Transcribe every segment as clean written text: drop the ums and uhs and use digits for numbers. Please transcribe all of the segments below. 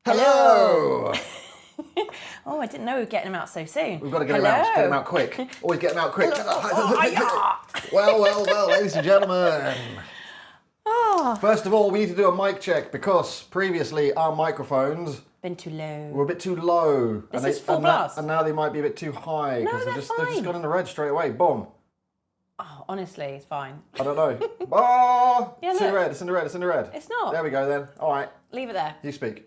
Hello! Oh, I didn't know we were getting them out so soon. We've got to get them out. Get them out quick. Always get them out quick. Well, ladies and gentlemen. First of all, we need to do a mic check because previously our microphones been too low. were a bit too low. This is full blast. And now they might be a bit too high because they've just gone in the red straight away. Boom. Oh, honestly, it's fine. I don't know. Oh, Yeah, it's in the red. It's in the red. It's in the red. It's not. There we go then. All right. Leave it there. You speak.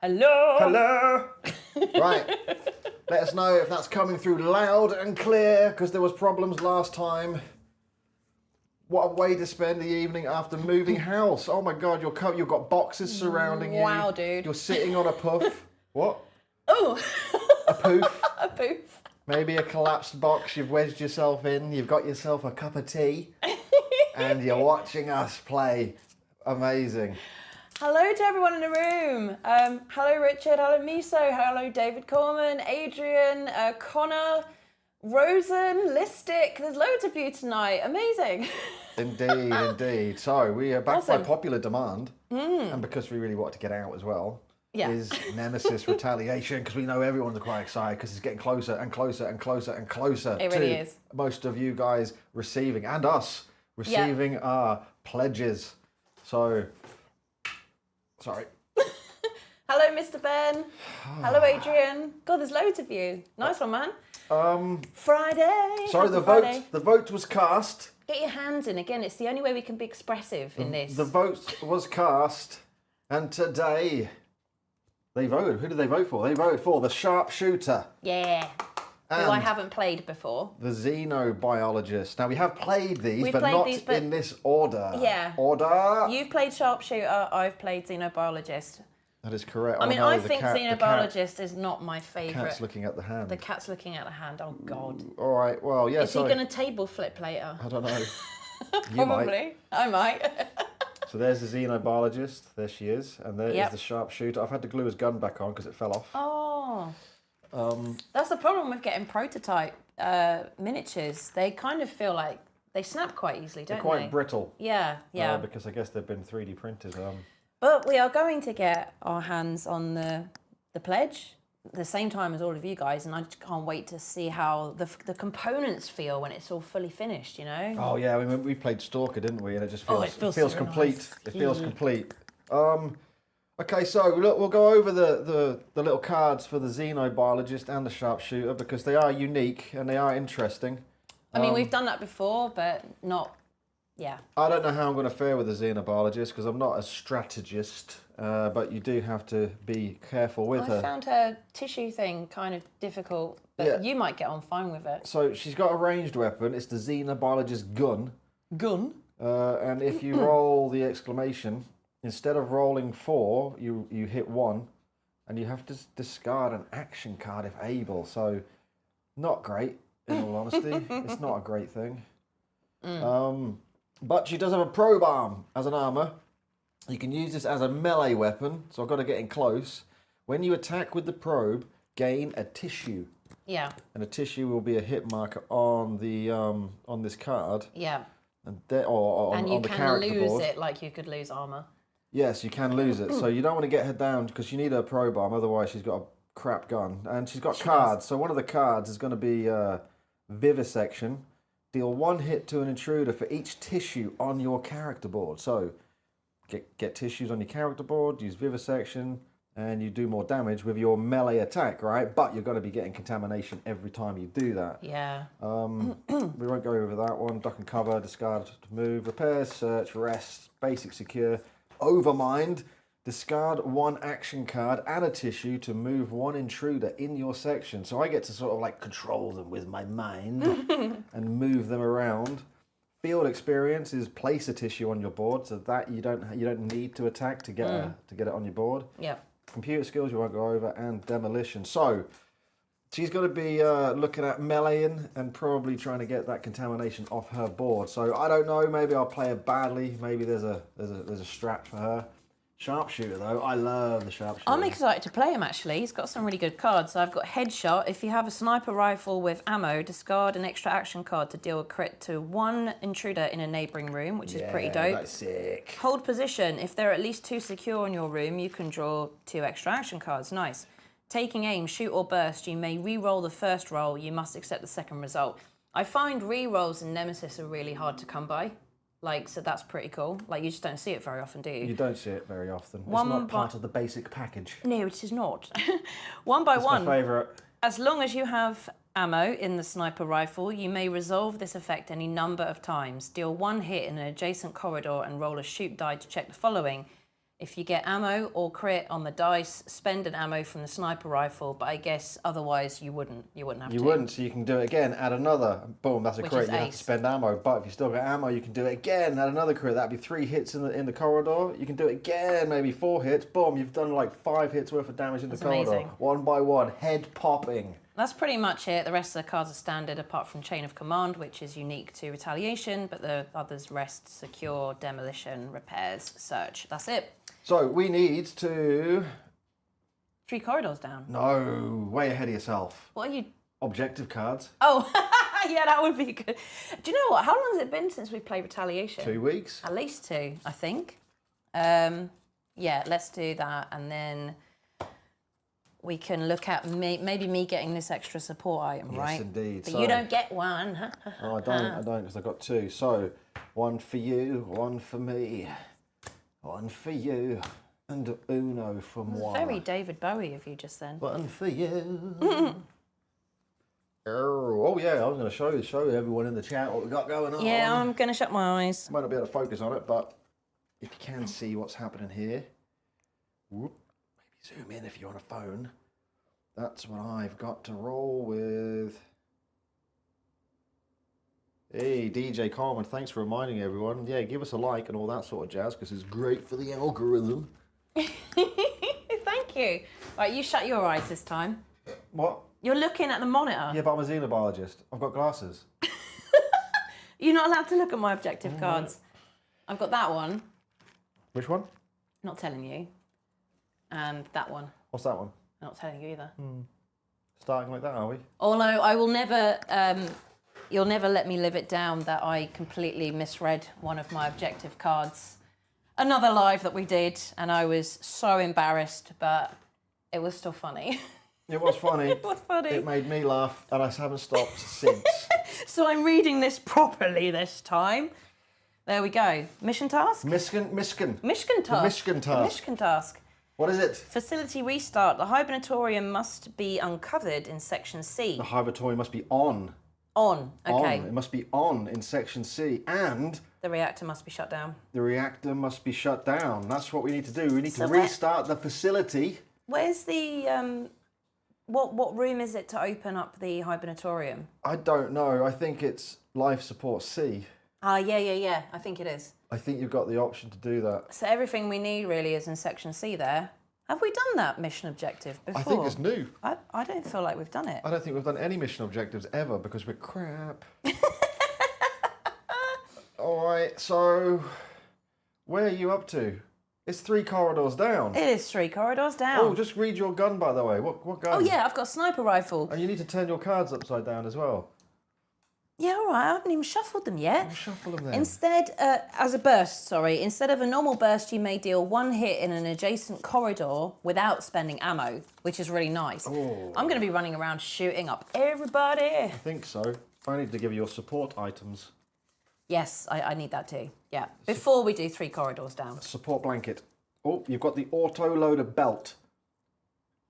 Hello. Hello. Right. Let us know if that's coming through loud and clear because there was problems last time. What a way to spend the evening after moving house. Oh my God, you've got boxes surrounding you. Wow, dude. You're sitting on a puff. What? Oh. A poof. A poof. Maybe a collapsed box you've wedged yourself in. You've got yourself a cup of tea. And you're watching us play. Amazing. Hello to everyone in the room. Hello, Richard. Hello, Miso. Hello, David Corman, Adrian, Connor, Rosen, Listic. There's loads of you tonight. Amazing. Indeed, indeed. So we are back Awesome. by popular demand. And because we really want to get out as well. Yeah. Is Nemesis Retaliation, because we know everyone's quite excited because it's getting closer and closer and closer and closer It really is. most of you guys receiving, and us receiving our pledges. So, sorry. Hello, Mr. Ben. Hello, Adrian. God, there's loads of you. Nice one, man. Friday. Sorry, Happy the vote was cast. Get your hands in. Again, it's the only way we can be expressive in this. The vote was cast, and today they voted. Who did they vote for? They voted for the Sharpshooter. Yeah. Who I haven't played before. The Xenobiologist. Now, we have played these, We've but played not these, but- in this order. Yeah. Order. You've played Sharpshooter, I've played Xenobiologist. That is correct. I mean, no, I the think cat- Xenobiologist is not my The favourite. cat's looking at the hand. The cat's looking at the hand. Oh, God. All right, well, yeah, Is he going to table flip later? I don't know. You Probably. might. I might. So there's the Xenobiologist. There she is. And there Yep. is the Sharpshooter. I've had to glue his gun back on because it fell off. Oh. That's the problem with getting prototype miniatures. They kind of feel like they snap quite easily, don't They're quite they? brittle. Yeah, yeah. Because I guess they've been 3D printed. But we are going to get our hands on the pledge at the same time as all of you guys, and I just can't wait to see how the components feel when it's all fully finished, you know? Oh, yeah, we played Stalker, didn't we? And it just feels, it feels so complete. nice. It feels complete. Okay, so look, we'll go over the little cards for the Xenobiologist and the Sharpshooter because they are unique and they are interesting. I mean, we've done that before, but not, yeah. I don't know how I'm going to fare with the Xenobiologist because I'm not a strategist, but you do have to be careful with I her. found her tissue thing kind of difficult, but Yeah. you might get on fine with it. So she's got a ranged weapon. It's the Xenobiologist gun. Gun? And if you roll the exclamation, instead of rolling 4, you hit 1, and you have to discard an action card if able. So, not great, in all honesty. It's not a great thing. But she does have a probe arm as an armor. You can use this as a melee weapon, so I've got to get in close. When you attack with the probe, gain a tissue. Yeah, And a tissue will be a hit marker on the on this card. yeah. And on You the can character lose board. it like you could lose armor. Yes, you can lose it. So you don't want to get her down because you need her probe arm. Otherwise, she's got a crap gun. And she's got cards. So one of the cards is going to be Vivisection. Deal 1 hit to an intruder for each tissue on your character board. So get tissues on your character board, use Vivisection, and you do more damage with your melee attack, right? But you're going to be getting contamination every time you do that. Yeah. We won't go over that one. Duck and cover, discard to move, repairs, search, rest, basic secure, overmind, discard 1 action card and a tissue to move 1 intruder in your section. So I get to sort of like control them with my mind and move them around. Field experience is place a tissue on your board so that you don't need to attack to get it on your board. Yeah. Computer skills you won't go over, and demolition. So she's going to be looking at meleeing and probably trying to get that contamination off her board. So I don't know. Maybe I'll play her badly. Maybe there's a strat for her. Sharpshooter, though. I love the Sharpshooter. I'm excited to play him, actually. He's got some really good cards. So I've got Headshot. If you have a sniper rifle with ammo, discard an extra action card to deal a crit to one intruder in a neighbouring room, which is pretty dope. That's sick. Hold position. If there are at least 2 secure in your room, you can draw 2 extra action cards. Nice. Taking aim, shoot or burst. You may re-roll the first roll. You must accept the second result. I find re-rolls in Nemesis are really hard to come by. Like, so that's pretty cool. Like, you just don't see it very often, do you? You don't see it very often. It's One not part of the basic package. No, it is not. One by one. My favourite. As long as you have ammo in the sniper rifle, you may resolve this effect any number of times. Deal 1 hit in an adjacent corridor and roll a shoot die to check the following. If you get ammo or crit on the dice, spend an ammo from the sniper rifle, but I guess otherwise you wouldn't have to. You wouldn't, so you can do it again, add another. Boom, that's a Which crit. is You have to ace. spend ammo. But if you still got ammo, you can do it again, add another crit. That'd be 3 hits in the corridor. You can do it again, maybe 4 hits. Boom, you've done like 5 hits worth of damage in the corridor. Amazing. One by one, head popping. That's pretty much it. The rest of the cards are standard, apart from Chain of Command, which is unique to Retaliation, but the others rest, secure, demolition, repairs, search. That's it. So we need to... 3 corridors down. No, way ahead of yourself. What are you... Objective cards. Oh, yeah, that would be good. Do you know what? How long has it been since we've played Retaliation? 2 weeks. At least 2, I think. Yeah, let's do that, and then we can look at maybe me getting this extra support item, Yes, right? indeed. But So- you don't get one. Oh, I don't, because I've got 2. So, 1 for you, 1 for me, 1 for you, and uno for moi. Very David Bowie of you just then. 1 for you. Oh yeah, I was going to show everyone in the chat what we got going on. Yeah, I'm going to shut my eyes. Might not be able to focus on it, but if you can see what's happening here, whoop, maybe zoom in if you're on a phone. That's what I've got to roll with. Hey, DJ Carmen, thanks for reminding everyone. Yeah, give us a like and all that sort of jazz, because it's great for the algorithm. Thank you. Right, you shut your eyes this time. What? You're looking at the monitor. Yeah, but I'm a xenobiologist. I've got glasses. You're not allowed to look at my objective cards. I've got that one. Which one? Not telling you. And that one. What's that one? Not telling you either. Starting like that, are we? Although I will never, you'll never let me live it down that I completely misread one of my objective cards. Another live that we did, and I was so embarrassed, but it was still funny. It was funny. It was funny. It made me laugh, and I haven't stopped since. So I'm reading this properly this time. There we go. Mission task? Mishkin. Mission task. The Mishkin task. Mission task. What is it? Facility restart. The hibernatorium must be uncovered in section C. The hibernatorium must be on. On. Okay. On. It must be on in section C, and The reactor must be shut down. the reactor must be shut down. That's what we need to do. We need So to where- restart the facility. Where's the what room is it to open up the hibernatorium? I don't know. I think it's life support C. Ah, yeah. I think it is. I think you've got the option to do that. So everything we need really is in section C there. Have we done that mission objective before? I think it's new. I don't feel like we've done it. I don't think we've done any mission objectives ever because we're crap. All right, so where are you up to? It's 3 corridors down. It is 3 corridors down. Oh, just read your gun, by the way. What gun? Oh, yeah, I've got a sniper rifle. And you need to turn your cards upside down as well. Yeah, all right. I haven't even shuffled them yet. Shuffle them then. Instead, as a burst, instead of a normal burst, you may deal 1 hit in an adjacent corridor without spending ammo, which is really nice. Oh. I'm going to be running around shooting up everybody. I think so. I need to give you your support items. Yes, I need that too. Yeah, before we do 3 corridors down. Support blanket. Oh, you've got the auto-loader belt.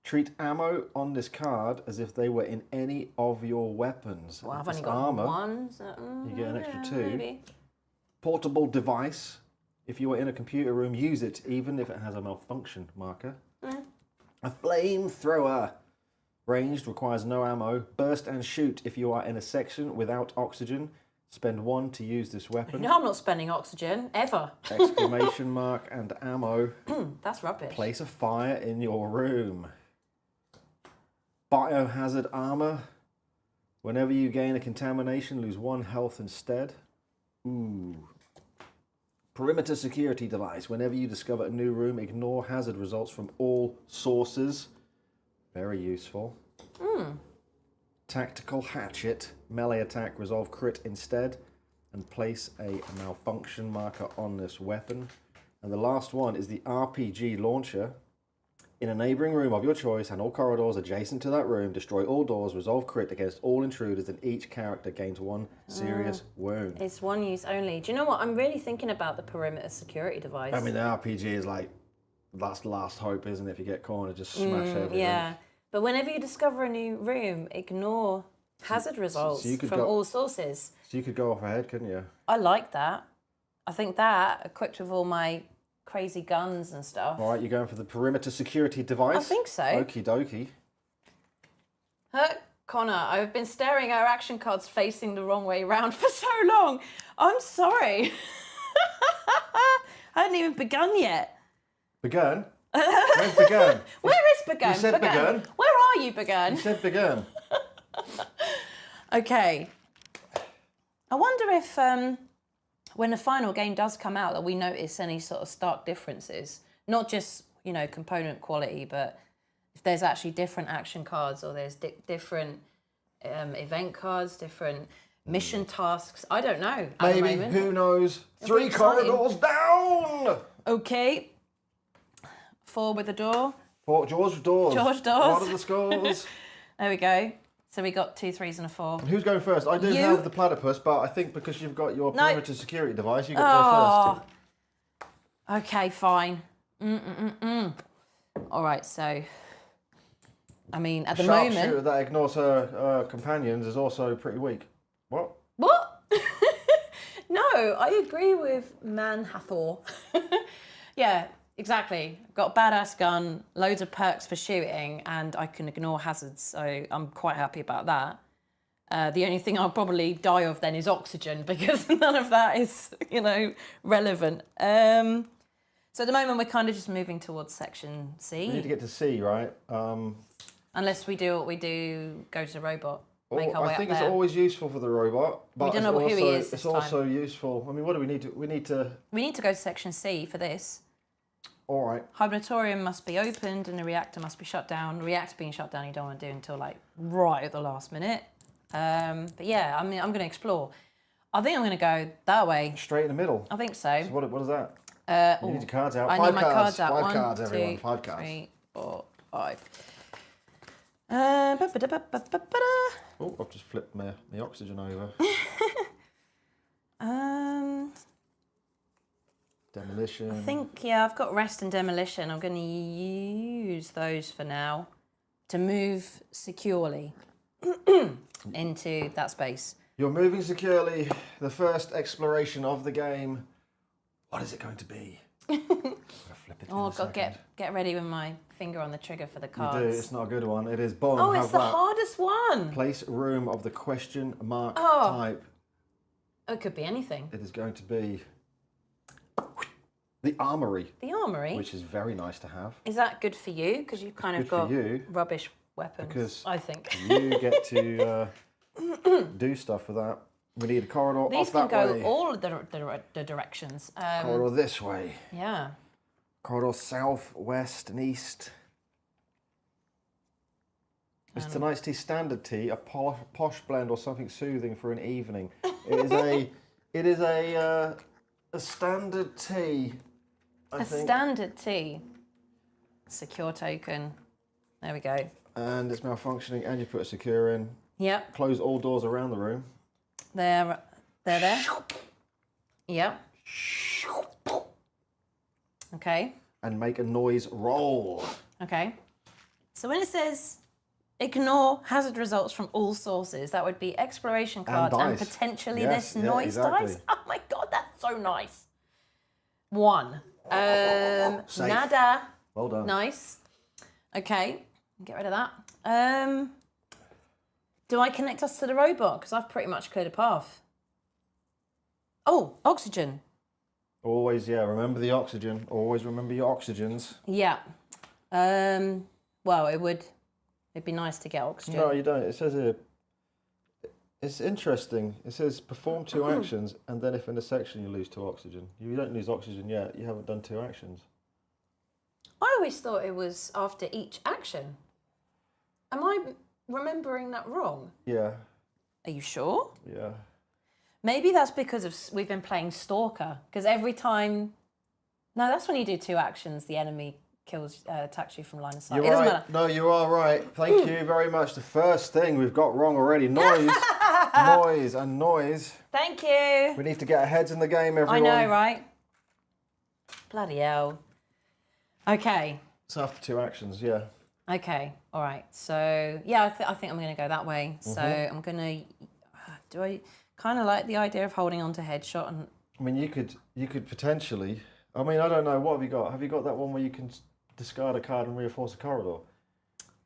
Treat ammo on this card as if they were in any of your weapons. Well, I've If only it's got armor, 1. So, you get an extra 2. Maybe. Portable device. If you are in a computer room, use it, even if it has a malfunction marker. A flamethrower. Ranged, requires no ammo. Burst and shoot if you are in a section without oxygen. Spend 1 to use this weapon. No, I'm not spending oxygen, ever. Exclamation mark and ammo. That's rubbish. Place a fire in your room. Biohazard armor. Whenever you gain a contamination, lose 1 health instead. Ooh. Perimeter security device. Whenever you discover a new room, ignore hazard results from all sources. Very useful. Tactical hatchet. Melee attack, resolve crit instead. And place a malfunction marker on this weapon. And the last one is the RPG launcher. In a neighbouring room of your choice and all corridors adjacent to that room, destroy all doors, resolve crit against all intruders, and each character gains 1 serious wound. It's one use only. Do you know what? I'm really thinking about the perimeter security device. I mean, the RPG is like, that's the last hope, isn't it? If you get cornered, just smash everything. Yeah, but whenever you discover a new room, ignore hazard results from all sources. So you could go off ahead, couldn't you? I like that. I think that, equipped with all my crazy guns and stuff. All right, you're going for the perimeter security device? I think so. Okie dokie. Connor, I've been staring at our action cards facing the wrong way round for so long. I'm sorry. I hadn't even begun yet. Begun? Where's begun? Where is begun? You said begun. Where are you, begun? You said begun. Okay. I wonder if when the final game does come out that we notice any sort of stark differences, not just, you know, component quality, but if there's actually different action cards or there's different event cards, different mission tasks. I don't know. Maybe, who knows? 3 corridors down! Okay. 4 with the door. George doors. George doors. What are the scores? There we go. So we got 2 3s and a 4. Who's going first? I do have the platypus, but I think because you've got your perimeter security device, you got to go first. Okay, fine. All right, so, I mean, at the moment... Sharpshooter that ignores her companions is also pretty weak. What? What? No, I agree with Manhathor. Yeah, exactly. Got a badass gun, loads of perks for shooting, and I can ignore hazards, so I'm quite happy about that. The only thing I'll probably die of then is oxygen, because none of that is, you know, relevant. So at the moment, we're kind of just moving towards section C. We need to get to C, right? Unless we do what we do, go to the robot, make our way I think up it's there. always useful for the robot, but We don't know who he is this it's also useful. I mean, what do we need to? We need to go to section C for this. All right. Hibernatorium must be opened and the reactor must be shut down. Reactor being shut down, you don't want to do until like right at the last minute. But yeah, I mean, I'm going to explore. I think I'm going to go that way. Straight in the middle. I think so. So what is that? You need your cards out. I Five need my cards out. 5 1, cards, everyone. 2, 5 cards. 3, 4, 5. Oh, I've just flipped my oxygen over. Demolition. I think, yeah, I've got rest and demolition. I'm going to use those for now to move securely into that space. You're moving securely. The first exploration of the game. What is it going to be? I'm gonna flip it Oh, I've got to get ready with my finger on the trigger for the cards. You do. It's not a good one. It is bomb. Oh, it's the hardest one. Place room of the question mark type. It could be anything. It is going to be the armory. The armory? Which is very nice to have. Is that good for you? Because you've kind of got rubbish weapons, because I think. You get to do stuff with that. We need a corridor These off that can go way. all of the directions. Corridor this way. Yeah. Corridor south, west, and east. Is tonight's tea standard tea, a posh blend or something soothing for an evening? It is a standard tea. I think. Standard tea. Secure token. There we go. And it's malfunctioning, and you put a secure in. Yep. Close all doors around the room. They're there. Yep. Okay. And make a noise roll. Okay. So when it says ignore hazard results from all sources, that would be exploration cards and potentially this noise dice. Oh my god, that's so nice. 1. Nada. Well done. Nice. Okay. Get rid of that. Do I connect us to the robot? Because I've pretty much cleared a path. Oh, oxygen. Always, yeah, remember the oxygen. Always remember your oxygens. Yeah. Well, it'd be nice to get oxygen. No, you don't. It says here, It's interesting. It says perform 2 actions, and then if in a section you lose 2 oxygen. You don't lose oxygen yet. You haven't done 2 actions. I always thought it was after each action. Am I remembering that wrong? Yeah. Are you sure? Yeah. Maybe that's because we've been playing Stalker. Because every time... No, that's when you do 2 actions, the enemy attacks you from line of sight. You're It doesn't right. matter. No, you are right. Thank you very much. The first thing we've got wrong already. Noise. Noise and noise. Thank you. We need to get our heads in the game, everyone. I know, right? Bloody hell. Okay. It's after 2 actions, yeah. Okay. All right. So, yeah, I think I'm going to go that way. So I'm going to... Do I kind of like the idea of holding on to headshot? And I mean, you could potentially... I mean, I don't know. What have you got? Have you got that one where you can discard a card and reinforce a corridor?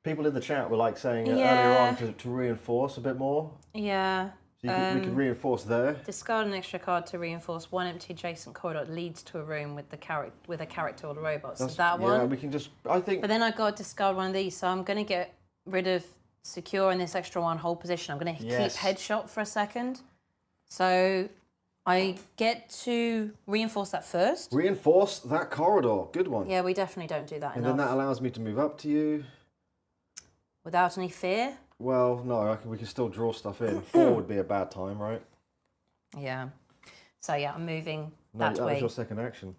People in the chat were like saying earlier on to reinforce a bit more. Yeah. So we could reinforce there. Discard an extra card to reinforce 1 empty adjacent corridor that leads to a room with a character or the robot. So that one. Yeah, we can just... I think... But then I've got to discard one of these, so I'm going to get rid of secure in this extra one, hold position. I'm going to keep headshot for a second. So I get to reinforce that first. Reinforce that corridor. Good one. Yeah, we definitely don't do that and enough. then that allows me to move up to you. Without any fear? Well, no, we can still draw stuff in. 4 would be a bad time, right? Yeah. So yeah, I'm moving No, that way. was your second action.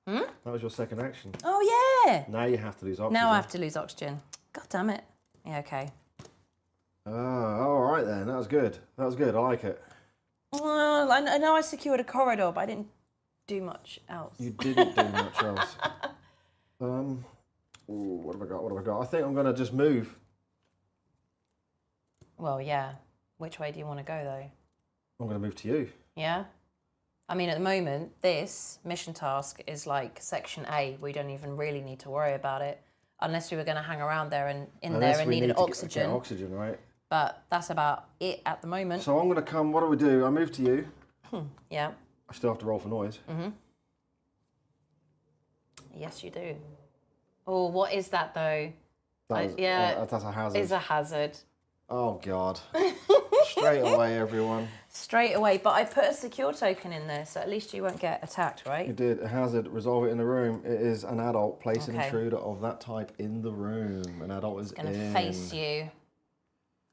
That was your second action. Oh yeah! Now you have to lose oxygen. Now I have to lose oxygen. God damn it. Yeah, okay. All right then. That was good. That was good. I like it. Well, I know I secured a corridor, but I didn't do much else. You didn't do much else. Ooh, what have I got? What have I got? I think I'm going to just move. Well, yeah. Which way do you want to go, though? I'm going to move to you. Yeah? I mean, at the moment, this mission task is like Section A. We don't even really need to worry about it. Unless we were going to hang around there and needed oxygen. Get oxygen, right? But that's about it at the moment. So I'm going to come... What do we do? I move to you. Yeah. I still have to roll for noise. Yes, you do. Oh, what is that, though? That's a hazard. It's a hazard. Oh, God. Straight away, everyone. Straight away. But I put a secure token in there, so at least you won't get attacked, right? You did. A hazard. Resolve it in the room. It is an adult. Place an intruder of that type in the room. An adult is going to face you.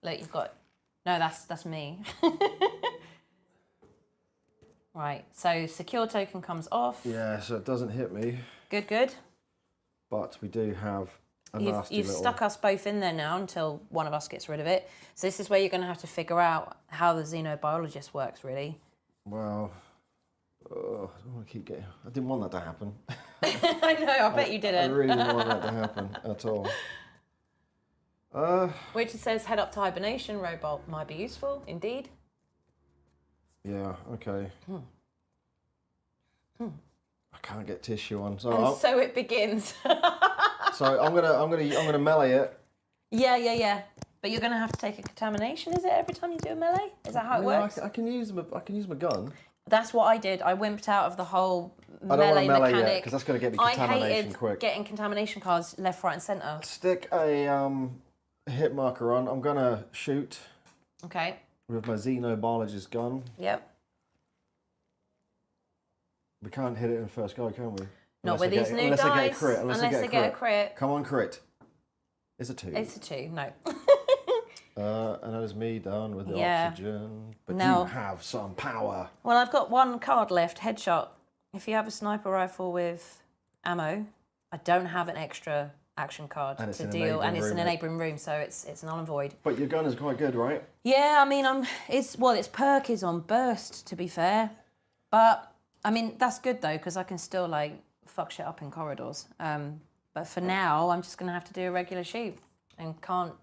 Look, you've got... No, that's me. Right, so secure token comes off. Yeah, so it doesn't hit me. Good, good. But we do have You've stuck us both in there now until one of us gets rid of it. So this is where you're going to have to figure out how the Xenobiologist works, really. Well, I don't want to keep getting... I didn't want that to happen. I know, I bet you didn't. I really didn't want that to happen at all. Which says head up to hibernation, robot might be useful, indeed. Yeah, okay. I can't get tissue on. So it begins. So I'm gonna melee it. Yeah. But you're gonna have to take a contamination, is it, every time you do a melee? Is that how it works? I can use my gun. That's what I did. I wimped out of the whole I don't want melee to melee mechanic. yet because that's gonna get me contamination I hated quick. getting contamination cards left, right, and centre. Stick a hit marker on. I'm gonna shoot. Okay. With my Xenobiologist gun. Yep. We can't hit it in the first go, can we? Not with these new dice. Unless I get a crit. Come on, crit. It's a 2. It's a 2, no. And that is me down with the oxygen. But you have some power. Well, I've got 1 card left, headshot. If you have a sniper rifle with ammo, I don't have an extra action card to deal, and it's in a neighbouring room, so it's null and void. But your gun is quite good, right? Yeah, I mean, its perk is on burst, to be fair. But, I mean, that's good, though, because I can still, like, fuck shit up in corridors. But for now, I'm just going to have to do a regular shoot and can't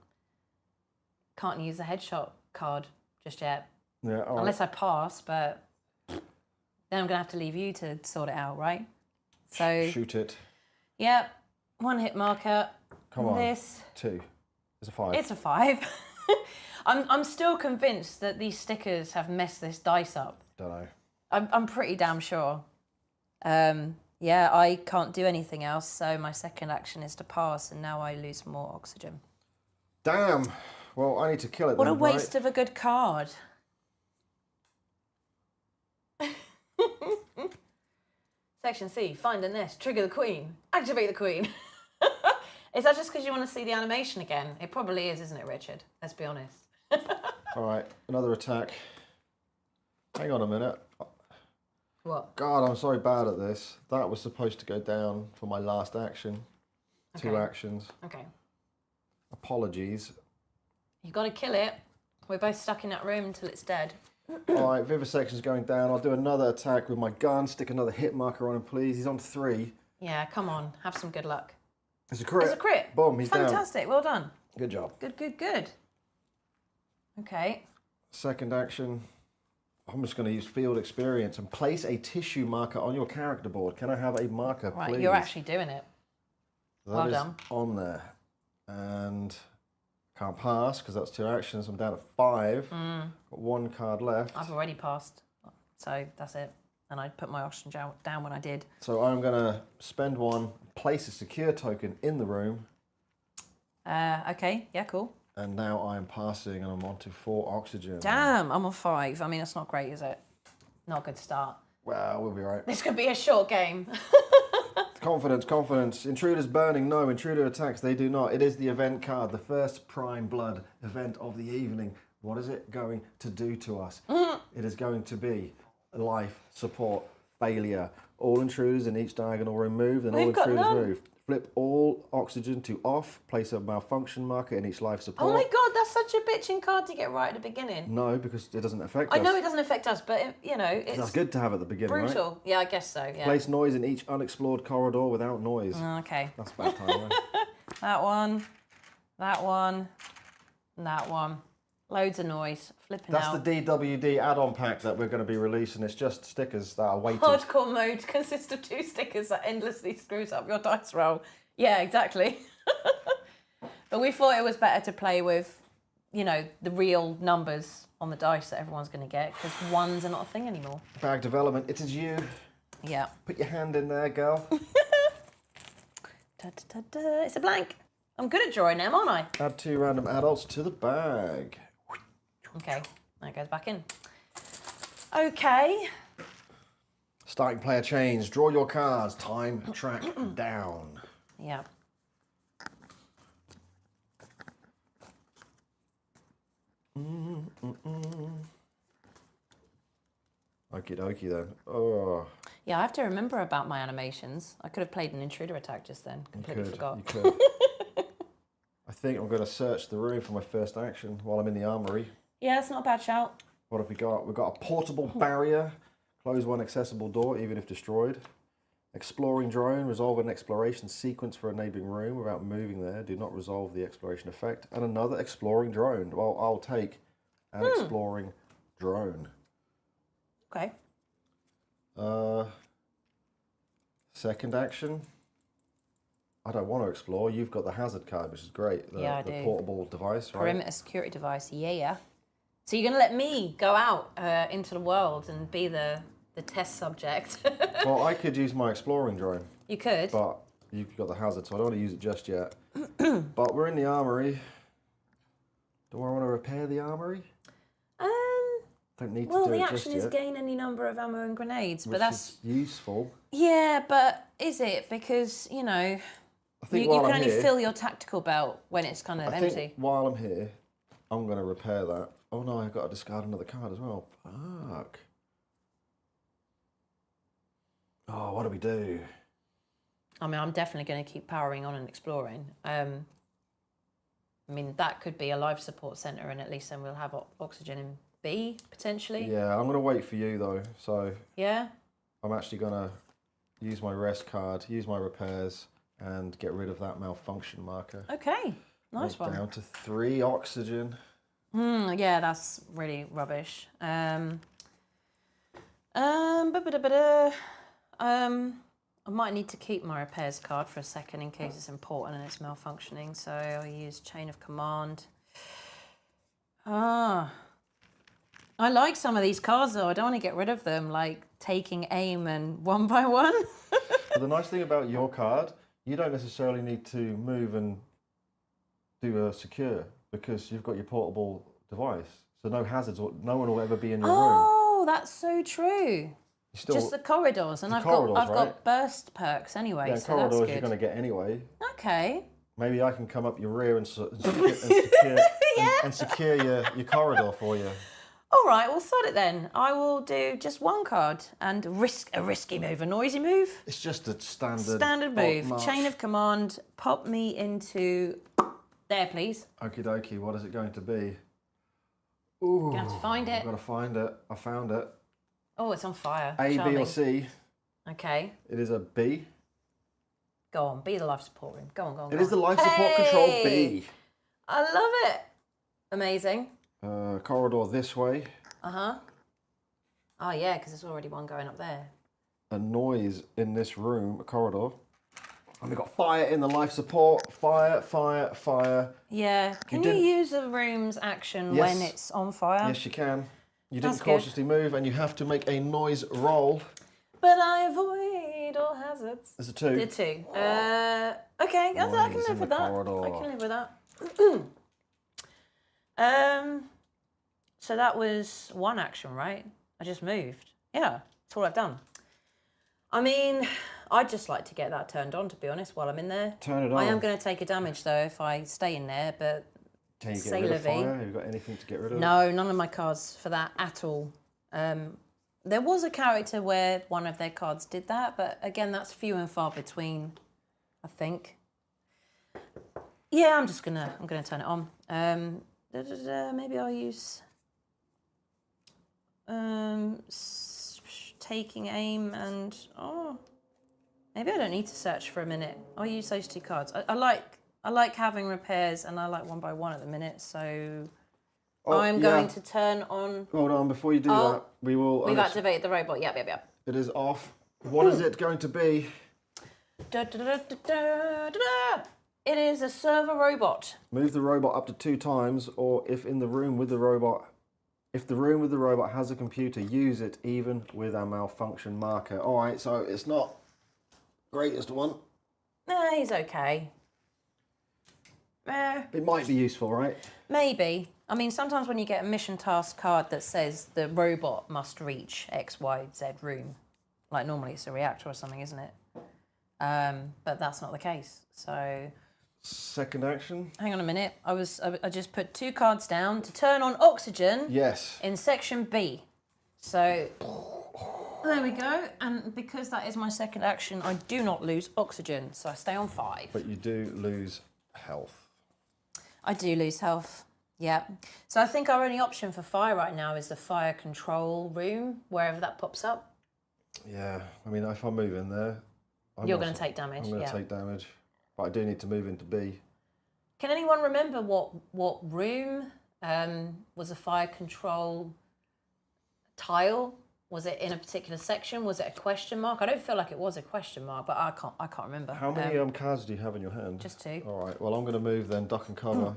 use the headshot card just yet. Yeah, all Unless I pass, but then I'm going to have to leave you to sort it out, right? So shoot it. Yep. 1 hit marker. Come on. This. 2. It's a 5. It's a 5. I'm still convinced that these stickers have messed this dice up. Don't know. I'm pretty damn sure. Yeah, I can't do anything else, so my second action is to pass, and now I lose more oxygen. Damn. Well, I need to kill it. What a waste of a good card. Section C, find a nest, trigger the queen, activate the queen. Is that just because you want to see the animation again? It probably is, isn't it, Richard? Let's be honest. All right, another attack. Hang on a minute. What? God, I'm so bad at this. That was supposed to go down for my last action. Okay. 2 actions. Okay. Apologies. You've got to kill it. We're both stuck in that room until it's dead. All right, vivisection's going down. I'll do another attack with my gun. Stick another hit marker on him, please. He's on 3. Yeah, come on. Have some good luck. It's a crit. It's a crit. Boom, he's down. Fantastic. Well done. Good job. Good, good, good. Okay. Second action. I'm just going to use field experience and place a tissue marker on your character board. Can I have a marker, Right, please? you're actually doing it. That well is done. on there. And can't pass because that's 2 actions. I'm down to 5. Got 1 card left. I've already passed, so that's it. And I put my oxygen down when I did. So I'm going to spend 1, place a secure token in the room. Okay, yeah, cool. And now I'm passing and I'm on to 4 oxygen. Damn, I'm on 5. I mean, that's not great, is it? Not a good start. Well, we'll be right. This could be a short game. Confidence, confidence. Intruders burning. No, intruder attacks. They do not. It is the event card, the first prime blood event of the evening. What is it going to do to us? It is going to be life, support, failure. All intruders in each diagonal remove, and all We've got intruders none. move. Flip all oxygen to off. Place a malfunction marker in each life support. Oh my god, that's such a bitching card to get right at the beginning. No, because it doesn't affect us. I know it doesn't affect us, but you know, it's That's good to have at the beginning, right? brutal. Yeah, I guess so. Yeah. Place noise in each unexplored corridor without noise. Okay. That's bad time, right? That one, that one, and that one. Loads of noise. Flipping That's out. the DWD add-on pack that we're going to be releasing. It's just stickers that are weighted. Hardcore mode consists of 2 stickers that endlessly screws up your dice roll. Yeah, exactly. But we thought it was better to play with, you know, the real numbers on the dice that everyone's going to get, because ones are not a thing anymore. Bag development, it is you. Yeah. Put your hand in there, girl. Da, da, da, da. It's a blank. I'm good at drawing them, aren't I? Add 2 random adults to the bag. Okay, that goes back in. Okay. Starting player change. Draw your cards. Time track down. Yeah. Okie dokie then. Oh, Yeah, I have to remember about my animations. I could have played an intruder attack just then. Completely forgot. You could. I think I'm going to search the room for my first action while I'm in the armory. Yeah, it's not a bad shout. What have we got? We've got a portable barrier. Close one accessible door, even if destroyed. Exploring drone. Resolve an exploration sequence for a neighbouring room without moving there. Do not resolve the exploration effect. And another exploring drone. Well, I'll take an exploring drone. Okay. Second action. I don't want to explore. You've got the hazard card, which is great. Yeah, I the do. portable device, right? Perimeter security device. Yeah. So you're going to let me go out into the world and be the test subject? Well, I could use my exploring drone, You could. but you've got the hazard, so I don't want to use it just yet. But we're in the armory. Do I want to repair the armory? Don't need Well, to do the it just action is yet. gain any number of ammo and grenades, but Which that's... is useful. Yeah, but is it? Because, you know, I you think while can I'm only here, fill your tactical belt when it's kind of I empty. think while I'm here, I'm going to repair that. Oh no, I've got to discard another card as well. Fuck. Oh, what do we do? I mean, I'm definitely going to keep powering on and exploring. I mean, that could be a life support centre, and at least then we'll have oxygen in B, potentially. Yeah, I'm going to wait for you though. So Yeah? I'm actually going to use my rest card, use my repairs, and get rid of that malfunction marker. Okay, nice one. Down to 3 oxygen. Yeah, that's really rubbish. I might need to keep my repairs card for a second in case it's important and it's malfunctioning. So I'll use chain of command. I like some of these cards though. I don't want to get rid of them, like taking aim and one by one. But the nice thing about your card, you don't necessarily need to move and do a secure because you've got your portable device. So no hazards, or no one will ever be in your room. Oh, that's so true. You Still, just the corridors, and I've corridors, got right? burst perks anyway. Yeah, so corridors that's you're good. going to get anyway. Okay. Maybe I can come up your rear and secure your corridor for you. All right, we'll sod it then. I will do just one card and risk a risky move, a noisy move. It's just a standard Move. march. Chain of command. Pop me into there, please. Okie dokie, what is it going to be? Ooh, You have to find it. I've got to find it. I found it. Oh, it's on fire. A, Charming. B or C. Okay. It is a B. Go on, be the life support room. Go on. It is the life support control B. I love it. Amazing. Corridor this way. Uh-huh. Oh, yeah, because there's already one going up there. A noise in this room, a corridor. And we've got fire in the life support. Fire. Yeah. Can you use the room's action when it's on fire? Yes, you can. You That's didn't cautiously move, and you have to make a noise roll. But I avoid all hazards. It's a 2. Did 2. Okay, I can Noise in live with the that. corridor. I can live with that. So that was one action, right? I just moved. Yeah, that's all I've done. I mean, I'd just like to get that turned on, to be honest, while I'm in there. Turn it on. I am going to take a damage, though, if I stay in there, but Can you get say rid of la vie. fire? Have you got anything to get rid of? No, none of my cards for that at all. There was a character where one of their cards did that, but again, that's few and far between, I think. Yeah, I'm gonna turn it on. Maybe I'll use taking aim and maybe I don't need to search for a minute. I'll use those 2 cards. I like having repairs, and I like 1 by 1 at the minute, so I'm going to turn on. Hold on, before you do that, We've activated the robot. Yep. It is off. What is it going to be? It is a server robot. Move the robot up to 2 times, or if the room with the robot has a computer, use it even with a malfunction marker. All right, so it's not greatest one. Nah, he's okay. It might be useful, right? Maybe. I mean, sometimes when you get a mission task card that says the robot must reach X, Y, Z room, like normally it's a reactor or something, isn't it? But that's not the case. So Second action. hang on a minute. I just put 2 cards down to turn on oxygen. Yes. In section B. So there we go. And because that is my second action, I do not lose oxygen. So I stay on 5. But you do lose health. I do lose health. Yeah. So I think our only option for fire right now is the fire control room, wherever that pops up. Yeah. I mean, if I move in there, You're going to take damage. I'm going to take damage. But I do need to move into B. Can anyone remember what room was a fire control tile? Was it in a particular section? Was it a question mark? I don't feel like it was a question mark, but I can't remember. How many cards do you have in your hand? Just 2. All right. Well, I'm going to move then, duck and cover,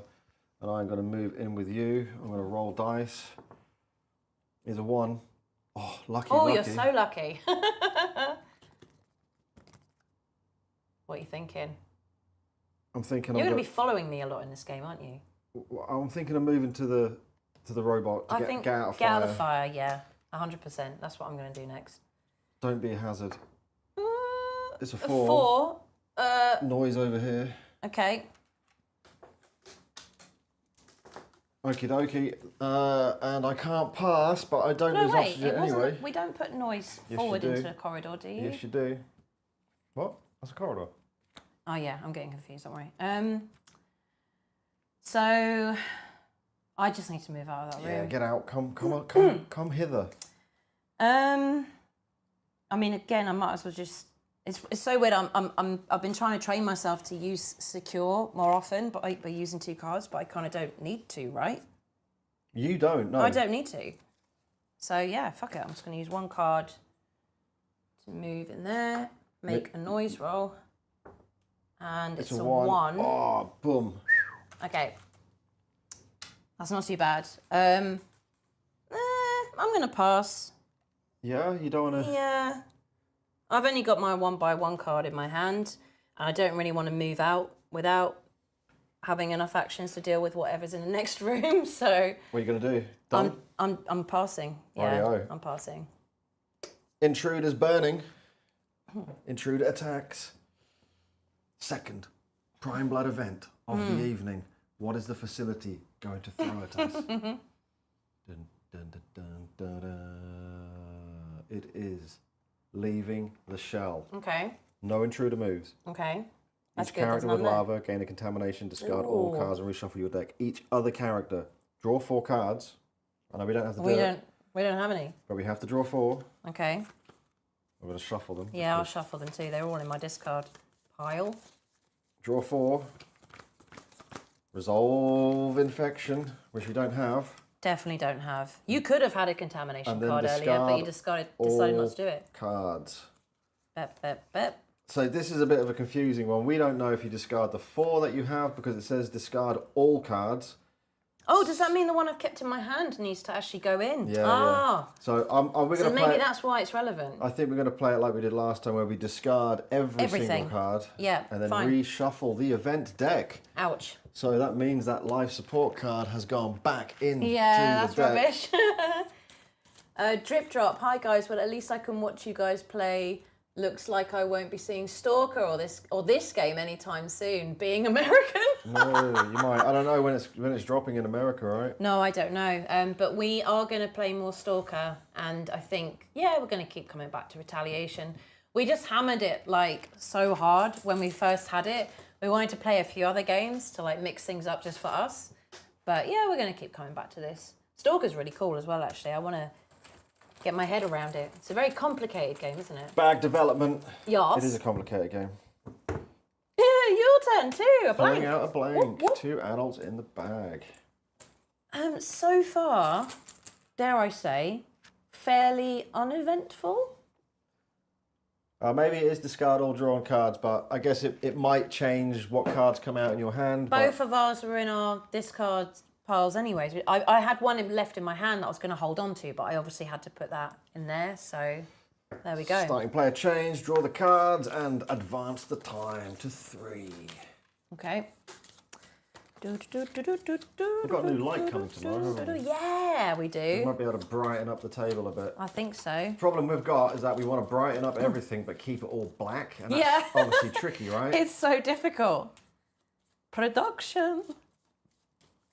and I'm going to move in with you. I'm going to roll dice. Here's a 1. Oh, lucky. Oh, lucky. you're so lucky. What are you thinking? I'm thinking You're going to be following me a lot in this game, aren't you? I'm thinking of moving to the robot to get out of fire. Get out of the fire, yeah. 100%. That's what I'm going to do next. Don't be a hazard. It's a 4. 4. Noise over here. Okay. Okie dokie. And I can't pass, but I don't lose oxygen anyway. We don't put noise Yes, forward you do. into a corridor, do you? Yes, you do. What? That's a corridor. Oh yeah, I'm getting confused. Don't worry. So I just need to move out of that room. Yeah, get out. Come on. Come hither. I mean, again, I might as well just. It's so weird. I've been trying to train myself to use secure more often, but by using 2 cards. But I kind of don't need to, right? You don't. No. I don't need to. So yeah, fuck it. I'm just going to use 1 card to move in there, make a noise roll, and it's a 1. Oh, boom. Okay. That's not too bad. I'm going to pass. Yeah, you don't want to. Yeah. I've only got my 1 by 1 card in my hand, and I don't really want to move out without having enough actions to deal with whatever's in the next room. So What are you going to do? Done? I'm passing. Yeah, Rightio. I'm passing. Intruder's burning. Intruder attacks. Second Prime Blood event of the evening. What is the facility going to throw at us? Dun, dun, dun, dun, dun, dun. It is leaving the shell. Okay. No intruder moves. Okay. That's Each good. character There's with none lava, gain a contamination, discard all cards and reshuffle your deck. Each other character, draw 4 cards. I know we don't have to do it, we don't have any. but we have to draw 4. Okay. I'm going to shuffle them. Yeah, I'll shuffle them too. They're all in my discard pile. Draw 4. Resolve infection, which we don't have. Definitely don't have. You could have had a contamination And then card earlier, but you decided not to do it. Cards. Bep, bep, bep. So this is a bit of a confusing one. We don't know if you discard the 4 that you have because it says discard all cards. Oh, does that mean the one I've kept in my hand needs to actually go in? Yeah. Ah. Yeah. So we're So going to maybe play. that's why it's relevant. I think we're going to play it like we did last time, where we discard every single card. Yeah. And then fine. reshuffle the event deck. Ouch. So that means that life support card has gone back into Yeah, the that's deck. rubbish. Drip drop. Hi guys. Well, at least I can watch you guys play. Looks like I won't be seeing Stalker or this game anytime soon. Being American. No, you might. I don't know when it's dropping in America, right? No, I don't know. But we are going to play more Stalker, and I think we're going to keep coming back to Retaliation. We just hammered it like so hard when we first had it. We wanted to play a few other games to like mix things up just for us. But yeah, we're going to keep coming back to this. Stalker's really cool as well, actually. I want to get my head around it. It's a very complicated game, isn't it? Bag development. Yes. It is a complicated game. Yeah, your turn too. A blank. Pulling out a blank. Whoop. 2 adults in the bag. So far, dare I say, fairly uneventful. Maybe it is discard all drawn cards, but I guess it might change what cards come out in your hand. Both of ours were in our discard piles anyways. I had one left in my hand that I was going to hold on to, but I obviously had to put that in there, so there we go. Starting player change, draw the cards, and advance the time to 3. Okay. We've got a new light coming tomorrow, haven't we? Yeah, we We do. might be able to brighten up the table a bit. I think so. Problem we've got is that we want to brighten up everything but keep it all black, and that's Yeah. obviously tricky, right? It's so difficult. Production.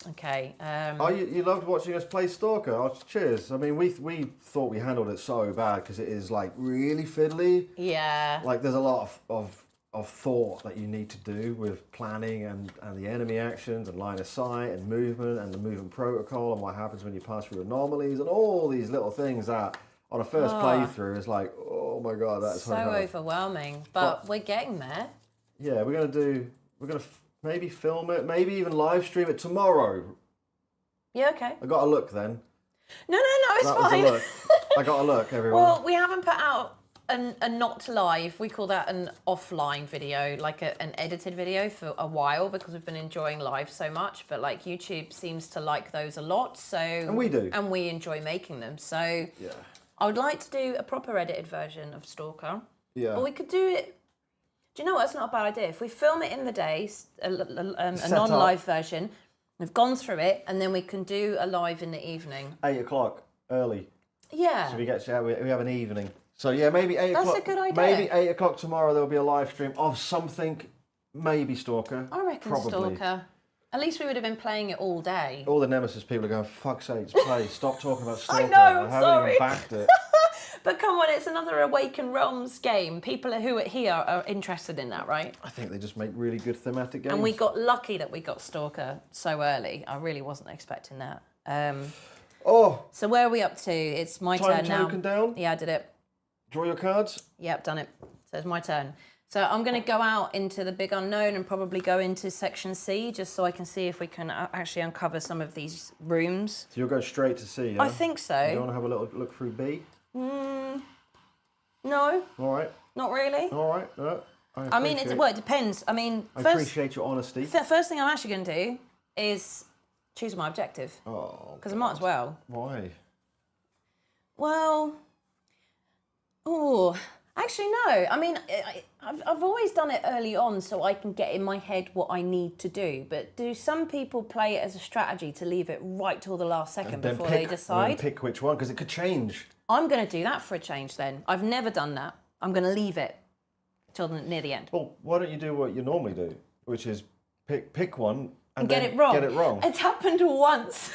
Okay. Oh, you loved watching us play Stalker. Oh, cheers. I mean, we thought we handled it so bad because it is like really fiddly. Yeah. Like there's a lot of thought that you need to do with planning and the enemy actions and line of sight and movement and the movement protocol and what happens when you pass through anomalies and all these little things that on a first playthrough is like, oh my god, that's so overwhelming. But we're getting there. Yeah, we're gonna maybe film it, maybe even live stream it tomorrow. Yeah, okay. I got a look then. No, it's That fine. was a look. I got a look, everyone. Well, we haven't put out a not live, we call that an offline video, like an edited video for a while because we've been enjoying live so much, but like YouTube seems to like those a lot, so... And we do. And we enjoy making them, so... Yeah. I would like to do a proper edited version of Stalker. Yeah. But we could do it... Do you know what? It's not a bad idea. If we film it in the day, a Set non-live up. version, we've gone through it, and then we can do a live in the evening. 8 o'clock, early. Yeah. So we have an evening. So yeah, maybe 8 o'clock. That's a good idea. Maybe 8 o'clock tomorrow there'll be a live stream of something, maybe Stalker. I reckon probably. Stalker. At least we would have been playing it all day. All the Nemesis people are going, for fuck's sake, play. Stop talking about Stalker. know, I'm I haven't sorry. even backed it. But come on, it's another Awaken Realms game. People who are here are interested in that, right? I think they just make really good thematic games. And we got lucky that we got Stalker so early. I really wasn't expecting that. So where are we up to? It's my Time turn now. token down. Yeah, I did it. Draw your cards. Yep, done it. So it's my turn. So I'm going to go out into the big unknown and probably go into section C just so I can see if we can actually uncover some of these rooms. So you'll go straight to C, yeah? I think so. You want to have a little look through B? No, All right. not really. All right. I mean, it depends. I mean, I first, appreciate your honesty. first thing I'm actually going to do is choose my objective. Oh. Because I might as well. Why? Well, Actually, no. I mean, I've always done it early on so I can get in my head what I need to do. But do some people play it as a strategy to leave it right till the last second before they decide? Pick which one, because it could change. I'm going to do that for a change then. I've never done that. I'm going to leave it till near the end. Well, why don't you do what you normally do, which is pick one and get then it wrong. Get it wrong. It's happened once.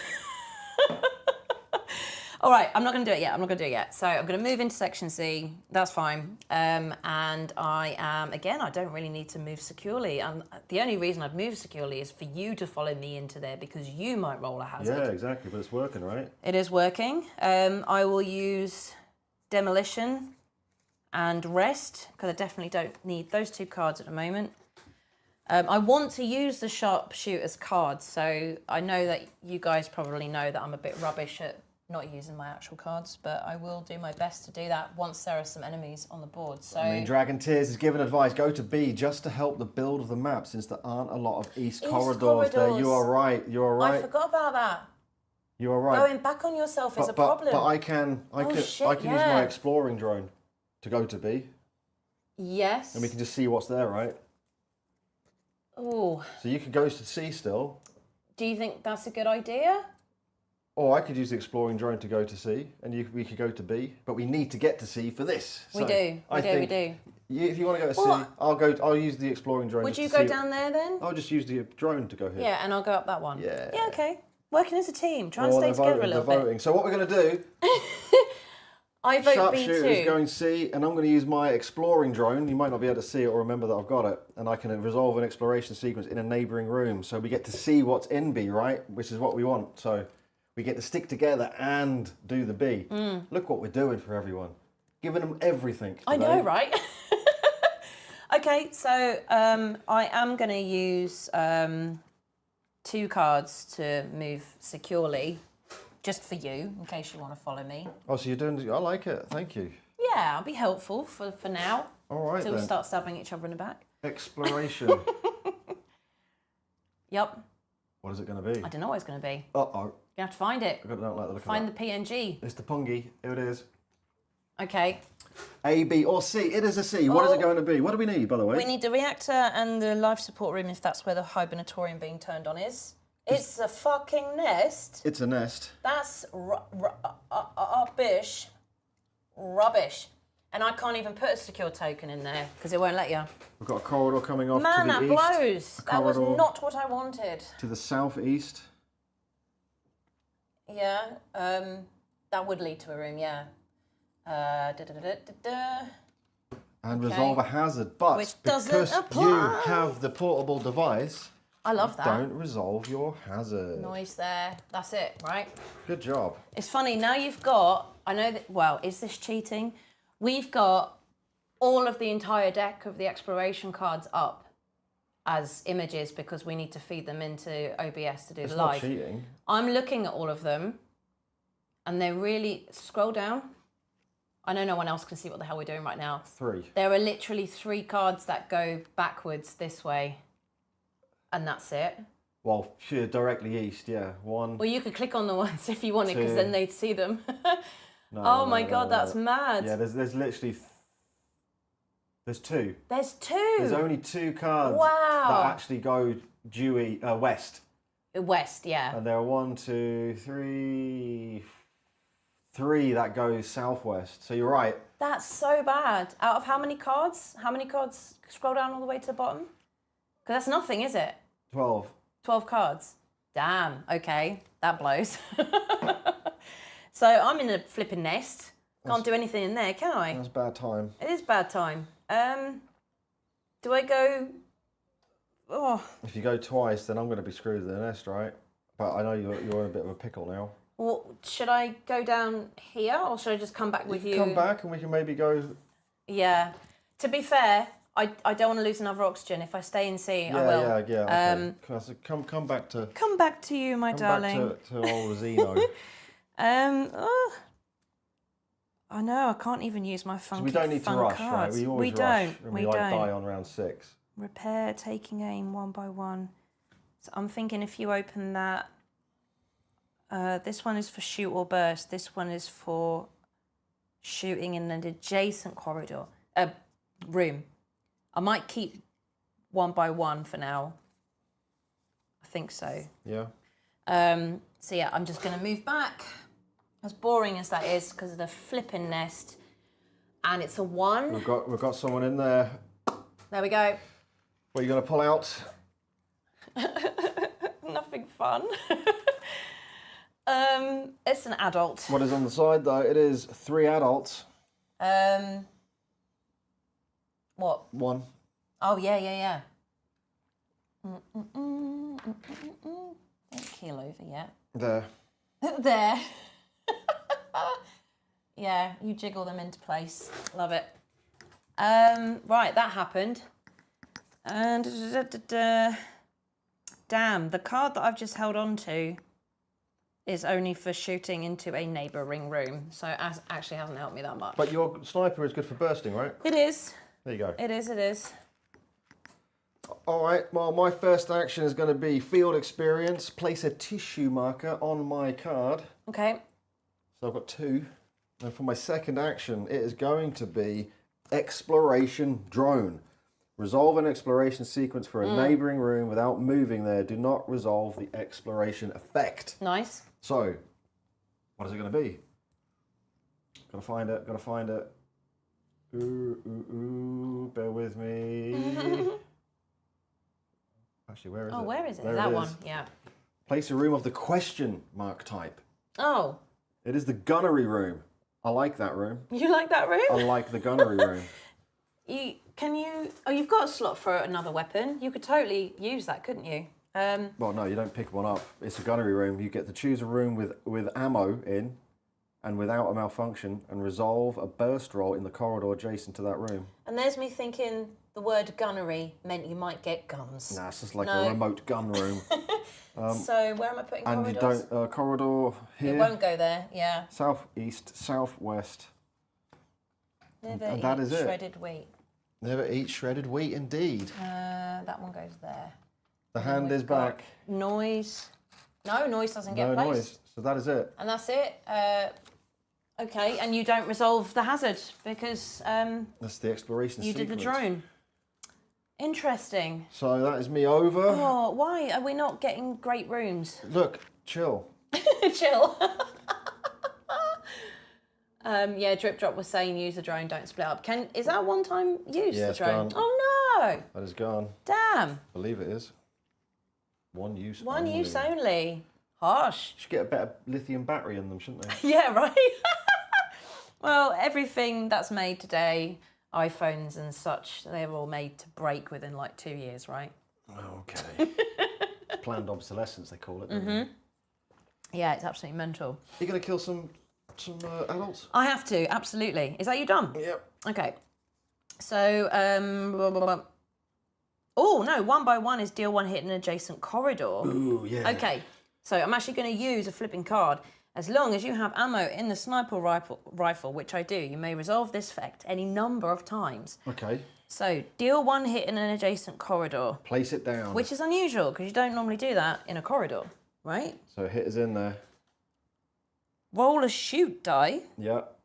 All right, I'm not going to do it yet. So I'm going to move into section C. That's fine. And I am, again, I don't really need to move securely. The only reason I'd move securely is for you to follow me into there because you might roll a hazard. Yeah, exactly. But it's working, right? It is working. I will use demolition and rest because I definitely don't need those 2 cards at the moment. I want to use the Sharpshooter's cards, so I know that you guys probably know that I'm a bit rubbish at not using my actual cards, but I will do my best to do that once there are some enemies on the board. So, I mean, Dragon Tears is given advice, go to B just to help the build of the map since there aren't a lot of east corridors there. You are right, I forgot about that. You are right. Going back on yourself is a problem. But I can use my exploring drone to go to B. Yes. And we can just see what's there, right? Oh. So you could go to C still. Do you think that's a good idea? Or I could use the exploring drone to go to C, and we could go to B. But we need to get to C for this. We do. If you want to go to C, I'll use the exploring drone. Would you go down there then? I'll just use the drone to go here. Yeah, and I'll go up that one. Yeah. Yeah, okay. Working as a team. Try and stay together a little bit. So what we're going to do... I vote Sharpshooter B2. is going C, and I'm going to use my exploring drone. You might not be able to see it or remember that I've got it. And I can resolve an exploration sequence in a neighbouring room. So we get to see what's in B, right? Which is what we want. So we get to stick together and do the B. Look what we're doing for everyone. Giving them everything today. I know, right? Okay, so I am going to use 2 cards to move securely. Just for you, in case you want to follow me. Oh, so you're doing... I like it. Thank you. Yeah, I'll be helpful for now. All right, Until then. we start stabbing each other in the back. Exploration. Yep. What is it going to be? I don't know what it's going to be. Uh-oh. You have to find it. I don't like the look Find of the PNG. It's the Pungy. Here it is. Okay. A, B, or C. It is a C. What is it going to be? What do we need, by the way? We need the reactor and the life support room if that's where the hibernatorium being turned on is. It's a fucking nest. It's a nest. That's rubbish. Rubbish. And I can't even put a secure token in there because it won't let you. We've got a corridor coming off to Man, the that east. blows. That was not what I wanted. To the southeast. Yeah, that would lead to a room, yeah. And resolve a hazard. But Which doesn't because apply. you have the portable device, I love that. don't resolve your hazard. Noise there. That's it, right? Good job. It's funny, now you've got, I know that, well, is this cheating? We've got all of the entire deck of the exploration cards up as images because we need to feed them into OBS to do the live. It's not cheating. I'm looking at all of them and they're really, scroll down. I know no one else can see what the hell we're doing right now. 3. There are literally 3 cards that go backwards this way. And that's it. Well, sure, directly east, yeah. 1. Well, you could click on the ones if you wanted, because 2. then they'd see them. No, my God, that's mad. Yeah, there's literally... There's 2. There's 2. There's only 2 cards Wow. that actually go due west. West, yeah. And there are 1, 2, 3 that go southwest. So you're right. That's so bad. Out of how many cards? How many cards scroll down all the way to the bottom? Because that's nothing, is it? 12. 12 cards. Damn, okay. That blows. So I'm in a flipping nest. Can't do anything in there, can I? That's bad time. It is bad time. Do I go... Oh. If you go twice, then I'm going to be screwed with the nest, right? But I know you're in a bit of a pickle now. Well, should I go down here or should I just come back with you? Come back and we can maybe go... Yeah. To be fair, I don't want to lose another oxygen. If I stay in C, I will. Yeah. Okay. Come back to... Come back to you, my darling. Come back to old Xeno. I know, I can't even use my funky So we don't need to rush, cards. right? We always rush and we die on round 6. Repair, taking aim 1 by 1. So I'm thinking if you open that, this one is for shoot or burst. This one is for shooting in an adjacent corridor. room. I might keep 1 by 1 for now. I think so. Yeah. So yeah, I'm just going to move back. As boring as that is, because of the flipping nest, and it's a 1. We've got someone in there. There we go. What are you going to pull out? Nothing fun. It's an adult. What is on the side though? It is 3 adults. What? 1. Oh yeah. Don't keel over yet. There. There. Yeah, you jiggle them into place. Love it. Right, that happened. And damn, the card that I've just held on to is only for shooting into a neighbouring room, so it actually hasn't helped me that much. But your sniper is good for bursting, right? It is. There you go. It is. All right, well, my first action is going to be field experience. Place a tissue marker on my card. Okay. So I've got 2. And for my second action, it is going to be exploration drone. Resolve an exploration sequence for a neighbouring room without moving there. Do not resolve the exploration effect. Nice. So, what is it going to be? Gotta find it. Ooh, bear with me. Actually, where is it? Oh, where is it? There That it one, is. yeah. Place a room of the question mark type. Oh, It is the gunnery room. I like that room. you like that room? I like the gunnery room. You've got a slot for another weapon. You could totally use that, couldn't you? Well, no, you don't pick one up. It's a gunnery room. You get to choose a room with ammo in and without a malfunction and resolve a burst roll in the corridor adjacent to that room. And there's me thinking the word gunnery meant you might get guns. Nah, it's just like No. a remote gun room. So where am I putting And corridors? you don't, corridor here. It won't go there, yeah. Southeast, southwest. Never and that eat is it. shredded wheat. Never eat shredded wheat, indeed. That one goes there. The hand is got back. Noise. No, noise doesn't get No placed. noise. So that is it. And that's it. Okay, and you don't resolve the hazard because That's the exploration you sequence. did the drone. Interesting. So that is me over. Oh, why are we not getting great rooms? Look, chill. Chill. Yeah, Drip Drop was saying use the drone, don't split up. Is that a one-time use, Yeah, the it's drone? gone. Oh no! That is gone. Damn. I believe it is. One use One only. use only. Harsh. Should get a better lithium battery in them, shouldn't they? Yeah, right? Well, everything that's made today, iPhones and such, they're all made to break within like 2 years, right? Okay. Planned obsolescence, they call it. Don't they? Yeah, it's absolutely mental. You gonna kill some adults? I have to, absolutely. Is that you done? Yep. Okay. So, blah, blah, blah. Oh, no, 1 by 1 is deal 1 hit in an adjacent corridor. Ooh, yeah. Okay, so I'm actually going to use a flipping card. As long as you have ammo in the sniper rifle, which I do, you may resolve this effect any number of times. Okay. So, deal 1 hit in an adjacent corridor, Place it down. which is unusual because you don't normally do that in a corridor, right? So hit is in there. Roll a shoot die. Yep.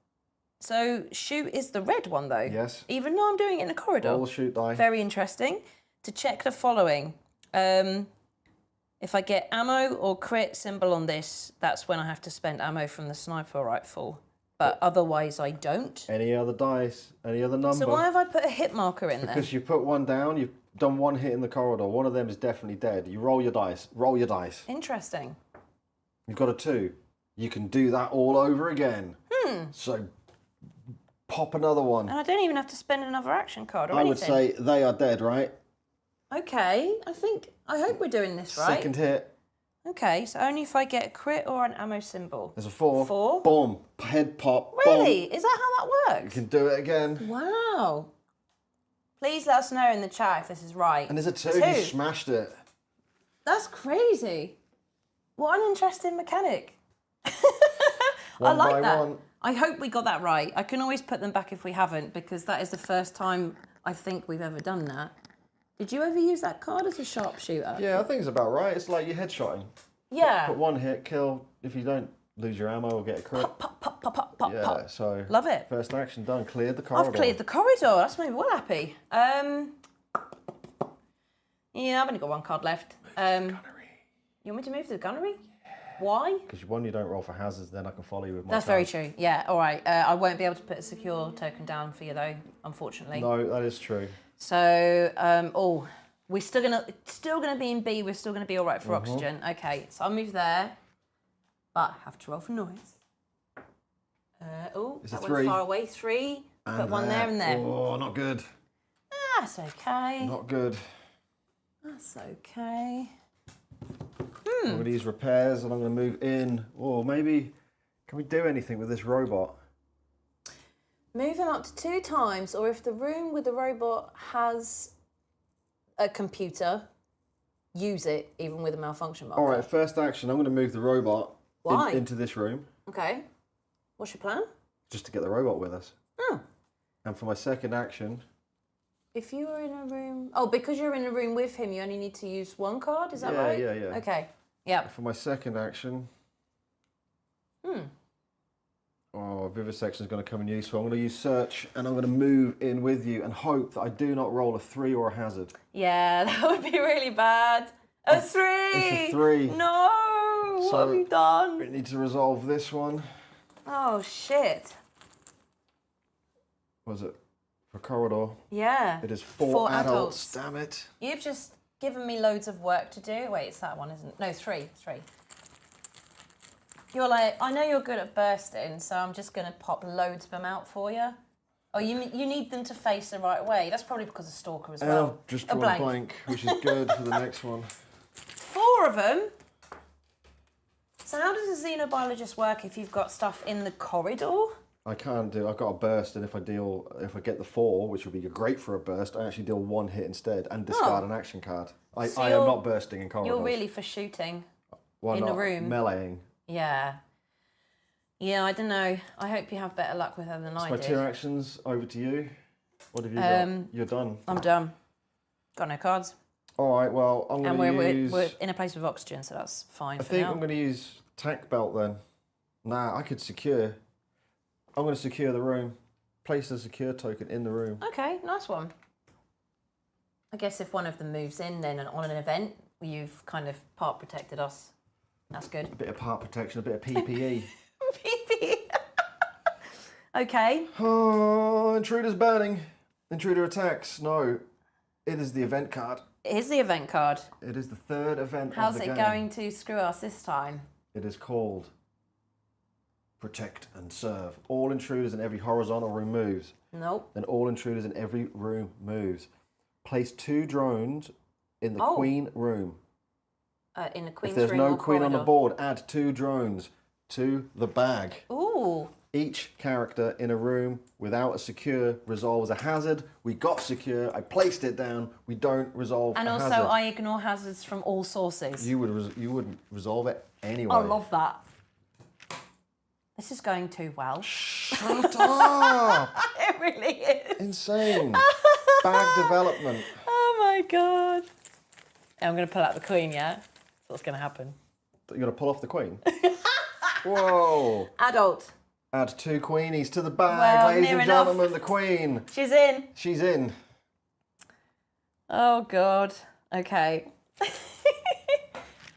So, shoot is the red one, though. Yes. Even though I'm doing it in a corridor. Roll shoot die. Very interesting. To check the following. If I get ammo or crit symbol on this, that's when I have to spend ammo from the sniper rifle. But otherwise I don't. Any other dice? Any other number? So why have I put a hit marker in there? Because you put one down, you've done one hit in the corridor. One of them is definitely dead. You roll your dice. Roll your dice. Interesting. You've got a 2. You can do that all over again. So pop another one. And I don't even have to spend another action card or I anything. would say they are dead, right? Okay, I hope we're doing this right. Second hit. Okay, so only if I get a crit or an ammo symbol. There's a 4. 4? Boom. Head pop. Really? Boom. Is that how that You works? can do it again. Wow. Please let us know in the chat if this is right. And there's a 2. 2. You smashed it. That's crazy. What an interesting mechanic. I One like by that. one. I hope we got that right. I can always put them back if we haven't, because that is the first time I think we've ever done that. Did you ever use that card as a sharpshooter? Yeah, I think it's about right. It's like you're headshotting. Yeah. Put one hit, kill. If you don't lose your ammo or get a crit. Pop, pop, pop, pop, pop, Yeah, pop. so Love it. first action done. Cleared the corridor. I've cleared the corridor. That's made me well happy. Yeah, I've only got one card left. Gunnery. You want me to move to the gunnery? Why? Because one, you don't roll for hazards, then I can follow you with my That's cards. very true. Yeah, all right. I won't be able to put a secure token down for you though, unfortunately. No, that is true. So, we're still gonna be in B. We're still gonna be all right for oxygen. Okay, so I'll move there, but have to roll for noise. It's a that 3. went far away. 3. And Put one there and there. Oh, not good. That's okay. Not good. That's okay. I'm going to use repairs and I'm going to move in. Or maybe, can we do anything with this robot? Moving up to 2 times, or if the room with the robot has a computer, use it even with a malfunction marker. All right, first action, I'm going to move the robot Why? into this room. Okay. What's your plan? Just to get the robot with us. Oh. And for my second action, If you were in a room... Oh, because you're in a room with him, you only need to use 1 card? Is that Yeah, right? yeah, yeah. Okay. Yeah. for my second action, vivisection is going to come in useful. I'm going to use search and I'm going to move in with you and hope that I do not roll a 3 or a hazard. Yeah, that would be really bad. A 3! It's a 3. No! What have you We done? need to resolve this one. Oh, shit. Was it for corridor? Yeah. It is 4 4 adults. Damn it. You've just given me loads of work to do. Wait, it's that one, isn't it? No, 3. You're like, I know you're good at bursting, so I'm just going to pop loads of them out for you. Oh, you need them to face the right way. That's probably because of Stalker as well. I've just drawn a blank, which is good for the next one. 4 of them? So how does a Xenobiologist work if you've got stuff in the corridor? I can't do. I've got a burst, and if I get the 4, which would be great for a burst, I actually deal 1 hit instead and discard an action card. I am not bursting in corridors. You're really for shooting Why in not? a room. Meleeing. Yeah. Yeah, I don't know. I hope you have better luck with her than I My did. 2 actions, over to you. What have you got? You're done. I'm done. Got no cards. All right, well, I'm going to use... we're in a place with oxygen, so that's fine I for think now. I'm going to use tack belt then. Nah, I could secure. I'm going to secure the room. Place a secure token in the room. Okay, nice one. I guess if one of them moves in then on an event, you've kind of part protected us. That's good. A bit of part protection, a bit of PPE. PP. Okay. Oh, intruder's burning. Intruder attacks. No, it is the event card. Here's the event card. It is the 3rd event How's of the it game. going to screw us this time? It is called Protect and Serve. All intruders in every horizontal room moves. Nope. Then all intruders in every room moves. Place 2 drones in the queen room. In the queen's If there's room no or queen on the corridor. board, add 2 drones to the bag. Ooh. Each character in a room without a secure resolves a hazard. We got secure. I placed it down. We don't resolve And a also, hazard. I ignore hazards from all sources. You wouldn't resolve it anyway. I love that. This is going too well. Shut up! It really is. Insane. Bag development. Oh my god. I'm going to pull out the queen, yeah? That's what's going to happen. You're gonna pull off the queen? Whoa! Adult. Add 2 queenies to the bag, Well, ladies near and enough. gentlemen. The queen. She's in. She's in. Oh god. Okay.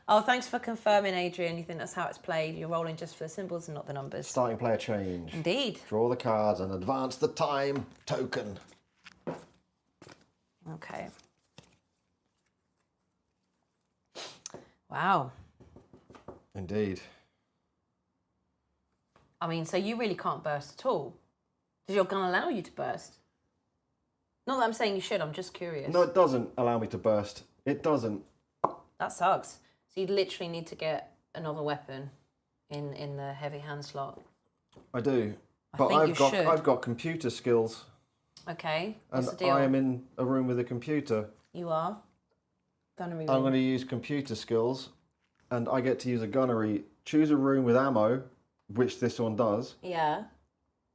Oh, thanks for confirming, Adrian. You think that's how it's played? You're rolling just for the symbols and not the numbers. Starting player change. Indeed. Draw the cards and advance the time token. Okay. Wow. Indeed. I mean, so you really can't burst at all. Does your gun allow you to burst? Not that I'm saying you should, I'm just curious. No, it doesn't allow me to burst. It doesn't. That sucks. So you'd literally need to get another weapon in the heavy hand slot. I do. But think you should. I've got computer skills. Okay, And what's the deal? I am in a room with a computer. You are? Gunnery I'm room. going to use computer skills, and I get to use a gunnery. Choose a room with ammo, which this one does, Yeah.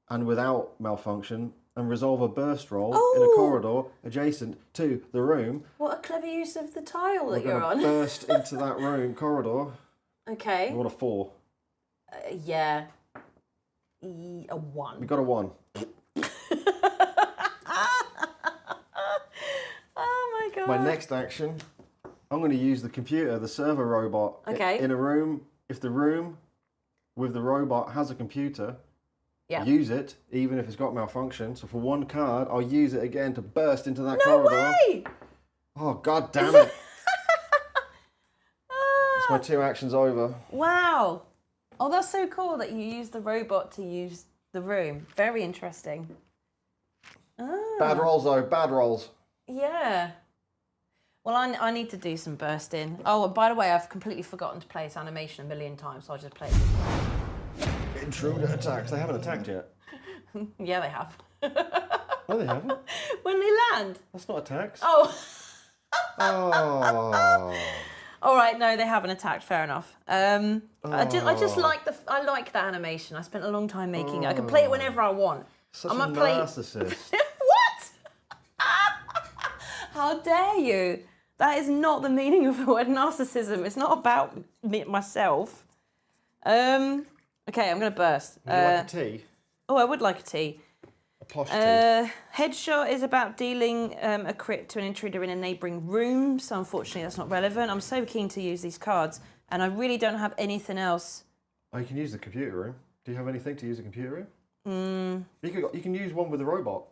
and without malfunction, and resolve a burst roll in a Oh! corridor adjacent to the room. What a clever use of the tile that We're you're going on. to burst into that room corridor. Okay. I want a 4. Yeah. A 1. We got a 1. Oh my god. My next action, I'm going to use the computer, the server robot. Okay. In a room, if the room with the robot has a computer, Yeah. use it, even if it's got malfunction. So for 1 card, I'll use it again to burst into that No corridor. way! Oh, god damn it. That's my 2 actions over. Wow. Oh, that's so cool that you use the robot to use the room. Very interesting. Ah. Bad rolls though, bad rolls. Yeah. Well, I need to do some bursting. Oh, and by the way, I've completely forgotten to play this animation a million times, so I'll just play it. Intruder attacks. They haven't attacked yet. Yeah, they have. No, they haven't. When they land. That's not attacks. Oh. Oh. All right, no, they haven't attacked. Fair enough. I just like I like that animation. I spent a long time making it. I can play it whenever I want. Such I'm a gonna play. narcissist. What? How dare you? That is not the meaning of the word narcissism. It's not about me, myself. Okay, I'm gonna burst. Would you like a tea? Oh, I would like a tea. A posh tea. Headshot is about dealing a crit to an intruder in a neighbouring room, so unfortunately that's not relevant. I'm so keen to use these cards, and I really don't have anything else. Oh, you can use the computer room. Do you have anything to use the computer room? You can use one with the robot.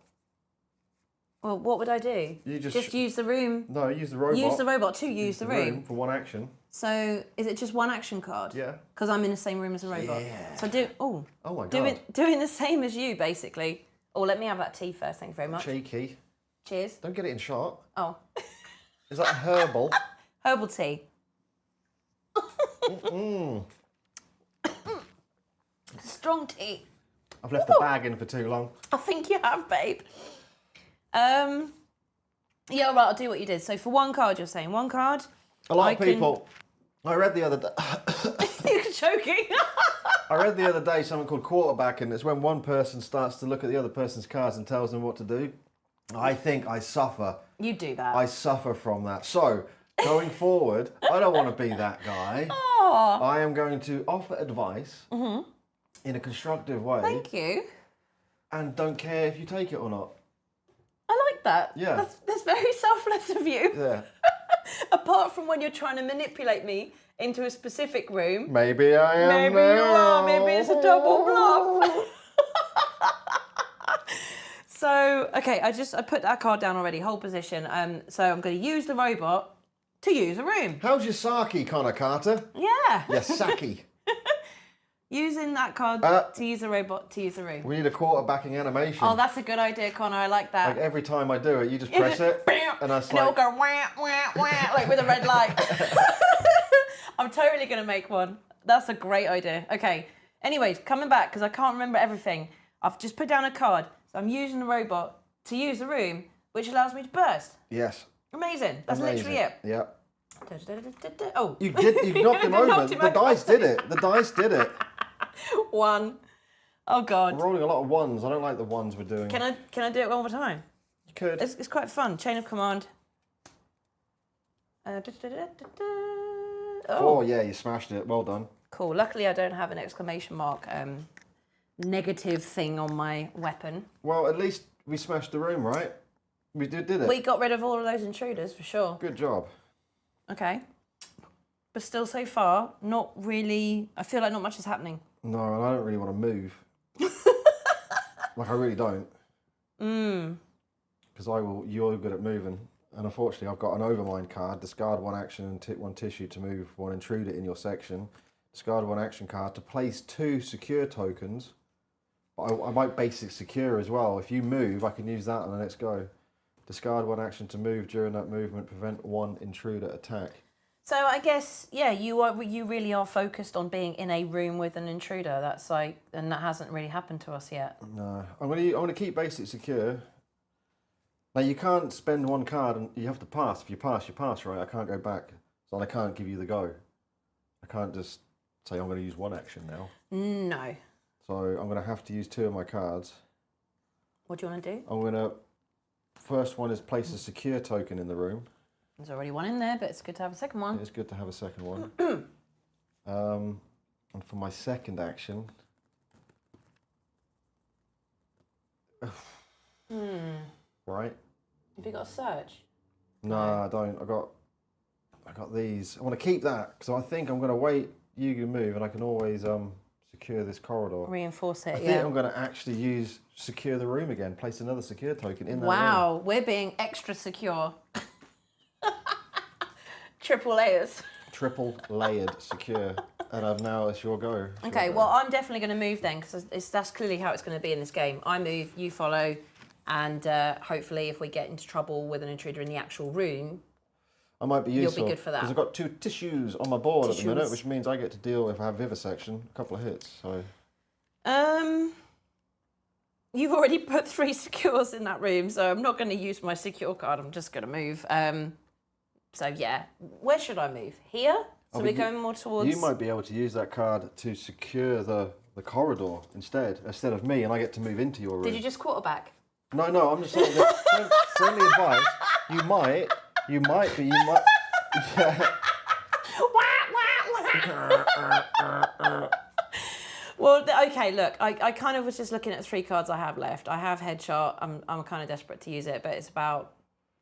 Well, what would I do? You just use the room. No, use the robot. Use the robot to use the room. For 1 action. So is it just 1 action card? Yeah. Because I'm in the same room as the robot. Yeah. So I do. Oh my god. Doing the same as you basically. Oh, let me have that tea first. Thank you very much. Cheeky. Cheers. Don't get it in shot. Oh. Is that herbal? Herbal tea. Strong tea. I've left the bag in for too long. I think you have, babe. Yeah, all right, I'll do what you did. So for 1 card, you're saying 1 card. A lot of people. I read the other day. You're joking. I read the other day something called quarterbacking. It's when one person starts to look at the other person's cards and tells them what to do. I think I suffer. You do that. I suffer from that. So, going forward, I don't want to be that guy. Aw. I am going to offer advice in a constructive way. Thank you. And don't care if you take it or not. I like that. Yeah. That's very selfless of you. Yeah. Apart from when you're trying to manipulate me into a specific room. Maybe I am. Maybe you are. Maybe it's a double bluff. So, okay, I put that card down already, hold position. So I'm going to use the robot to use a room. How's your sake, Connor Carter? Yeah. Your sake. Using that card to use a robot to use a room. We need a quarterbacking animation. Oh, that's a good idea, Connor. I like that. Like every time I do it, you just press it, and I it'll go wah, wah, wah, like with a red light. I'm totally going to make one. That's a great idea. Okay. Anyways, coming back, because I can't remember everything. I've just put down a card. So I'm using the robot to use the room, which allows me to burst. Yes. Amazing. That's literally it. Yep. Oh. You knocked him over. The dice did it. The dice did it. 1. Oh God. I'm rolling a lot of 1s. I don't like the 1s we're doing. Can I do it one more time? You could. It's quite fun. Chain of command. Oh yeah, you smashed it. Well done. Cool. Luckily, I don't have an exclamation mark negative thing on my weapon. Well, at least we smashed the room, right? We did it. We got rid of all of those intruders for sure. Good job. Okay. But still, so far, not really. I feel like not much is happening. No, and I don't really want to move. Like I really don't. Because you're good at moving. And unfortunately, I've got an overmind card. Discard 1 action and 1 tissue to move 1 intruder in your section. Discard 1 action card to place 2 secure tokens. But I might basic secure as well. If you move, I can use that on the next go. Discard 1 action to move during that movement. Prevent 1 intruder attack. So I guess, yeah, you really are focused on being in a room with an intruder. That's like, and that hasn't really happened to us yet. No, I'm gonna keep basic secure. Now you can't spend 1 card and you have to pass. If you pass, you pass, right? I can't go back, so I can't give you the go. I can't just say I'm going to use 1 action now. No. So I'm going to have to use 2 of my cards. What do you want to do? I'm going to. First one is place a secure token in the room. There's already 1 in there, but it's good to have a second one. It's good to have a second one. And for my second action... Right? Have you got a search? No, I don't. I got these. I want to keep that because I think I'm going to wait you to move and I can always secure this corridor. Reinforce it, I think I'm going to actually secure the room again. Place another secure token in that room. Wow, we're being extra secure. Triple layers. Triple layered secure. And now it's your go. Okay, well, I'm definitely going to move then because that's clearly how it's going to be in this game. I move, you follow, and hopefully if we get into trouble with an intruder in the actual room, I might be useful. You'll be good for that. Because I've got 2 tissues on my board at the minute, which means I get to deal, if I have vivisection, a couple of hits. So. You've already put 3 secures in that room, so I'm not going to use my secure card. I'm just going to move. So yeah, where should I move? Here? So we're going more towards... You might be able to use that card to secure the corridor instead of me, and I get to move into your room. Did you just quarterback? No, I'm just saying that friendly advice. You might, but you might... Yeah. Well, okay, look, I kind of was just looking at 3 cards I have left. I have Headshot. I'm kind of desperate to use it, but it's about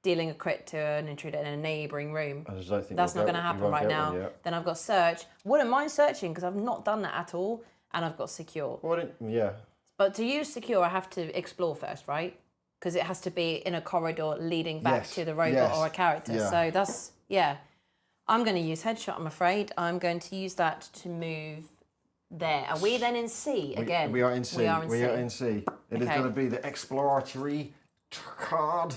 dealing a crit to an intruder in a neighbouring room. I just don't think that's not going to happen right now. Then I've got Search. Wouldn't mind searching because I've not done that at all. And I've got Secure. Yeah. But to use Secure, I have to explore first, right? Because it has to be in a corridor leading back to the robot or a character. Yeah. So that's, yeah. I'm going to use Headshot, I'm afraid. I'm going to use that to move there. Are we then in C again? We are in C. We are in C. It is going to be the exploratory card.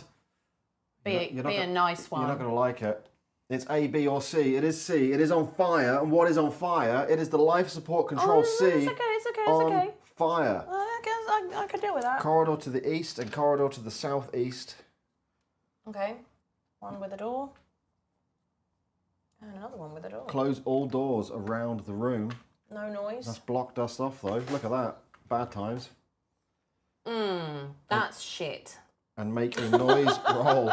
Be a nice one. You're not going to like it. It's A, B, or C. It is C. It is on fire. And what is on fire? It is the life support control C. It's okay. Fire. I guess I could deal with that. Corridor to the east and corridor to the southeast. Okay. One with a door. And another one with a door. Close all doors around the room. No noise. That's blocked us off though. Look at that. Bad times. That's shit. And make a noise roll.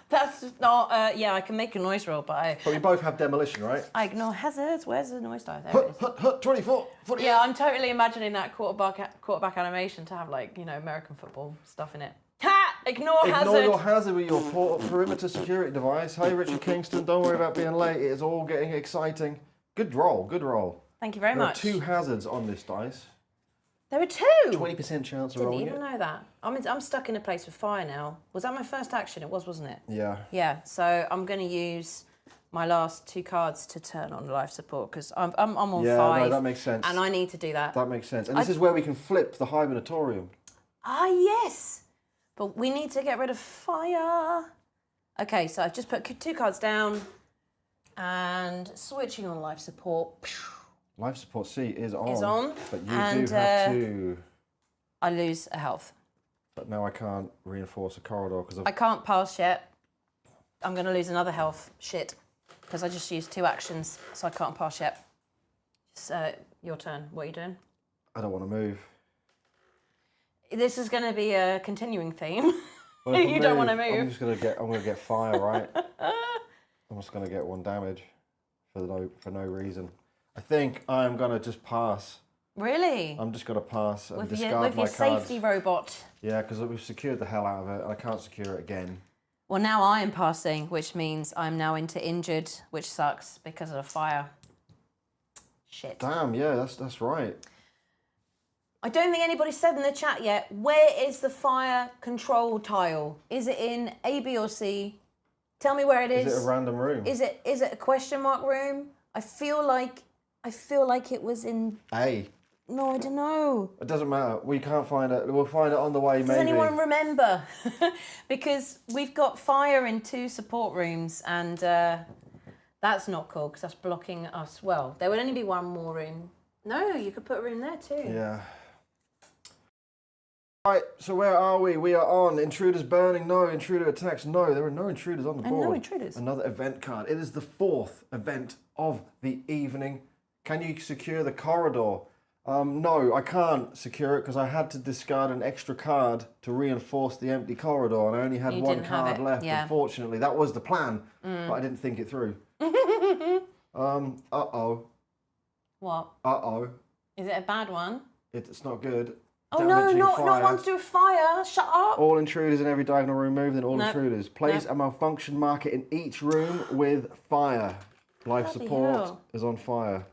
That's not, yeah, I can make a noise roll, but we both have demolition, right? I ignore hazards. Where's the noise die? There it is. 24, 48. Yeah, I'm totally imagining that quarterback animation to have, like, you know, American football stuff in it. Ha! Ignore hazard. Ignore your hazard with your perimeter security device. Hey, Richard Kingston, don't worry about being late. It is all getting exciting. Good roll, good roll. Thank you very much. There are 2 hazards on this dice. There are 2? 20% chance of rolling it. Didn't even know that. I'm stuck in a place with fire now. Was that my first action? It was, wasn't it? Yeah. Yeah, so I'm going to use my last 2 cards to turn on life support because I'm on 5. Yeah, no, that makes sense. And I need to do that. That makes sense. And this is where we can flip the hibernatorium. Ah, yes. But we need to get rid of fire. Okay, so I've just put 2 cards down and switching on life support. Life support C is on. Is on. But you do have to... I lose a health. But now I can't reinforce a corridor because I can't pass yet. I'm going to lose another health. Shit. Because I just used 2 actions, so I can't pass yet. It's your turn. What are you doing? I don't want to move. This is going to be a continuing theme. Well, you don't want to move. I'm just going to get fire, right? I'm just going to get 1 damage for no reason. I think I'm going to just pass. Really? I'm just going to pass and discard my cards. With your safety robot. Yeah, because we've secured the hell out of it and I can't secure it again. Well, now I am passing, which means I'm now into injured, which sucks because of the fire. Shit. Damn, yeah, that's right. I don't think anybody said in the chat yet, where is the fire control tile? Is it in A, B, or C? Tell me where it is. Is it a random room? Is it a question mark room? I feel like it was in A. No, I don't know. It doesn't matter. We can't find it. We'll find it on the way, maybe. Does anyone remember? Because we've got fire in 2 support rooms, and that's not cool because that's blocking us. Well, there would only be 1 more room. No, you could put a room there too. Yeah. Right, so where are we? We are on intruders burning. No, intruder attacks. No, there are no intruders on the board. No intruders. Another event card. It is the 4th event of the evening. Can you secure the corridor? No, I can't secure it because I had to discard an extra card to reinforce the empty corridor, and I only had 1 card left. Yeah. Unfortunately, that was the plan, but I didn't think it through. Uh-oh. What? Uh-oh. Is it a bad one? It's not good. Oh no, Damaging not fire. one to do with fire. Shut up. All intruders in every diagonal room moved, and all Nope. intruders. Place a malfunction marker in each room with fire. Life Bloody support hell. is on fire.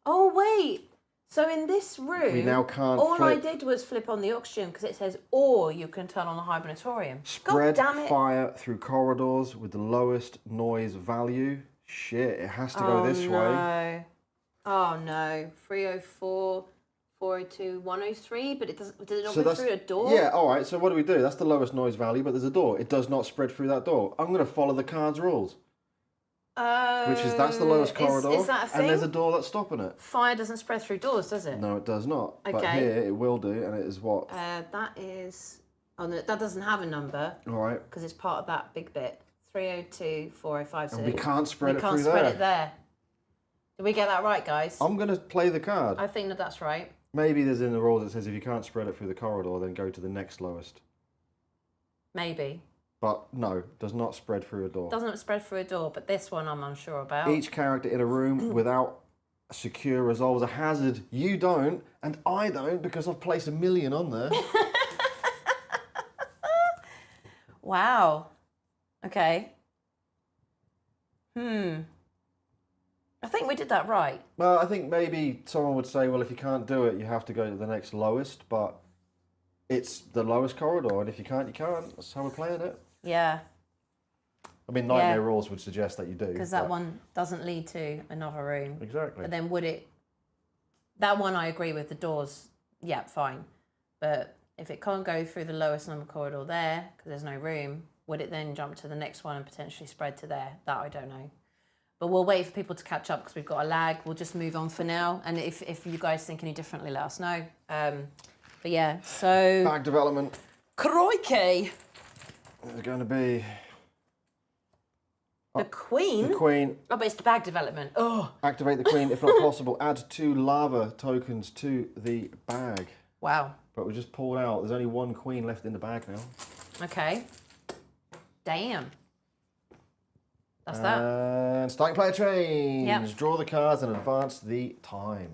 Oh wait. So in this room, We now can't all I flip. did was flip on the oxygen because it says, or you can turn on the hibernatorium. Spread God damn it. fire through corridors with the lowest noise value. Shit, it has to go this way. Oh no. 304, 402, 103, but does it not go through a door? Yeah, alright, so what do we do? That's the lowest noise value, but there's a door. It does not spread through that door. I'm going to follow the card's rules. That's the lowest corridor. Is that a thing? And there's a door that's stopping it. Fire doesn't spread through doors, does it? No, it does not. Okay. But here it will do, and it is what? That is... Oh, no, that doesn't have a number. Alright. Because it's part of that big bit. 302, 405. And we can't spread it through there. We can't spread it there. Did we get that right, guys? I'm going to play the card. I think that's right. Maybe there's in the rules that says if you can't spread it through the corridor, then go to the next lowest. Maybe. But no, does not spread through a door. Doesn't spread through a door, but this one I'm unsure about. Each character in a room without a secure resolves a hazard. You don't, and I don't, because I've placed 1 million on there. Wow. Okay. I think we did that right. Well, I think maybe someone would say, well, if you can't do it, you have to go to the next lowest, but it's the lowest corridor, and if you can't, you can't. That's how we're playing it. Yeah. I mean, Nightmare rules would suggest that you do. Because that one doesn't lead to another room. Exactly. But then would it... That one I agree with, the doors, yeah, fine. But if it can't go through the lowest number corridor there, because there's no room, would it then jump to the next one and potentially spread to there? That I don't know. But we'll wait for people to catch up because we've got a lag. We'll just move on for now. And if you guys think any differently, let us know. But yeah, so... Bag development. Crikey! There's going to be... The Queen? The Queen. Oh, but it's the bag development. Oh. Activate the Queen if not possible. Add 2 lava tokens to the bag. Wow. But we just pulled out. There's only 1 Queen left in the bag now. Okay. Damn. That's that. And starting player change. Yep. Draw the cards and advance the time.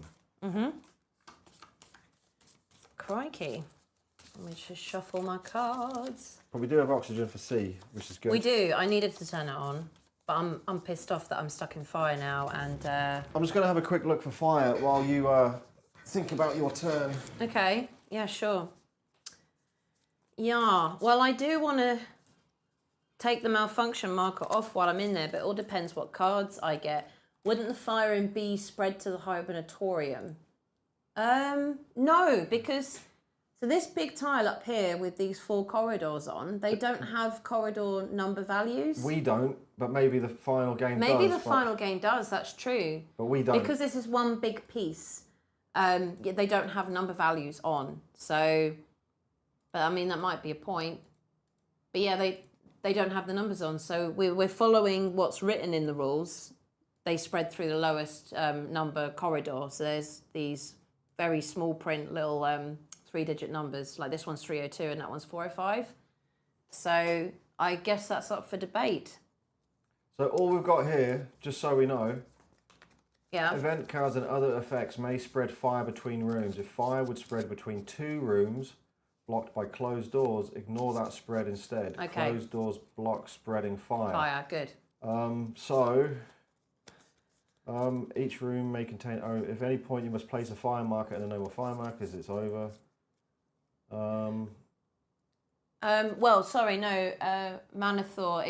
Crikey. Let me just shuffle my cards. But we do have oxygen for C, which is good. We do. I needed to turn it on. But I'm pissed off that I'm stuck in fire now. And I'm just going to have a quick look for fire while you think about your turn. Okay. Yeah, sure. Yeah. Well, I do want to take the malfunction marker off while I'm in there, but it all depends what cards I get. Wouldn't the fire in B spread to the hibernatorium? No, because so this big tile up here with these 4 corridors on, they don't have corridor number values. We don't, but maybe the final game does. Maybe the final game does, that's true. But we don't. Because this is one big piece, they don't have number values on. So, but I mean, that might be a point. But yeah, they don't have the numbers on. So we're following what's written in the rules. They spread through the lowest number corridor. So there's these very small print little 3-digit numbers. Like this one's 302 and that one's 405. So I guess that's up for debate. So all we've got here, just so we know, Yeah. event cards and other effects may spread fire between rooms. If fire would spread between 2 rooms blocked by closed doors, ignore that spread instead. Okay. Closed doors block spreading fire. Fire, good. Each room may contain... if at any point you must place a fire marker and there are no more fire markers, it's over. Well, sorry, no, Manathor,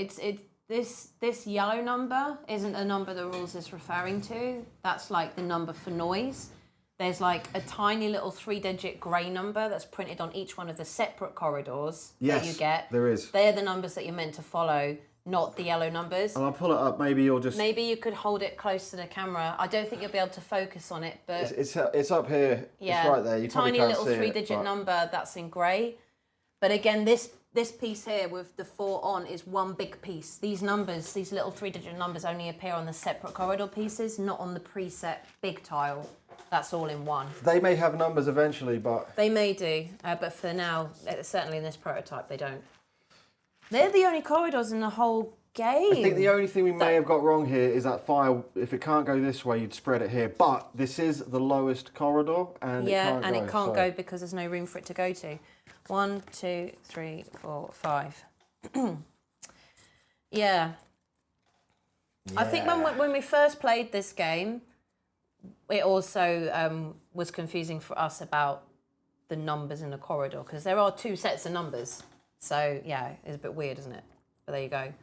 this yellow number isn't a number the rules is referring to. That's like the number for noise. There's like a tiny little 3-digit grey number that's printed on each one of the separate corridors that you get. There is. They're the numbers that you're meant to follow, not the yellow numbers. And I'll pull it up. Maybe you'll just... Maybe you could hold it close to the camera. I don't think you'll be able to focus on it, but... It's up here. Yeah, it's right there. You tiny probably little can't see 3-digit but... number that's in grey. But again, this piece here with the 4 on is one big piece. These numbers, these little 3-digit numbers only appear on the separate corridor pieces, not on the preset big tile. That's all in one. They may have numbers eventually, but... They may do, but for now, certainly in this prototype, they don't. They're the only corridors in the whole game. I think the only thing we may have got wrong here is that fire, if it can't go this way, you'd spread it here. But this is the lowest corridor, and Yeah, it can't and go. it can't go because there's no room for it to go to. 1, 2, 3, 4, 5. Yeah. I think when we first played this game, it also was confusing for us about the numbers in the corridor, because there are 2 sets of numbers. So, yeah, it's a bit weird, isn't it? But there you go.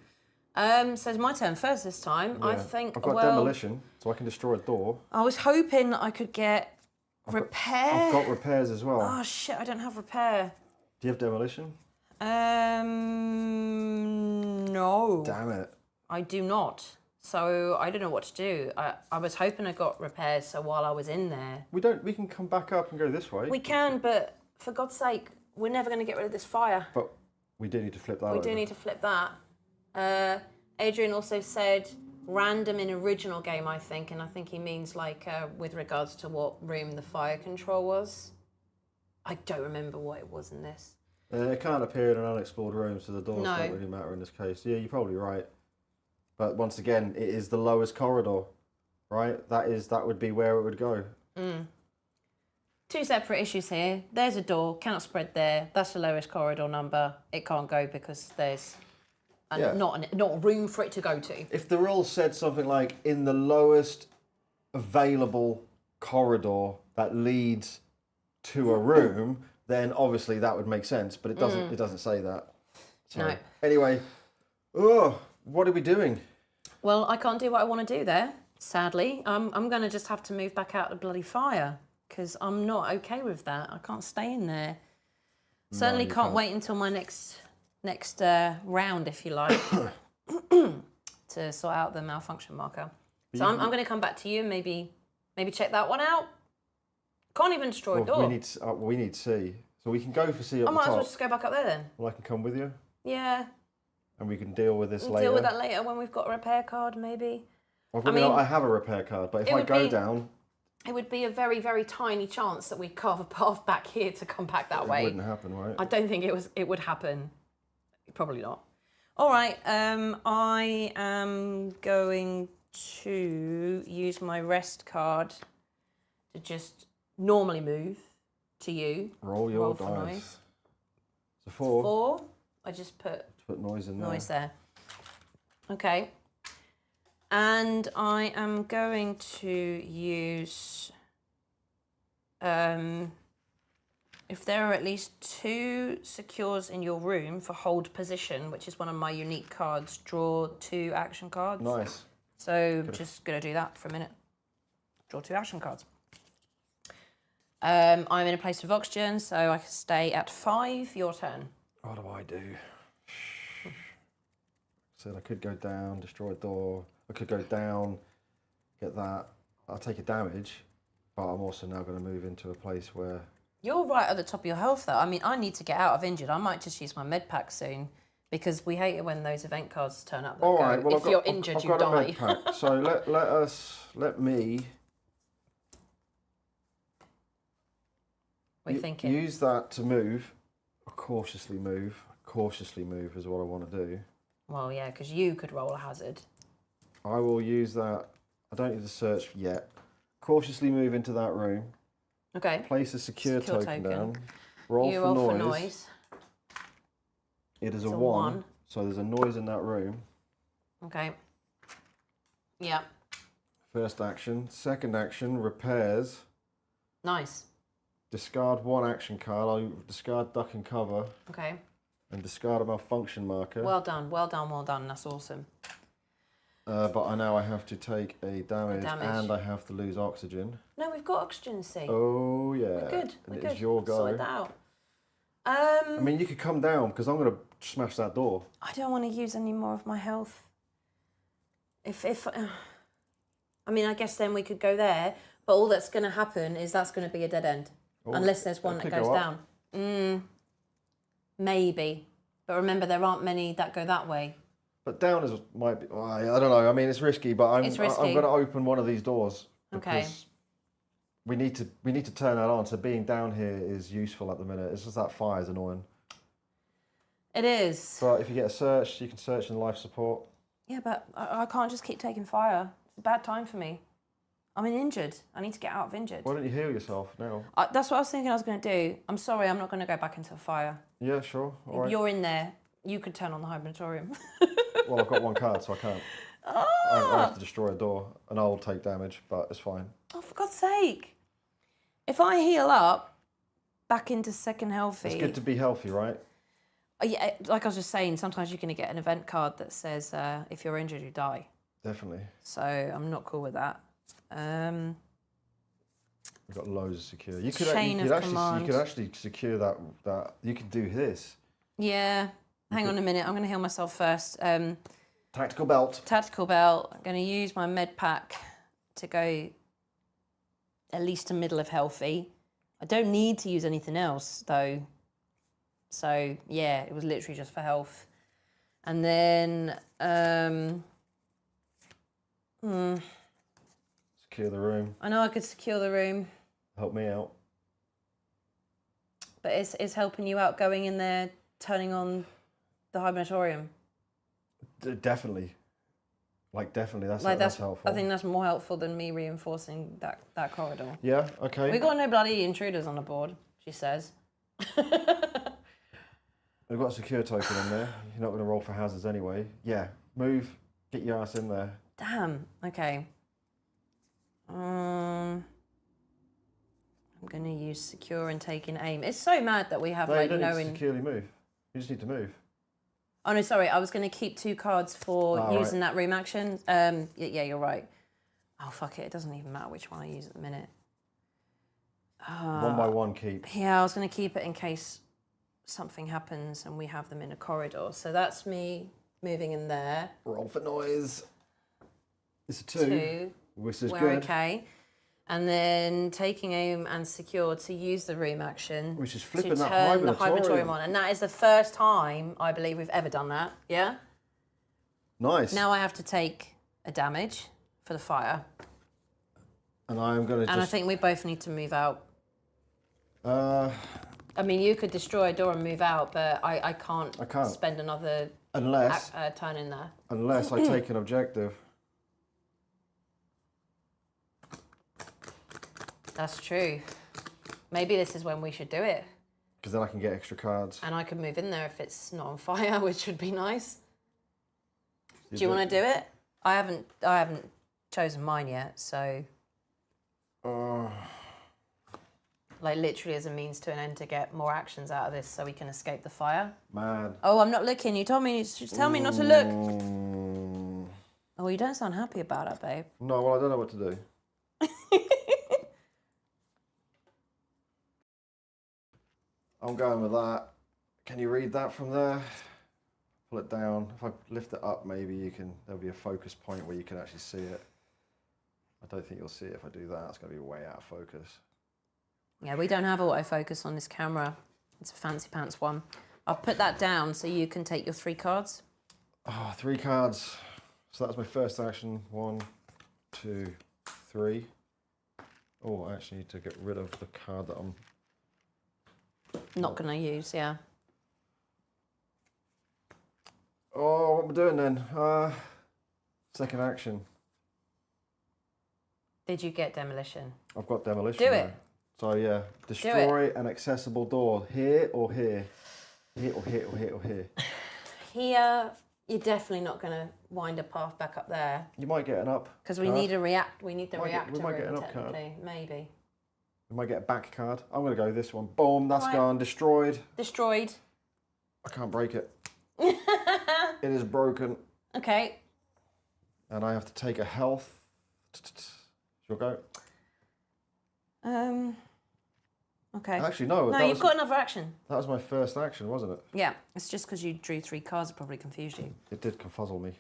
So it's my turn first this time. Yeah. I think, I've got demolition, so I can destroy a door. I was hoping I could get repair. I've got repairs as well. Oh, shit, I don't have repair. Do you have demolition? No. Damn it. I do not. So I don't know what to do. I was hoping I got repairs, so while I was in there... We can come back up and go this way. We can, but for God's sake, we're never going to get rid of this fire. But we do need to flip that We over. do need to flip that. Adrian also said random in original game, I think, and I think he means like with regards to what room the fire control was. I don't remember what it was in this. It can't appear in an unexplored room, so the doors No. don't really matter in this case. Yeah, you're probably right. But once again, it is the lowest corridor, right? That would be where it would go. 2 separate issues here. There's a door, cannot spread there. That's the lowest corridor number. It can't go because there's not room for it to go to. If the rule said something like in the lowest available corridor that leads to a room, then obviously that would make sense. But it doesn't. It doesn't say that. So, No. Anyway, what are we doing? Well, I can't do what I want to do there, sadly. I'm going to just have to move back out the bloody fire because I'm not okay with that. I can't stay in there. Certainly you can't can't. wait until my next round, if you like, to sort out the malfunction marker. So I'm going to come back to you and maybe check that one out. Can't even destroy a door. We need C. So we can go for C up I the might as well top. just go back up there then. Well, I can come with you, Yeah, and we can deal with this we'll later. deal with that later when we've got a repair card, maybe. I have a repair card, but if I go down, it would be a very, very tiny chance that we carve a path back here to come back that way. it wouldn't happen, right? I don't think it would happen. Probably not. All right, I am going to use my rest card to just normally move to you. Roll your for dice. noise. So 4. 4. I just put Noise in there. noise there. Okay. And I am going to use, if there are at least 2 secures in your room for hold position, which is one of my unique cards, draw 2 action cards. Nice. So just going to do that for a minute. Draw 2 action cards. I'm in a place of oxygen, so I can stay at 5. Your turn. What do I do? Said I could go down, destroy a door. I could go down, get that. I'll take a damage, but I'm also now going to move into a place where... You're right at the top of your health, though. I mean, I need to get out of injured. I might just use my med pack soon, because we hate it when those event cards turn up that All go, right, well, if you're injured, you I've got die. a med pack. So let me... What are you thinking? Use that to move. Cautiously move. Cautiously move is what I want to do. Well, yeah, because you could roll a hazard. I will use that. I don't need to search yet. Cautiously move into that room. Okay. Place a secure token down. You Roll roll for for noise. noise. It is It's a a 1, 1. so there's a noise in that room. Okay. Yeah. First action. Second action, repairs. Nice. Discard 1 action card. I'll discard duck and cover Okay. and discard a malfunction marker. Well done. Well done. Well done. That's awesome. But I have to take a damage, damage. and I have to lose oxygen. No, we've got oxygen, see. Oh, yeah. We're good. And We're it good. is your go. Sorted that out. I mean, you could come down, because I'm going to smash that door. I don't want to use any more of my health. I mean, I guess then we could go there, but all that's going to happen is that's going to be a dead end. Oh, Unless there's one it that could goes go up. down. Maybe. But remember, there aren't many that go that way. But down is might be. I don't know. I mean, it's risky, but I'm It's risky. I'm going to open one of these doors Okay. because we need to turn that on. So being down here is useful at the minute. It's just that fire's annoying. It is. But if you get a search, you can search in life support. Yeah, but I can't just keep taking fire. It's a bad time for me. I'm injured. I need to get out of injured. Why don't you heal yourself now? That's what I was thinking I was going to do. I'm sorry, I'm not going to go back into a fire. Yeah, sure. All right. You're in there. You could turn on the hibernatorium. Well, I've got one card, so I can't. I have to destroy a door, and I'll take damage, but it's fine. Oh, for God's sake. If I heal up back into second healthy... It's good to be healthy, right? Yeah, like I was just saying, sometimes you're going to get an event card that says if you're injured, you die. Definitely. So I'm not cool with that. We've got loads of secure. You could actually secure that. You could do this. Yeah. Hang on a minute. I'm going to heal myself first. Tactical belt. Tactical belt. I'm going to use my med pack to go at least a middle of healthy. I don't need to use anything else though. So yeah, it was literally just for health. And then Secure the room. I know I could secure the room. Help me out. But it's helping you out going in there, turning on the hibernatorium. Definitely. Definitely, that's helpful. I think that's more helpful than me reinforcing that corridor. Yeah, okay. We got no bloody intruders on the board, she says. We've got a secure token in there. You're not going to roll for houses anyway. Yeah, move. Get your ass in there. Damn, okay. I'm going to use secure and taking aim. It's so mad that we have you don't need to securely move. You just need to move. Oh no, sorry. I was going to keep 2 cards for using that room action. Yeah, you're right. Oh fuck it. It doesn't even matter which one I use at the minute. One by one keep. Yeah, I was going to keep it in case something happens and we have them in a corridor. So that's me moving in there. Roll for noise. It's a 2. Which is We're good. okay. And then taking aim and secure to use the room action. Which is flipping to that turn the hibernatorium on. And that is the first time I believe we've ever done that. Yeah? Nice. Now I have to take a damage for the fire. And I'm going to And I think we both need to move out. I mean, you could destroy a door and move out, but I can't spend another turn in there. Unless I take an objective. That's true. Maybe this is when we should do it. Because then I can get extra cards. And I can move in there if it's not on fire, which would be nice. Do you want to do it? I haven't chosen mine yet, so. Literally as a means to an end to get more actions out of this, so we can escape the fire. Man. Oh, I'm not looking. You told me. Tell me not to look. Oh, you don't sound happy about it, babe. No, well, I don't know what to do. I'm going with that. Can you read that from there? Pull it down. If I lift it up, maybe there'll be a focus point where you can actually see it. I don't think you'll see it if I do that. It's going to be way out of focus. Yeah, we don't have autofocus on this camera. It's a fancy pants one. I'll put that down so you can take your 3 cards. Oh, 3 cards. So that's my first action. 1, 2, 3. Oh, I actually need to get rid of the card that I'm not going to use, yeah. Oh, what am I doing then? Second action. Did you get demolition? I've got demolition. Do it. Now. So yeah, destroy an accessible door here or here. Here or here or here or here. Here, you're definitely not going to wind a path back up there. You might get an up. Because we need a react. We need the reactor. We might get an up technically. card. Maybe. We might get a back card. I'm going to go this one. Boom, that's gone. Destroyed. Destroyed. I can't break it. It is broken. Okay. And I have to take a health. Shall I go? Okay. Actually, no. No, you've got another action. That was my first action, wasn't it? Yeah. It's just because you drew 3 cards, it probably confused you. It did confuzzle me.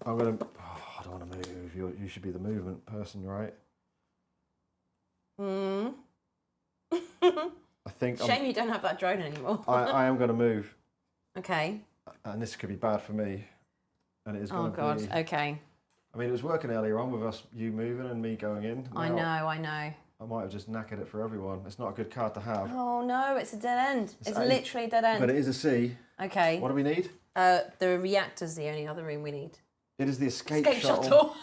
I'm going to... Oh, I don't want to move. You should be the movement person, right? I think... Shame you don't have that drone anymore. I am going to move. Okay. And this could be bad for me. And it is going to be... Oh, God. Okay. I mean, it was working earlier on with you moving and me going in. I know. I might have just knackered it for everyone. It's not a good card to have. Oh no, it's a dead end. It's literally a dead end. But it is a C. Okay. What do we need? The reactor's the only other room we need. It is the escape shuttle.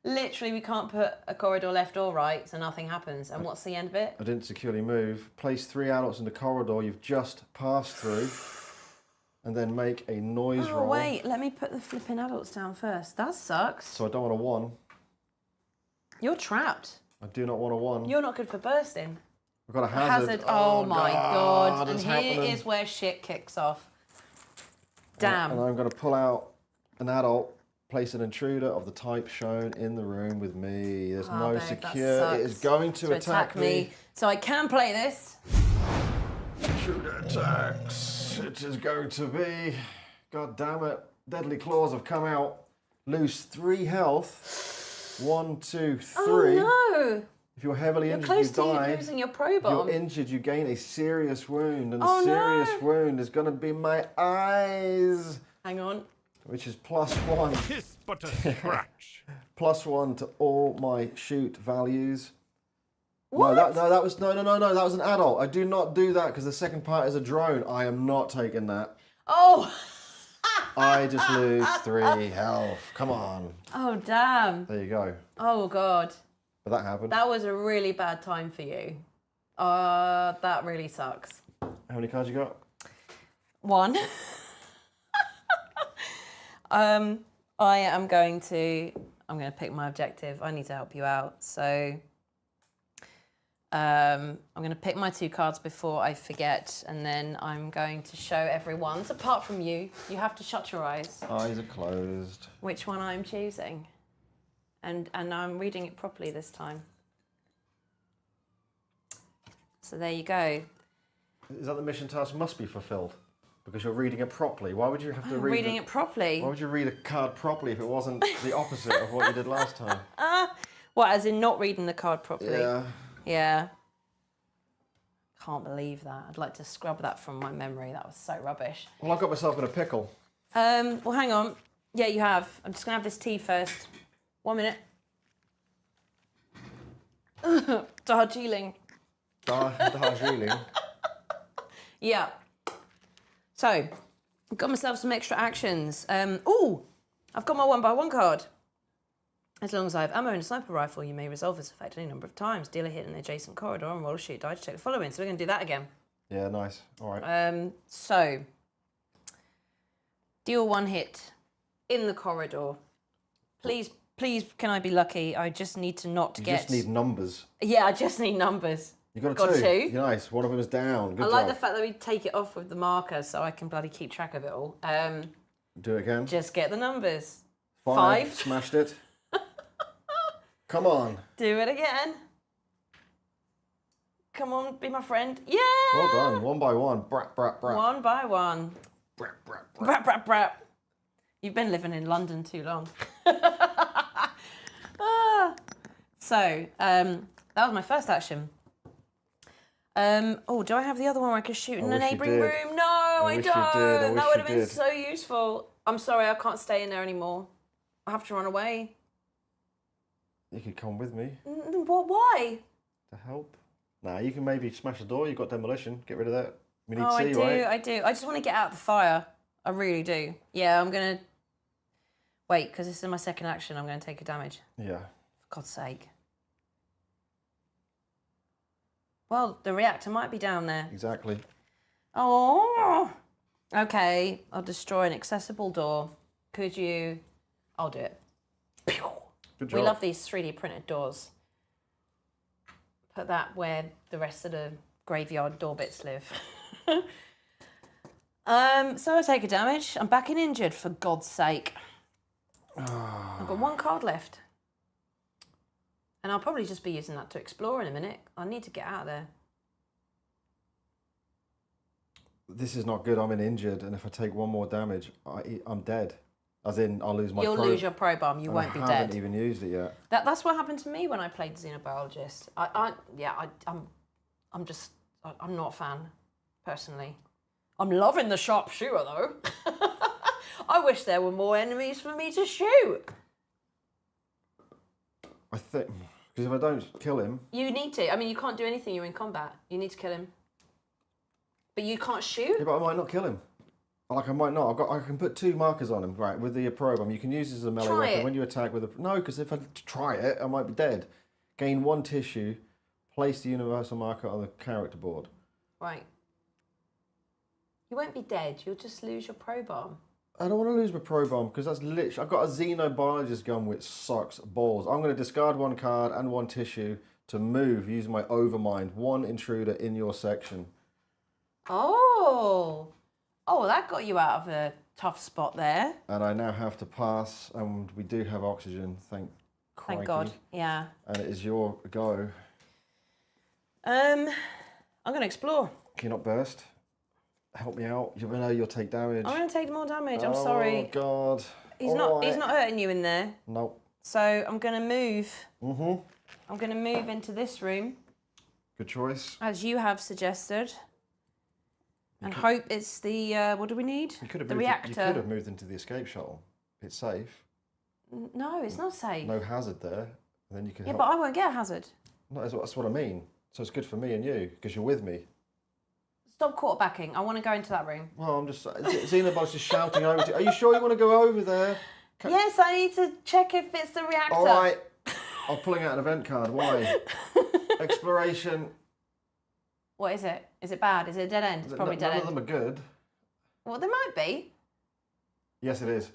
Literally, we can't put a corridor left or right, so nothing happens. And what's the end bit? I didn't securely move. Place 3 adults in the corridor you've just passed through. And then make a noise roll. Oh, wait. Let me put the flipping adults down first. That sucks. So I don't want a 1. You're trapped. I do not want a 1. You're not good for bursting. I've got a hazard. Oh my God. And it's here happening. is where shit kicks off. Damn. And I'm going to pull out an adult, place an intruder of the type shown in the room with me. There's no babe, secure. It is going to attack me. So I can play this. Intruder attacks. It is going to be. God damn it. Deadly claws have come out. Lose 3 health. 1, 2, 3. Oh no. If you're heavily You're injured, close you to die. losing your pro bomb. You're injured, you gain a serious wound. And Oh, the serious no. wound is going to be my eyes. Hang on. Which is +1. Tis but a scratch. +1 to all my shoot values. What? No, that was no. That was an adult. I do not do that because the second part is a drone. I am not taking that. Oh. I just lose 3 health. Come on. Oh, damn. There you go. Oh, God. But that happened. That was a really bad time for you. That really sucks. How many cards you got? 1. I'm going to pick my objective. I need to help you out. So I'm going to pick my 2 cards before I forget, and then I'm going to show everyone. So apart from you, you have to shut your eyes. Eyes are closed. Which one I'm choosing. And I'm reading it properly this time. So there you go. Is that the mission task must be fulfilled? Because you're reading it properly. Why would you have to read Reading it properly. Why would you read a card properly if it wasn't the opposite of what you did last time? What, as in not reading the card properly? Yeah. Yeah. Can't believe that. I'd like to scrub that from my memory. That was so rubbish. Well, I got myself in a pickle. Well, hang on. Yeah, you have. I'm just going to have this tea first. 1 minute. Darjeeling. Darjeeling. Yeah. So, I've got myself some extra actions. Oh, I've got my 1x1 card. As long as I have ammo and a sniper rifle, you may resolve this effect any number of times. Deal a hit in an adjacent corridor and roll a shoot die to check the following. So we're going to do that again. Yeah, nice. All right. So, deal 1 hit in the corridor. Please, can I be lucky? I just need to not You get... just need numbers. Yeah, I just need numbers. You got a Got 2. 2. Yeah, nice. One of them is down. Good I like job. the fact that we take it off with the marker so I can bloody keep track of it all. Do it again. Just get the numbers. 5. 5. Smashed it. Come on. Do it again. Come on, be my friend. Yeah! Well done. 1 by 1. Brat, brat, brat. 1 by 1. Brat, brat, brat. Brat, brat, brat. You've been living in London too long. So, that was my first action. Oh, do I have the other one where I could shoot in I a wish you neighbouring did. room? No, I wish you don't. did. I That wish would you have been did. so useful. I'm sorry, I can't stay in there anymore. I have to run away. You could come with me What? Why? to help. Nah, you can maybe smash the door. You've got demolition. Get rid of that. We need Oh, C, I do, right? I do. I just want to get out of the fire. I really do. Yeah, I'm going to... Wait, because this is my second action. I'm going to take a damage. Yeah. For God's sake. Well, the reactor might be down there. Exactly. Oh! Okay, I'll destroy an accessible door. Could you... I'll do it. Pew! Good job. We love these 3D printed doors. Put that where the rest of the graveyard door bits live. So I take a damage. I'm back in injured, for God's sake. I've got 1 card left. And I'll probably just be using that to explore in a minute. I need to get out of there. This is not good. I'm in injured, and if I take 1 more damage, I'm dead. As in, I'll lose my You'll lose your pro bomb. You and won't be I dead. haven't even used it yet. That's what happened to me when I played Xenobiologist. I'm not a fan, personally. I'm loving the Sharpshooter, though. I wish there were more enemies for me to shoot. I think Because if I don't kill him... You need to. I mean, you can't do anything. You're in combat. You need to kill him. But you can't shoot? Yeah, but I might not kill him. Like, I might not. I can put 2 markers on him, right, with the probe. You can use this as a melee weapon when you attack with a... No, because if I try it, I might be dead. Gain 1 tissue. Place the universal marker on the character board. Right. You won't be dead. You'll just lose your probe arm. I don't want to lose my probe arm because that's literally... I've got a Xenobiologist gun which sucks balls. I'm going to discard 1 card and 1 tissue to move using my Overmind. 1 intruder in your section. Oh. Oh, that got you out of a tough spot there. And I now have to pass, and we do have oxygen, thank God, yeah. And it is your go. I'm going to explore. Can you not burst? Help me out. You know you'll take damage. I'm going to take more damage. I'm sorry. Oh, God. He's not hurting you in there. Nope. So I'm going to move. I'm going to move into this room. Good choice. As you have suggested. And hope it's the, what do we need? The reactor. You could have moved into the escape shuttle. It's safe. No, it's not safe. No hazard there. And then you can Yeah, help. but I won't get a hazard. No, that's what I mean. So it's good for me and you, because you're with me. Stop quarterbacking. I want to go into that room. Well, I'm just... Xenobiologist is shouting over to you. Are you sure you want to go over there? Yes, I need to check if it's the reactor. All right. I'm pulling out an event card. Why? Exploration. What is it? Is it bad? Is it a dead end? It's probably dead end. None of them are good. Well, there might be. Yes, it is.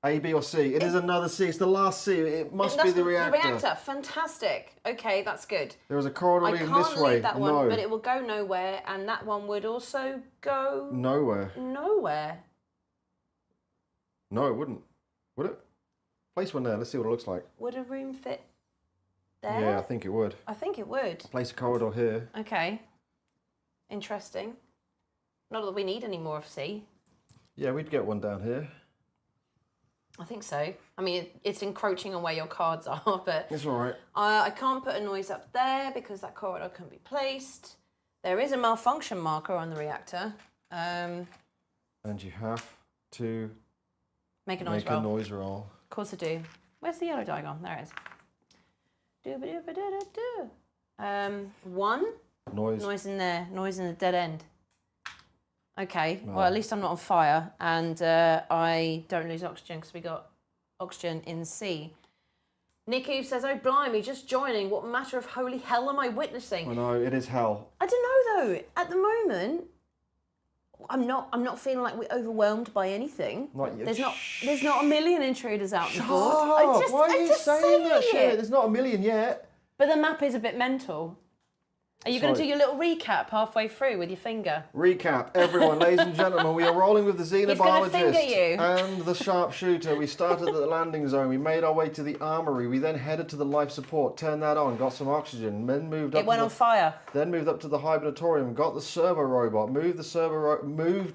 A, B, or C. It is another C. It's the last C. It must be the reactor. The reactor. Fantastic. Okay, that's good. There is a corridor leading this way. I can't leave that one, but it will go nowhere, and that one would also go... Nowhere. Nowhere. No, it wouldn't. Would it? Place one there. Let's see what it looks like. Would a room fit there? Yeah, I think it would. I think it would. Place a corridor here. Okay. Interesting. Not that we need any more of C. Yeah, we'd get one down here. I think so. I mean, it's encroaching on where your cards are, but... It's all right. I can't put a noise up there because that corridor can be placed. There is a malfunction marker on the reactor. And you have to... Make a noise roll. noise roll. Of course I do. Where's the yellow die gone? There it is. Do-ba-do-ba-do-do-do. 1. Noise. Noise in there. Noise in the dead end. Okay, well, at least I'm not on fire, and I don't lose oxygen because we got oxygen in C. Nick Eve says, oh, blimey, just joining. What matter of holy hell am I witnessing? I know, it is hell. I don't know, though. At the moment, I'm not feeling like we're overwhelmed by anything. There's not a million intruders out on the board. Why are you saying that shit? There's not a million yet. But the map is a bit mental. Are you going to do your little recap halfway through with your finger? Recap, everyone, ladies and gentlemen, we are rolling with the Xenobiologist you. and the Sharpshooter. We started at the landing zone, we made our way to the armory, we then headed to the life support, turned that on, got some oxygen, then moved up. It went on fire. Then moved up to the hibernatorium, got the servo robot, moved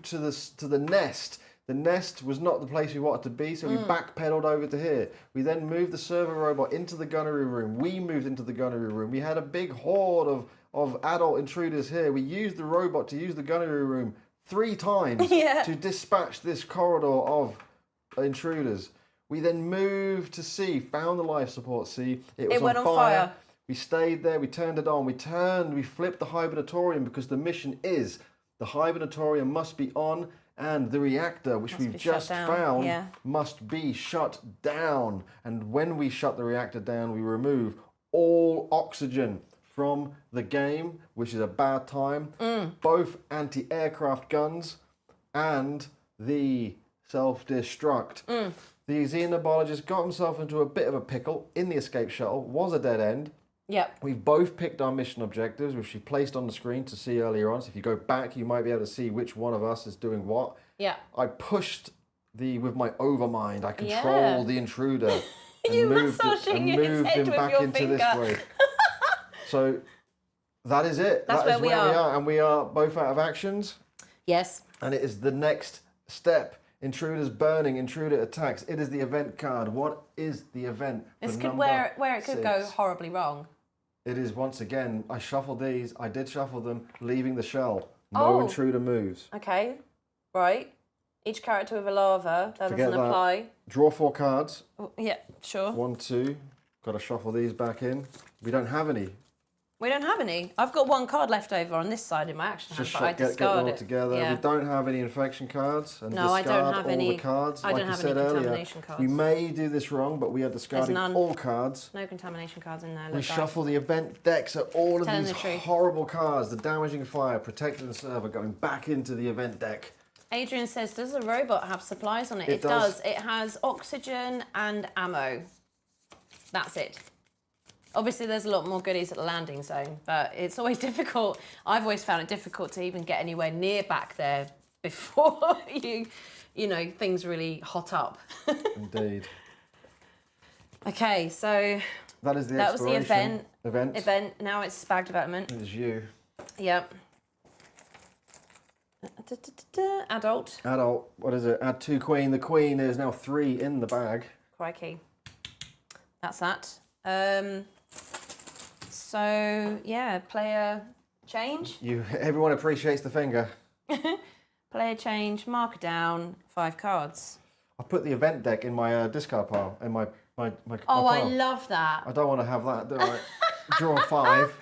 to the nest. The nest was not the place we wanted to be, so we backpedaled over to here. We then moved the servo robot into the gunnery room. We moved into the gunnery room. We had a big horde of adult intruders here. We used the robot to use the gunnery room 3 times to dispatch this corridor of intruders. We then moved to C, found the life support C. It went on fire. We stayed there, we turned it on, we flipped the hibernatorium because the mission is the hibernatorium must be on and the reactor, which we've just found, must be shut down. And when we shut the reactor down, we remove all oxygen from the game, which is a bad time. Both anti-aircraft guns and the self-destruct. The Xenobiologist got himself into a bit of a pickle in the escape shuttle, was a dead end. Yep. We've both picked our mission objectives, which she placed on the screen to see earlier on. So if you go back, you might be able to see which one of us is doing what. Yeah. I pushed with my overmind. I control the intruder. You massaging his head with your finger. This way. So that is it. That's where we are. And we are both out of actions. Yes. And it is the next step. Intruders burning, intruder attacks. It is the event card. What is the event? It's good where it could go horribly wrong. It is once again, I shuffled these, I did shuffle them, leaving the shell. No intruder moves. Okay, right. Each character with a lava, that doesn't apply. Draw 4 cards. Oh, yeah, sure. 1, 2, Got to shuffle these back in. We don't have any. We don't have any. I've got one card left over on this side in my action hand, but I Get them discard all it. together. Yeah. We don't have any infection cards. And No, I discard don't have all any. the cards. I don't like have you said any earlier, contamination cards. we may do this wrong, but we are discarding none. all cards. No contamination cards in there. We Look, shuffle the event decks at all of Telling these the truth. horrible cards. The damaging fire, protecting the server, going back into the event deck. Adrian says, does the robot have supplies on it? It does. It has oxygen and ammo. That's it. Obviously, there's a lot more goodies at the landing zone, but it's always difficult. I've always found it difficult to even get anywhere near back there before you know, things really hot up. Indeed. Okay, so That is the that was the exploration event. Now it's spag development. It is you. Yep. Adult. Adult. What is it? Add 2 queen. The queen is now 3 in the bag. Crikey. That's that. So yeah, player change. Everyone appreciates the finger. Player change, marker down, 5 cards. I put the event deck in my discard pile. In my Oh, pile. I love that. I don't want to have that, do I? Draw 5.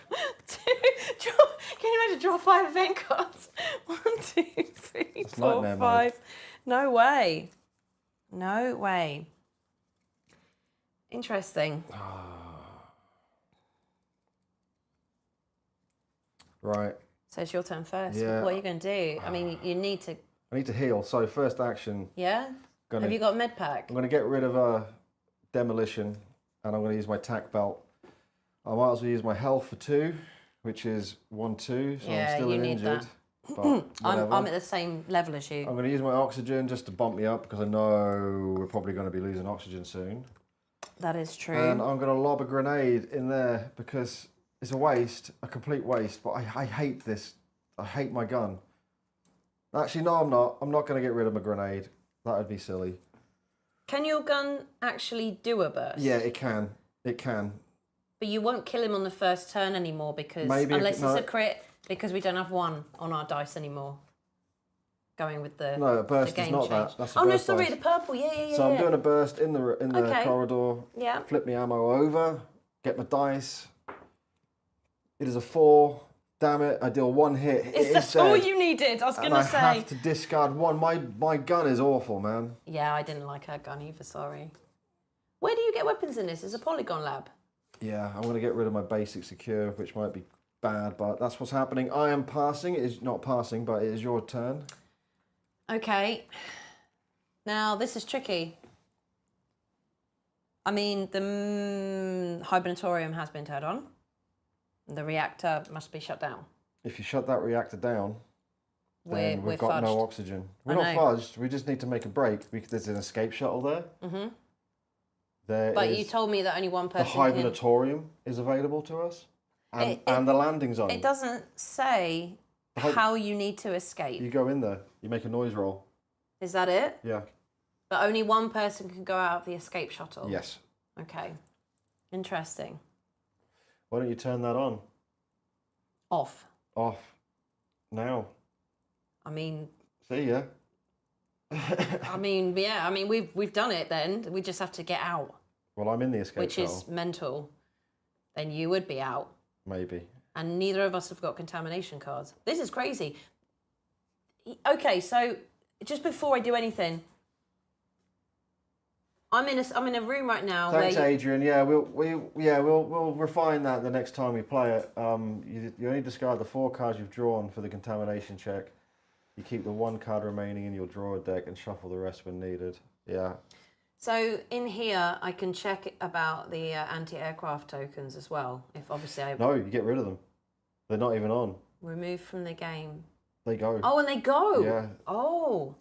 Can you imagine draw 5 event cards? 1, 2, 3, 4, nightmare 5. No way. No way. Interesting. Right. So it's your turn first. Yeah. What are you going to do? I mean, you need to. I need to heal. So first action. Yeah. Have you got a med pack? I'm going to get rid of demolition, and I'm going to use my tack belt. I might as well use my health for 2, which is 1, 2. So Yeah, I'm still you need injured. that. But I'm at the same level as you. I'm going to use my oxygen just to bump me up because I know we're probably going to be losing oxygen soon. That is true. And I'm going to lob a grenade in there because it's a waste, a complete waste. But I hate this. I hate my gun. Actually, no, I'm not. I'm not going to get rid of my grenade. That would be silly. Can your gun actually do a burst? Yeah, it can. It can. But you won't kill him on the first turn anymore because unless it's a crit, because we don't have 1 on our dice anymore. Going with the No, a burst the game is not change. that. That's a oh no, burst sorry, dice. the purple. Yeah. So I'm doing a burst in the Okay. corridor. Yeah. Flip my ammo over. Get my dice. It is a 4. Damn it! I deal 1 hit. Is that all you needed? I was And gonna say. I have to discard 1. My gun is awful, man. Yeah, I didn't like her gun either. Sorry. Where do you get weapons in this? It's a polygon lab. Yeah, I'm going to get rid of my basic secure, which might be bad, but that's what's happening. I am passing. It is not passing, but it is your turn. Okay. Now this is tricky. I mean, the hibernatorium has been turned on. The reactor must be shut down. If you shut that reactor down, then We're we've got no fudged. oxygen. We're I not know. fudged. We just need to make a break because there's an escape shuttle there. Mm-hmm. There But is you told me that only one the person can... hibernatorium is available to us, and the landing zone. It doesn't say how you need to escape. You go in there. You make a noise roll. Is that it? Yeah. But only one person can go out of the escape shuttle? Yes. Okay. Interesting. Why don't you turn that on? Off. Off. Now. I mean... See ya. yeah. I mean, we've done it then. We just have to get out. Well, I'm in the escape Which shuttle. is mental. Then you would be out. Maybe. And neither of us have got contamination cards. This is crazy. Okay, so just before I do anything, I'm in a room right now. Thanks, where Adrian. Yeah, we'll refine that the next time we play it. You only discard the 4 cards you've drawn for the contamination check. You keep the 1 card remaining in your drawer deck and shuffle the rest when needed. Yeah. So in here, I can check about the anti-aircraft tokens as well. If obviously I No, you get rid of them. They're not even on. remove from the game. They go. Oh, and they go. Yeah. Oh.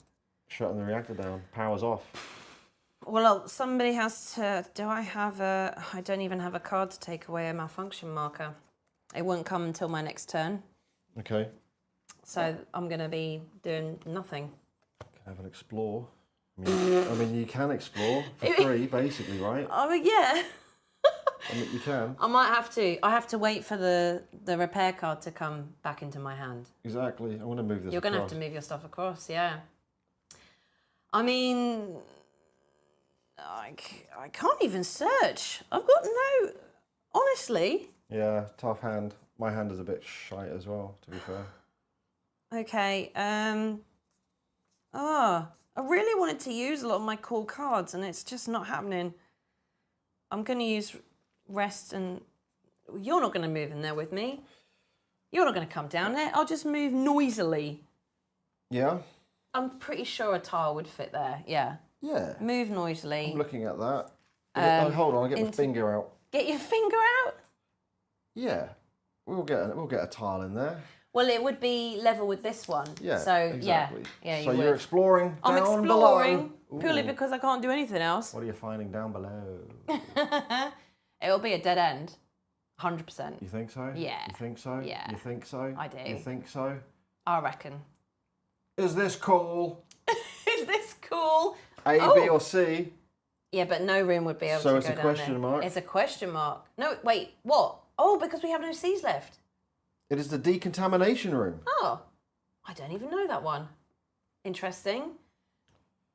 Shutting the reactor down. Power's off. Well, somebody has to. Do I have a? I don't even have a card to take away a malfunction marker. It won't come until my next turn. Okay. So I'm going to be doing nothing. Can have an explore. I mean, you can explore for free, basically, right? Oh yeah. I mean, you can. I might have to. I have to wait for the repair card to come back into my hand. Exactly. I want to move this. You're going to have to move your stuff across, yeah. I mean, I can't even search. I've got no... Honestly. Yeah, tough hand. My hand is a bit shite as well, to be fair. Okay. I really wanted to use a lot of my cool cards, and it's just not happening. I'm going to use rest, and you're not going to move in there with me. You're not going to come down there. I'll just move noisily. Yeah? I'm pretty sure a tile would fit there. Yeah. Yeah. Move noisily. I'm looking at that. Hold on, I'll get my finger out. Get your finger out? Yeah. We'll get a tile in there. Well, it would be level with this one. Yeah, So, exactly. yeah, So you you're would. exploring I'm down exploring below. purely Ooh. because I can't do anything else. What are you finding down below? It'll be a dead end. 100%. You think so? Yeah. You think so? Yeah. You think so? I do. You think so? I reckon. Is this cool? Is this cool? A, B, or C? Yeah, but no room would be able to go down there. So it's a question mark? It's a question mark. No, wait, what? Oh, because we have no C's left. It is the decontamination room. Oh, I don't even know that one. Interesting.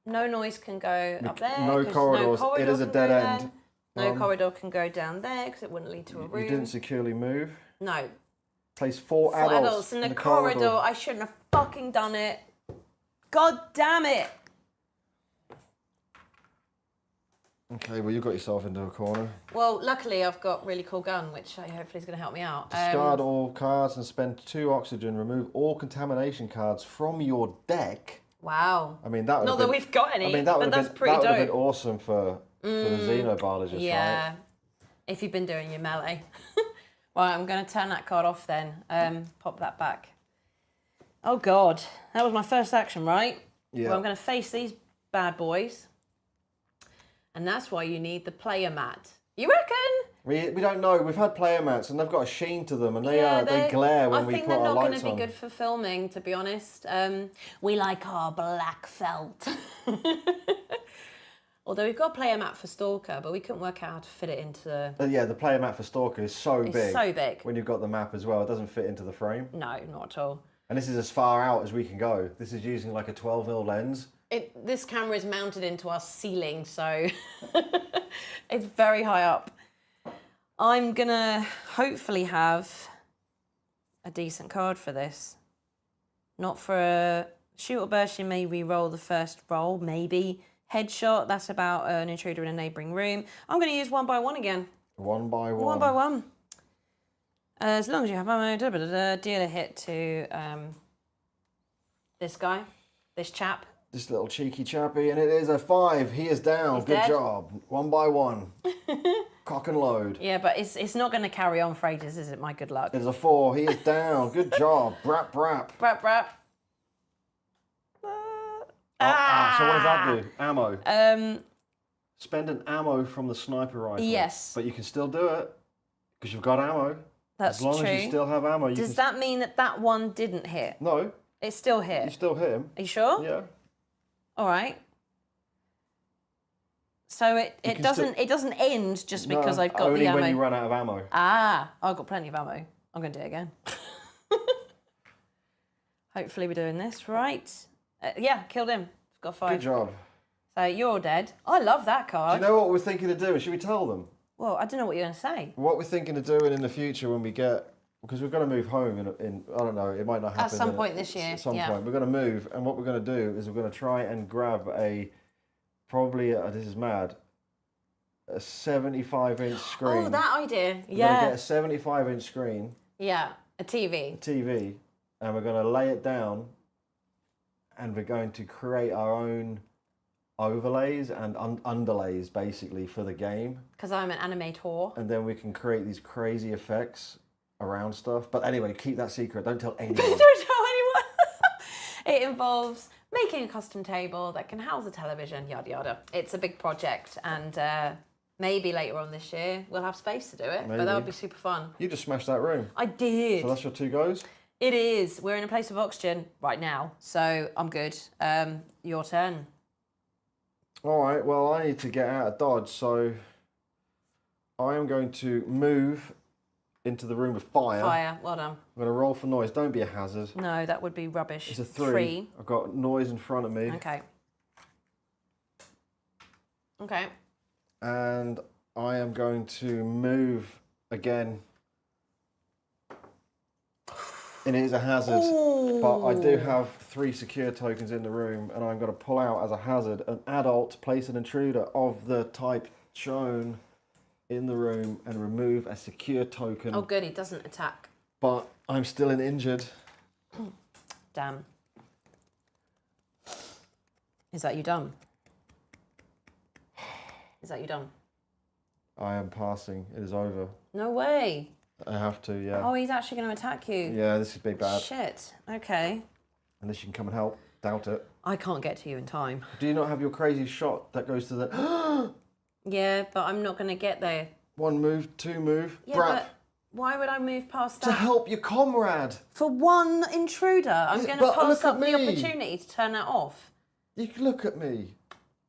No noise can go up there. No 'cause corridors. No corridor It is a can dead go end. there. No corridor can go down there because it wouldn't lead to a room. You didn't securely move. No. Place four For adults, adults in the corridor. I shouldn't have fucking done it. God damn it. Okay, well, you got yourself into a corner. Well, luckily I've got really cool gun, which hopefully is going to help me out. Discard all cards and spend 2 oxygen. Remove all contamination cards from your deck. Wow. I mean, that would Not have that been, we've got any, I mean, that but would that's have been, pretty that would have dope. been awesome for the Xenobiologist, Yeah. right? If you've been doing your melee. Right, I'm going to turn that card off then. Pop that back. Oh, God. That was my first action, right? Yeah. Well, I'm going to face these bad boys. And that's why you need the player mat. You reckon? We don't know. We've had player mats and they've got a sheen to them and they glare when we put our lights on. I think they're not going to be good for filming, to be honest. We like our black felt. Although we've got a player mat for Stalker, but we couldn't work out how to fit it into the... Yeah, the player mat for Stalker is so big. It's so big. When you've got the map as well, it doesn't fit into the frame. No, not at all. And this is as far out as we can go. This is using like a 12mm lens. This camera is mounted into our ceiling, so it's very high up. I'm gonna hopefully have a decent card for this. Not for a shooter burst, you may re-roll the first roll, maybe. Headshot, that's about an intruder in a neighbouring room. I'm gonna use 1 by 1 again. 1 by 1. 1 by 1. As long as you have ammo, deal a hit to this guy, this chap. This little cheeky chappy, and it is a 5. He is down. He's Good dead. job. 1 by 1. Cock and load. Yeah, but it's not going to carry on for ages, is it? My good luck. There's a 4. He is down. Good job. Brap, brap. Brap, brap. So what does that do? Ammo. Um, Spend an ammo from the sniper rifle. Yes. But you can still do it because you've got ammo. That's as long true. as you still have ammo, you Does can... that mean that that one didn't hit? No, It's still you hit. still hit him. Are you sure? Yeah. All right. So it can doesn't end just because No, I've got only the ammo. when you run out of ammo. Ah, I've got plenty of ammo. I'm going to do it again. Hopefully we're doing this right. Yeah, killed him. Got 5. Good job. So you're dead. I love that Do card. you know what we're thinking of doing? Should we tell them? Well, I don't know what you're going to say. What we're thinking of doing in the future when we get... Because we're going to move home in I don't know, it might not happen. At some point this year, At some yeah. point. We're going to move, and what we're going to do is we're going to try and grab probably, this is mad, a 75-inch screen. Oh, that idea. We're going to Yeah. get a 75-inch screen, Yeah, a TV. TV, and we're going to lay it down, and we're going to create our own overlays and underlays, basically, for the game. Because I'm an animator. And then we can create these crazy effects around stuff. But anyway, keep that secret. Don't tell anyone. Don't tell anyone. It involves making a custom table that can house a television, yada yada. It's a big project, and maybe later on this year we'll have space to do it. But that would be super fun. You just smashed that room. I did. So that's your 2 goes? It is. We're in a place of oxygen right now, so I'm good. Your turn. All right, well, I need to get out of Dodge, so I am going to move into the room of fire. Fire. Well done. I'm going to roll for noise. Don't be a hazard. No, that would be rubbish. It's a 3. I've got noise in front of me. Okay. Okay. And I am going to move again. And it is a hazard, but I do have 3 secure tokens in the room, and I'm going to pull out as a hazard an adult, place an intruder of the type shown in the room, and remove a secure token. Oh, good, he doesn't attack. But I'm still an injured. Damn. Is that you done? Is that you done? I am passing. It is over. No way. I have to, yeah. Oh, he's actually going to attack you. Yeah, this could be bad. Shit. Okay. Unless you can come and help. Doubt it. I can't get to you in time. Do you not have your crazy shot that goes to the... Yeah, but I'm not going to get there. 1 move, 2 move. Yeah, Brap. but why would I move past that? To help your comrade. For 1 intruder, I'm going to But pass look at up the me. opportunity to turn that off. You can look at me.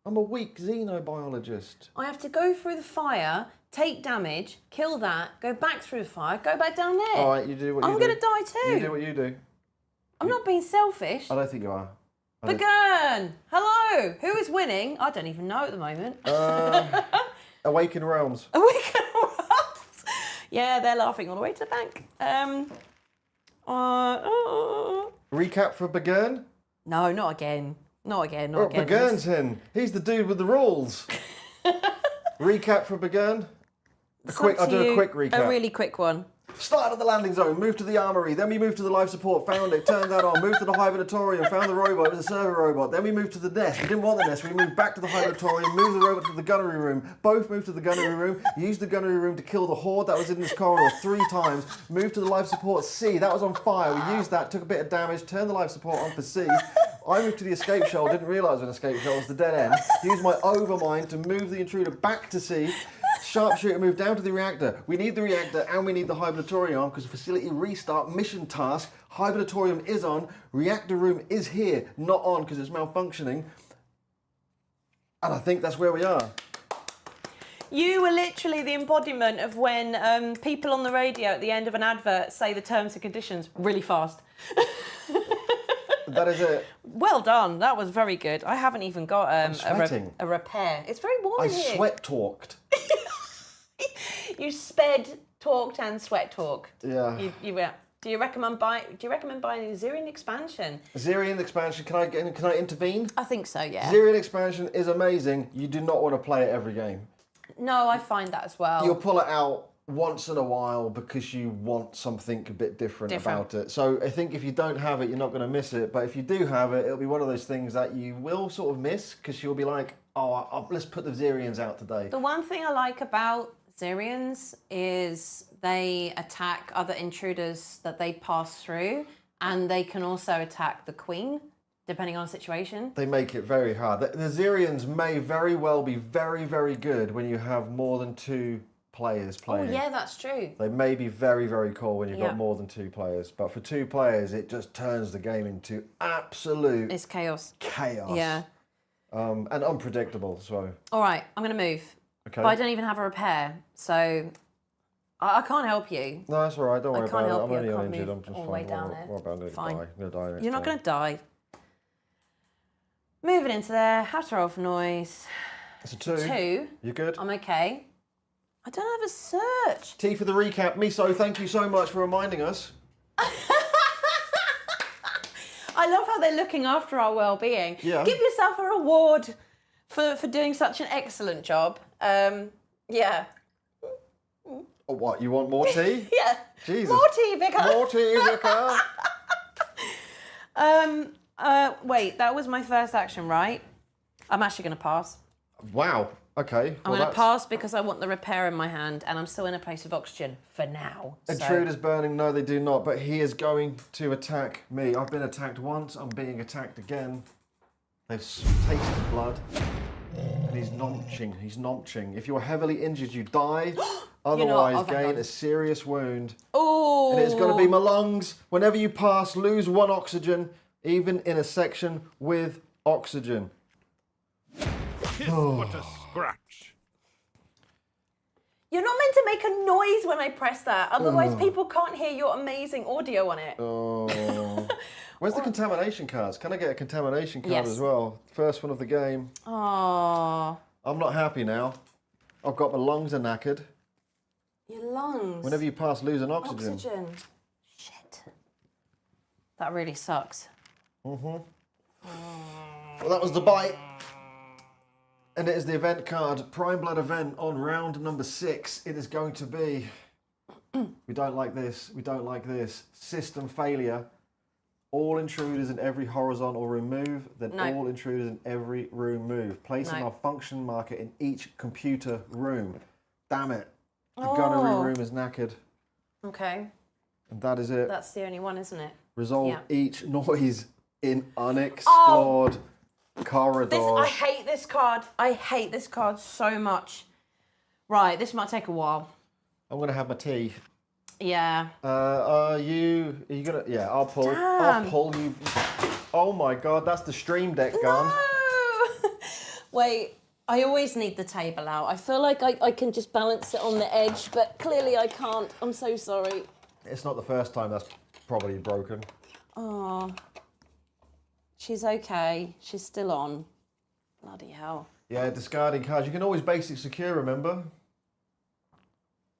I'm a weak xenobiologist. I have to go through the fire, take damage, kill that, go back through the fire, go back down there. All right, you do what you do. I'm going to die too. You do what you do. I'm not being selfish. I don't think you are. Begin! Hello! Who is winning? I don't even know at the moment. Awaken Realms. Awaken Realms! Yeah, they're laughing all the way to the bank. Recap for Begin? No, not again. Not again, not again. Begin's in. He's the dude with the rules. Recap for Begin? I'll do a quick recap. A really quick one. Started at the landing zone, moved to the armory, then we moved to the life support, found it, turned that on, moved to the hibernatorium, found the robot, it was a server robot, then we moved to the nest, we didn't want the nest, we moved back to the hibernatorium, moved the robot to the gunnery room, both moved to the gunnery room, used the gunnery room to kill the horde that was in this corridor 3 times, moved to the life support C, that was on fire, we used that, took a bit of damage, turned the life support on for C, I moved to the escape shell, didn't realise an escape shell was the dead end, used my overmind to move the intruder back to C, Sharpshooter moved down to the reactor. We need the reactor and we need the hibernatorium because facility restart mission task. Hibernatorium is on. Reactor room is here, not on because it's malfunctioning. And I think that's where we are. You were literally the embodiment of when people on the radio at the end of an advert say the terms and conditions really fast. That is it. Well done. That was very good. I haven't even got a repair. It's very warm in here. I sweat talked. You sped, talked, and sweat talk. Yeah. Do you recommend buying a Xerian expansion? Xerian expansion. Can I intervene? I think so. Yeah. Xerian expansion is amazing. You do not want to play it every game. No, I find that as well. You'll pull it out once in a while because you want something a bit different about it. So I think if you don't have it, you're not going to miss it. But if you do have it, it'll be one of those things that you will sort of miss because you'll be like, oh, let's put the Xerians out today. The one thing I like about Xerians is they attack other intruders that they pass through, and they can also attack the queen, depending on the situation. They make it very hard. The Xerians may very well be very, very good when you have more than 2 players playing. Oh yeah, that's true. They may be very, very cool when you've got more than 2 players, but for 2 players, it just turns the game into absolute... It's chaos. Chaos. Yeah. And unpredictable, so... All right, I'm going to move. Okay. But I don't even have a repair, so I can't help you. No, that's all right. Don't worry about it. I'm only can't injured. move I'm just all fine. the way down there. What about I'm Fine. going to die next You're not time. going to die. Moving into there. Have to roll for noise. It's a 2. 2. You good? I'm okay. I don't have a search. T for the recap. Miso, thank you so much for reminding us. I love how they're looking after our well-being. Yeah. Give yourself a reward for doing such an excellent job. Yeah. Oh, what? You want more tea? Yeah. Jesus. More tea, Vicar. More tea, Vicar. Wait, that was my first action, right? I'm actually going to pass. Wow. Okay. I'm going to pass because I want the repair in my hand, and I'm still in a place of oxygen for now. Intruder's burning. No, they do not. But he is going to attack me. I've been attacked once. I'm being attacked again. They've tasted blood. And he's nomching. He's nomching. If you're heavily injured, you die. Otherwise, gain a serious wound. Oh. And it's going to be my lungs. Whenever you pass, lose 1 oxygen, even in a section with oxygen. Tis but a scratch. You're not meant to make a noise when I press that. Otherwise, people can't hear your amazing audio on it. Oh. Where's the contamination cards? Can I get a contamination card Yes. as well? First one of the game. Oh. I'm not happy now. I've got my lungs are knackered. Your lungs. Whenever you pass losing oxygen. Shit. That really sucks. Well, that was the bite. And it is the event card. Prime Blood event on round number 6. It is going to be... we don't like this. We don't like this. System failure. All intruders in every horizontal room move. Then all intruders in every room move. Place a malfunction marker in each computer room. Damn it. The gunnery room is knackered. Okay. And that is it. That's the only one, isn't it? Resolve each noise in unexplored corridors. I hate this card. I hate this card so much. Right, this might take a while. I'm going to have my tea. Yeah. Are you going to... Yeah, I'll pull. Damn. I'll pull you. Oh my God, that's the stream deck gone. No! Wait, I always need the table out. I feel like I can just balance it on the edge, but clearly I can't. I'm so sorry. It's not the first time that's probably broken. Oh. She's okay. She's still on. Bloody hell. Yeah, discarding cards. You can always basic secure, remember?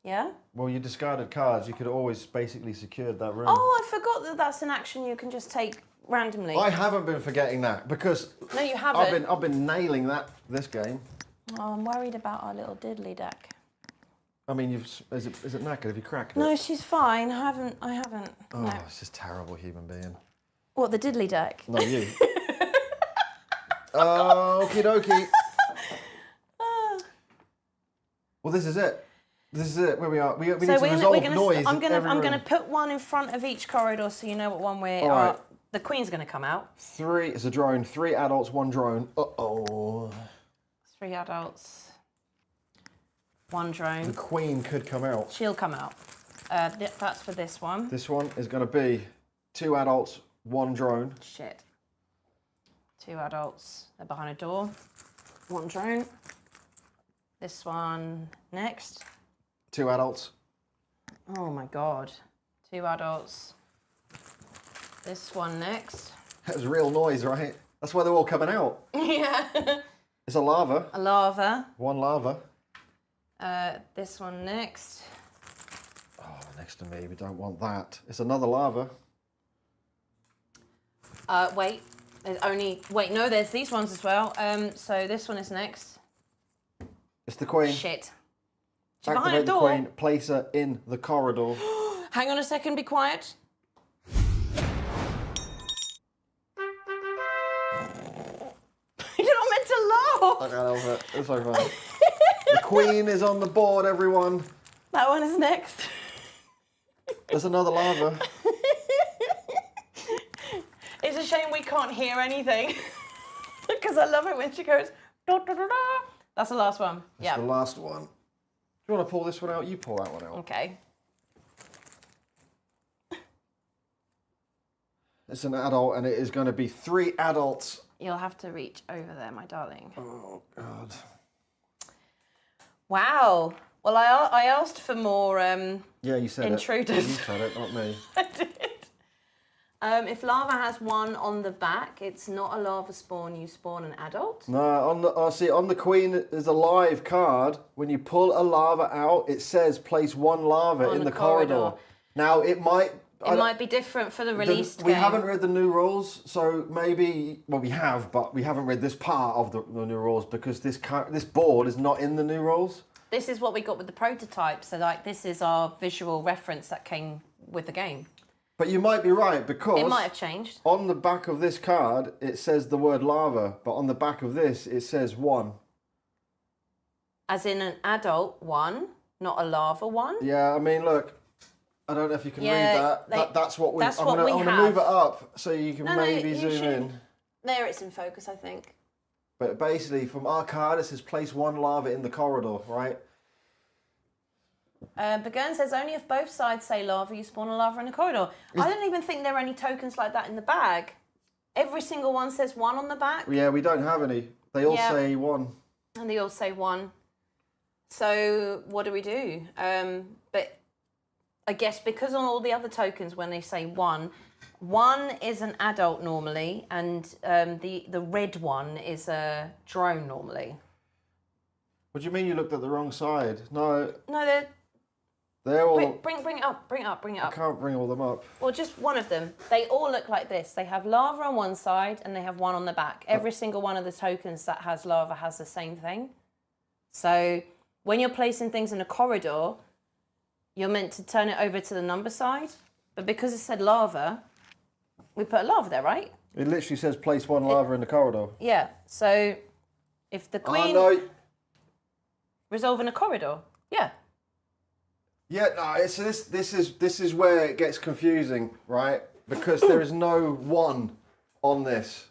Yeah? Well, you discarded cards. You could always basically secured that room. Oh, I forgot that that's an action you can just take randomly. I haven't been forgetting that because... No, you haven't. I've been nailing that this game. Oh, I'm worried about our little diddly deck. I mean, is it knackered? Have you cracked it? No, she's fine. I haven't. Oh, No. it's just terrible human being. What, the diddly deck? Not you. Okie dokie. Well, this is it. This is it. Where we are. We need to resolve noise. I'm gonna put one in front of each corridor so you know what one we are. Right. The Queen's gonna come out. 3. It's a drone. 3 adults, 1 drone. Uh-oh. 3 adults. 1 drone. The Queen could come out. She'll come out. That's for this one. This one is going to be 2 adults, 1 drone. Shit. 2 adults. They're behind a door. 1 drone. This one next. 2 adults. Oh my God. 2 adults. This one next. That was real noise, right? That's why they're all coming out. Yeah. It's a lava. A lava. 1 lava. This one next. Oh, next to me. We don't want that. It's another lava. Wait. Wait, no, there's these ones as well. So this one is next. It's the Queen. Shit. She's behind a Activate the door. Queen. Place her in the corridor. Hang on a second, be quiet. You're not meant to laugh. I can't help it. It's so funny. The Queen is on the board, everyone. That one is next. There's another lava. It's a shame we can't hear anything. Because I love it when she goes, da, da, da, da. That's the last one. That's the last one. Do you want to pull this one out? You pull that one out. Okay. It's an adult, and it is going to be 3 adults. You'll have to reach over there, my darling. Oh, God. Wow. Well, I asked for more Yeah, you said intruders. it. You said it, not me. I did. If lava has 1 on the back, it's not a lava spawn. You spawn an adult. No, on the Queen is a live card. When you pull a lava out, it says place 1 lava in the corridor. Now, it might... It might be different for the released We game. haven't read the new rules, so maybe... Well, we have, but we haven't read this part of the new rules because this board is not in the new rules. This is what we got with the prototype. So, like, this is our visual reference that came with the game. But you might be right, because... It might have changed. On the back of this card, it says the word lava, but on the back of this, it says 1. As in an adult 1, not a lava 1. Yeah, I mean, look, I don't know if you can read that. That's what we... That's I'm what gonna, we I'm have. gonna move it up so you can No, maybe you zoom should. in. There, it's in focus, I think. But basically, from our card, it says place 1 lava in the corridor, right? Begurn says only if both sides say lava, you spawn a lava in the corridor. I don't even think there are any tokens like that in the bag. Every single one says 1 on the back. Yeah, we don't have any. They all say 1. And they all say 1. So what do we do? But I guess because on all the other tokens, when they say 1, 1 is an adult normally, and the red one is a drone normally. What do you mean you looked at the wrong side? No, No, they're all... bring it up, bring it up. I can't bring all them up. Well, just one of them. They all look like this. They have lava on one side and they have one on the back. Every single one of the tokens that has lava has the same thing. So when you're placing things in a corridor, you're meant to turn it over to the number side. But because it said lava, we put a lava there, right? It literally says place one lava in the corridor. Yeah. So if the queen... no. Resolve in a corridor. Yeah. Yeah, no, it's this is where it gets confusing, right? Because there is no one on this.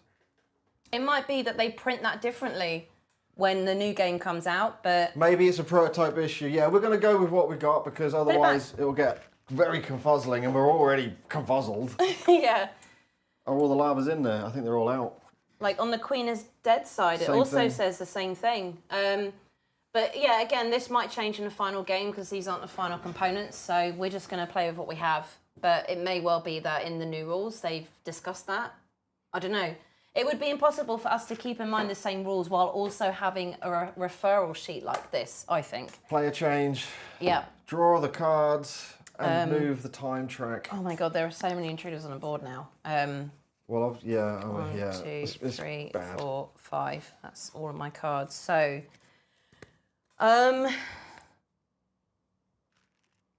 It might be that they print that differently when the new game comes out, but... Maybe it's a prototype issue. Yeah, we're going to go with what we got because otherwise it will get very confuzzling and we're already confuzzled. Yeah. Are all the lavas in there? I think they're all out. Like on the Queen is Dead side, it Same also thing. says the same thing. But yeah, again, this might change in the final game because these aren't the final components, so we're just going to play with what we have. But it may well be that in the new rules they've discussed that. I don't know. It would be impossible for us to keep in mind the same rules while also having a referral sheet like this, I think. Player change. Yeah. Draw the cards and move the time track. Oh my god, there are so many intruders on the board now. Well, yeah, One, yeah. two, It's three, bad. 4, 5. That's all of my cards. So,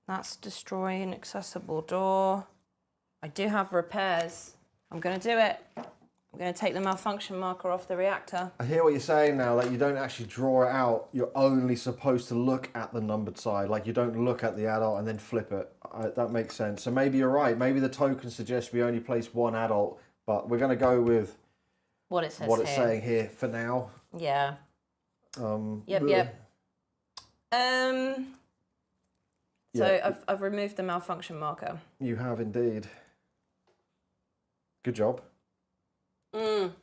that's destroy an accessible door. I do have repairs. I'm going to do it. I'm going to take the malfunction marker off the reactor. I hear what you're saying now, like you don't actually draw it out, you're only supposed to look at the numbered side, like you don't look at the adult and then flip it. That makes sense. So maybe you're right, maybe the token suggests we only place one adult, but we're going to go with What it says what it's here. saying here for now. Yeah. Yep. Yeah. So I've removed the malfunction marker. You have indeed. Good job. I'm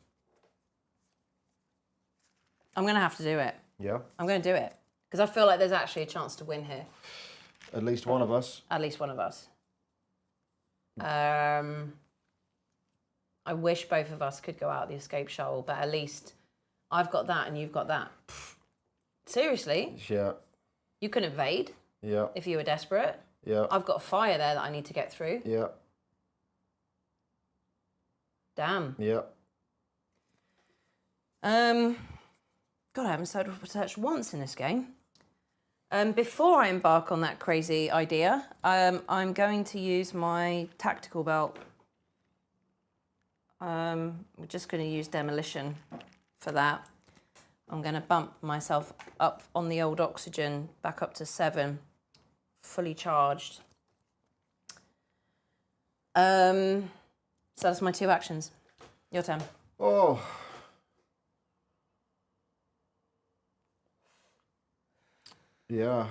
going to have to do it. Yeah. I'm going to do it. Because I feel like there's actually a chance to win here. At least one of us. At least one of us. I wish both of us could go out the escape shuttle, but at least I've got that and you've got that. Seriously? Yeah. You can evade Yeah. if you were desperate. Yeah. I've got a fire there that I need to get through. Yeah. Damn. Yeah. God, I haven't searched once in this game. Before I embark on that crazy idea, I'm going to use my tactical belt. We're just going to use demolition for that. I'm going to bump myself up on the old oxygen, back up to 7, fully charged. So that's my 2 actions. Your turn. Oh. Yeah.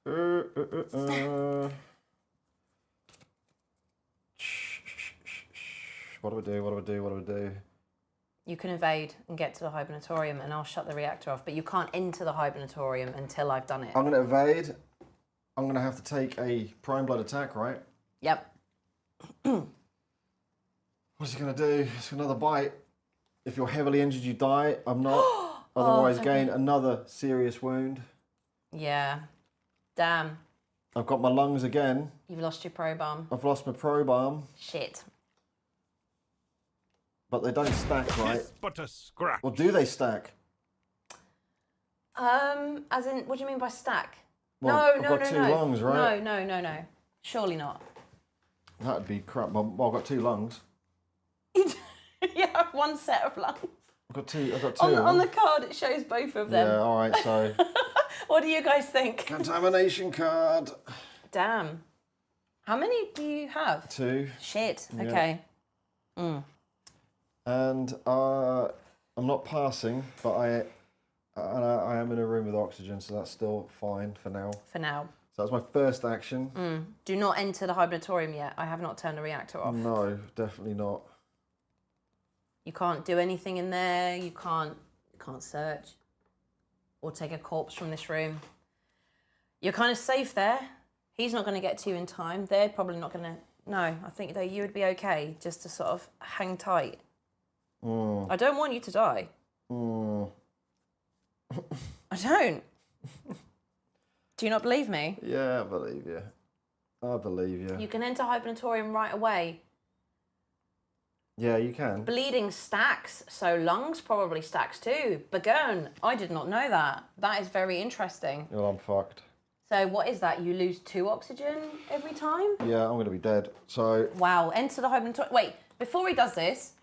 What do I do? What do I do? What do I do? You can evade and get to the hibernatorium and I'll shut the reactor off, but you can't enter the hibernatorium until I've done it. I'm going to evade. I'm going to have to take a prime blood attack, right? Yep. What's he going to do? It's another bite. If you're heavily injured, you die. I'm not. Otherwise, gain another serious wound. Yeah. Damn. I've got my lungs again. You've lost your probe arm. I've lost my probe arm. Shit. But they don't stack, right? Tis but a scratch. Or do they stack? As in, what do you mean by stack? Well, no, I've no, got no, two no. lungs, right? No. Surely not. That'd be crap. Well, I've got 2 lungs. You have 1 set of lungs. I've got two. On the card, it shows both of them. Yeah, all right, so. What do you guys think? Contamination card. Damn. How many do you have? 2. Shit. Yeah. Okay. And I'm not passing, but I am in a room with oxygen, so that's still fine for now. For now. So that was my first action. Do not enter the hibernatorium yet. I have not turned the reactor off. No, definitely not. You can't do anything in there. You can't search or take a corpse from this room. You're kind of safe there. He's not going to get to you in time. They're probably not going to. No, I think that you would be okay just to sort of hang tight. I don't want you to die. I don't. Do you not believe me? Yeah, I believe you. I believe you. You can enter hibernatorium right away. Yeah, you can. Bleeding stacks, so lungs probably stacks too. Begone, I did not know that. That is very interesting. Well, I'm fucked. So what is that? You lose 2 oxygen every time? Yeah, I'm going to be dead. So... Wow, enter the hibernatorium. Wait, before he does this,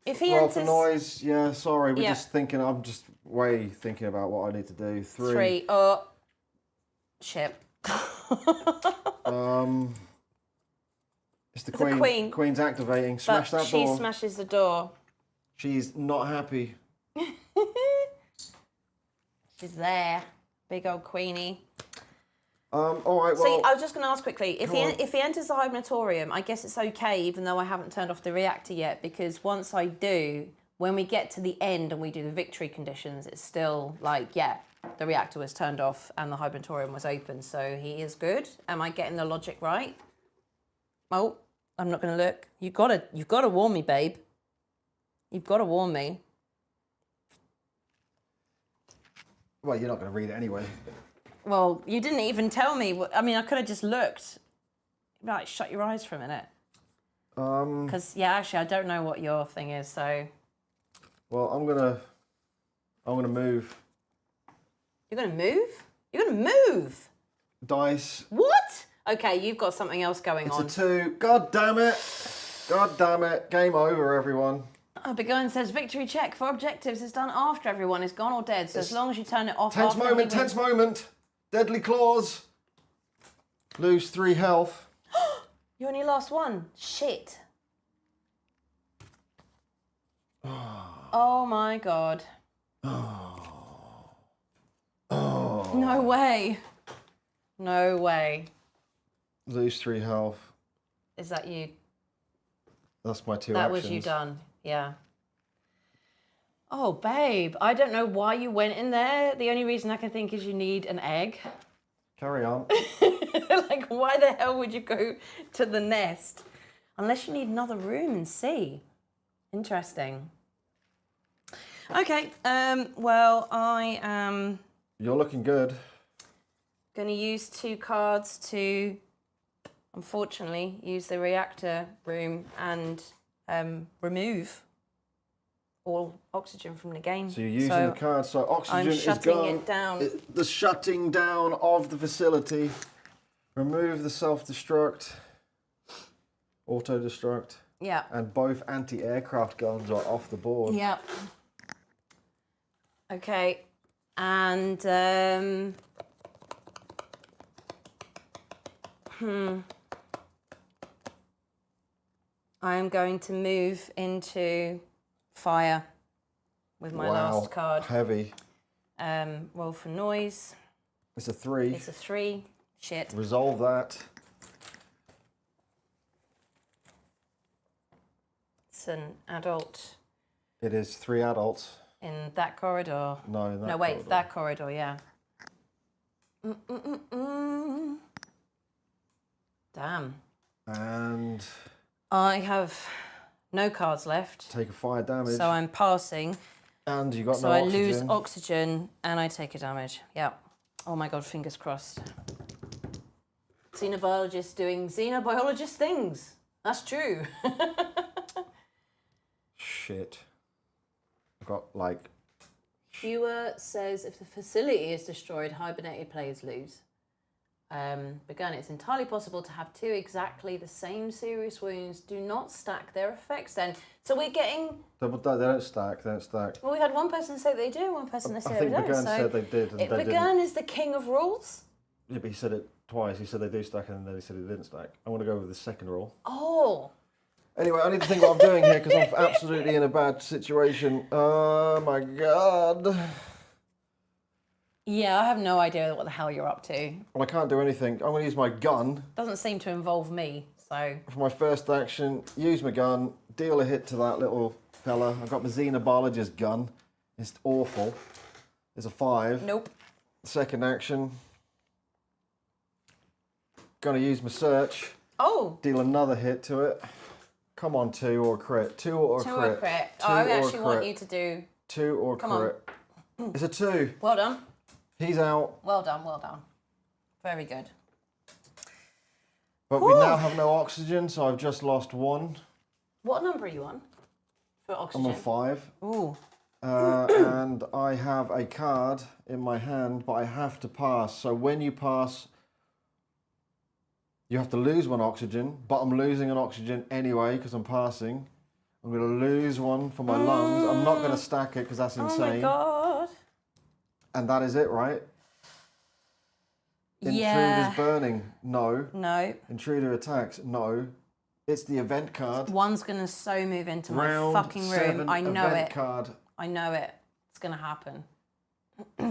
if he Well, enters... for noise, yeah, sorry. We're Yeah. just thinking, I'm just way thinking about what I need to do. 3. Shit. It's the The queen. queen. Queen's activating. Smash But that she door. smashes the door. She's not happy. She's there. Big old queenie. All right, well... So I was just going to ask quickly, if Go on. he enters the hibernatorium, I guess it's okay, even though I haven't turned off the reactor yet, because once I do, when we get to the end and we do the victory conditions, it's still like, yeah, the reactor was turned off and the hibernatorium was open, so he is good. Am I getting the logic right? Oh, I'm not going to look. You've got to warn me, babe. You've got to warn me. Well, you're not going to read it anyway. Well, you didn't even tell me. I mean, I could have just looked. Right, shut your eyes for a minute. Because, yeah, actually, I don't know what your thing is, so... Well, I'm gonna move. You're going to move? You're going to move? Dice. What? Okay, you've got something else going on. It's a 2. God damn it. God damn it. Game over, everyone. Begone says victory check for objectives is done after everyone is gone or dead, so as long as you turn it off Tense after moment, he wins- tense moment. Deadly claws. Lose 3 health. You only lost 1. Shit. Oh my god. No way. No way. Lose 3 health. Is that you? That's my 2 That actions. was you done. Yeah. Oh, babe. I don't know why you went in there. The only reason I can think is you need an egg. Carry on. Like, why the hell would you go to the nest? Unless you need another room in C. Interesting. Okay. Well, I am You're looking good. going to use 2 cards to, unfortunately, use the reactor room and remove all oxygen from the game. So you're using the card, so oxygen I'm is shutting gone. it down. The shutting down of the facility. Remove the self-destruct. Auto-destruct. Yeah. And both anti-aircraft guns are off the board. Yep. Okay. And I am going to move into fire with my last card. Heavy. Roll for noise. It's a 3. It's a 3. Shit. Resolve that. It's an adult It is 3 adults. in that corridor. No, in that No, wait, corridor. that corridor, yeah. Damn. And I have no cards left, take a fire damage. so I'm passing. And you got So no I oxygen. lose oxygen and I take a damage. Yeah. Oh my god, fingers crossed. Xenobiologist doing xenobiologist things. That's true. Shit. I've got like... Viewer says if the facility is destroyed, hibernated players lose. Begun, it's entirely possible to have 2 exactly the same serious wounds. Do not stack their effects then. So we're getting... They don't stack, they don't stack. Well, we had one person say they do, one person say I they think don't. Begun So said they did and they didn't. Begun is the king of rules. Yeah, but he said it twice. He said they do stack and then he said they didn't stack. I want to go with the second rule. Oh. Anyway, I need to think what I'm doing here because I'm absolutely in a bad situation. Oh my god. Yeah, I have no idea what the hell you're up to. Well, I can't do anything. I'm going to use my gun. Doesn't seem to involve me, so... For my first action, use my gun, deal a hit to that little fella. I've got my Xenobiologist gun. It's awful. There's a 5. Nope. Second action. Gonna use my search. Oh! Deal another hit to it. Come on, 2 or a crit. 2 or a 2 crit. or a crit. Two Oh, I or a actually want crit. you to do... 2 or Come on. crit. It's a 2. Well done. He's out. Well done, well done. Very good. But we now have no oxygen, so I've just lost 1. What number are you on for oxygen? I'm on 5. Ooh. And I have a card in my hand, but I have to pass. So when you pass, you have to lose 1 oxygen, but I'm losing an oxygen anyway because I'm passing. I'm going to lose 1 for my lungs. I'm not going to stack it because that's insane. Oh my god. And that is it, right? Yeah. Intruder's burning. No. No. Intruder attacks. No. It's the event card. One's going to so move into my Round fucking room. 7 I know event it. card. I know it. It's going to happen.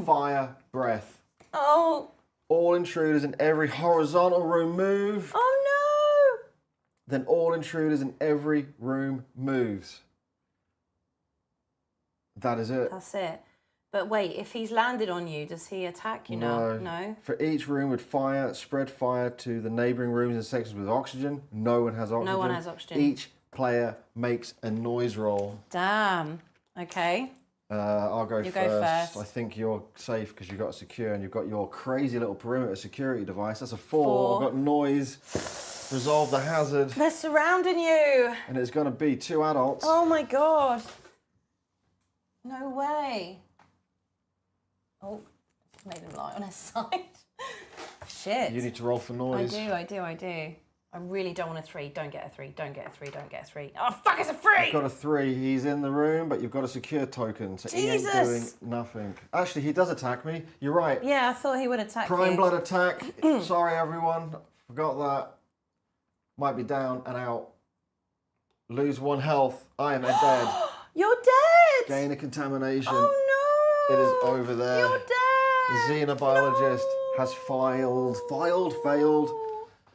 Fire breath. Oh. All intruders in every horizontal room move. Oh no. Then all intruders in every room moves. That is it. That's it. But wait, if he's landed on you, does he attack you now? No. For each room with fire, spread fire to the neighbouring rooms and sections with oxygen. No one has oxygen. No one has oxygen. Each player makes a noise roll. Damn. Okay. I'll go You first. go first. I think you're safe because you've got secure and you've got your crazy little perimeter security device. That's a 4. 4. I've got noise. Resolve the hazard. They're surrounding you. And it's going to be 2 adults. Oh my god. No way. Oh, just made him lie on his side. Shit. You need to roll for noise. I do. I really don't want a 3. Don't get a 3. Don't get a 3. Don't get a 3. Oh, fuck, it's a 3! You've got a 3. He's in the room, but you've got a secure token, so he ain't doing Jesus. nothing. Actually, he does attack me. You're right. Yeah, I thought he would attack Prime you. blood attack. Sorry, everyone. Forgot that. Might be down and out. Lose 1 health. I am dead. You're dead! Gain a contamination. Oh no! It is over there. You're dead! The Xenobiologist has failed. Failed.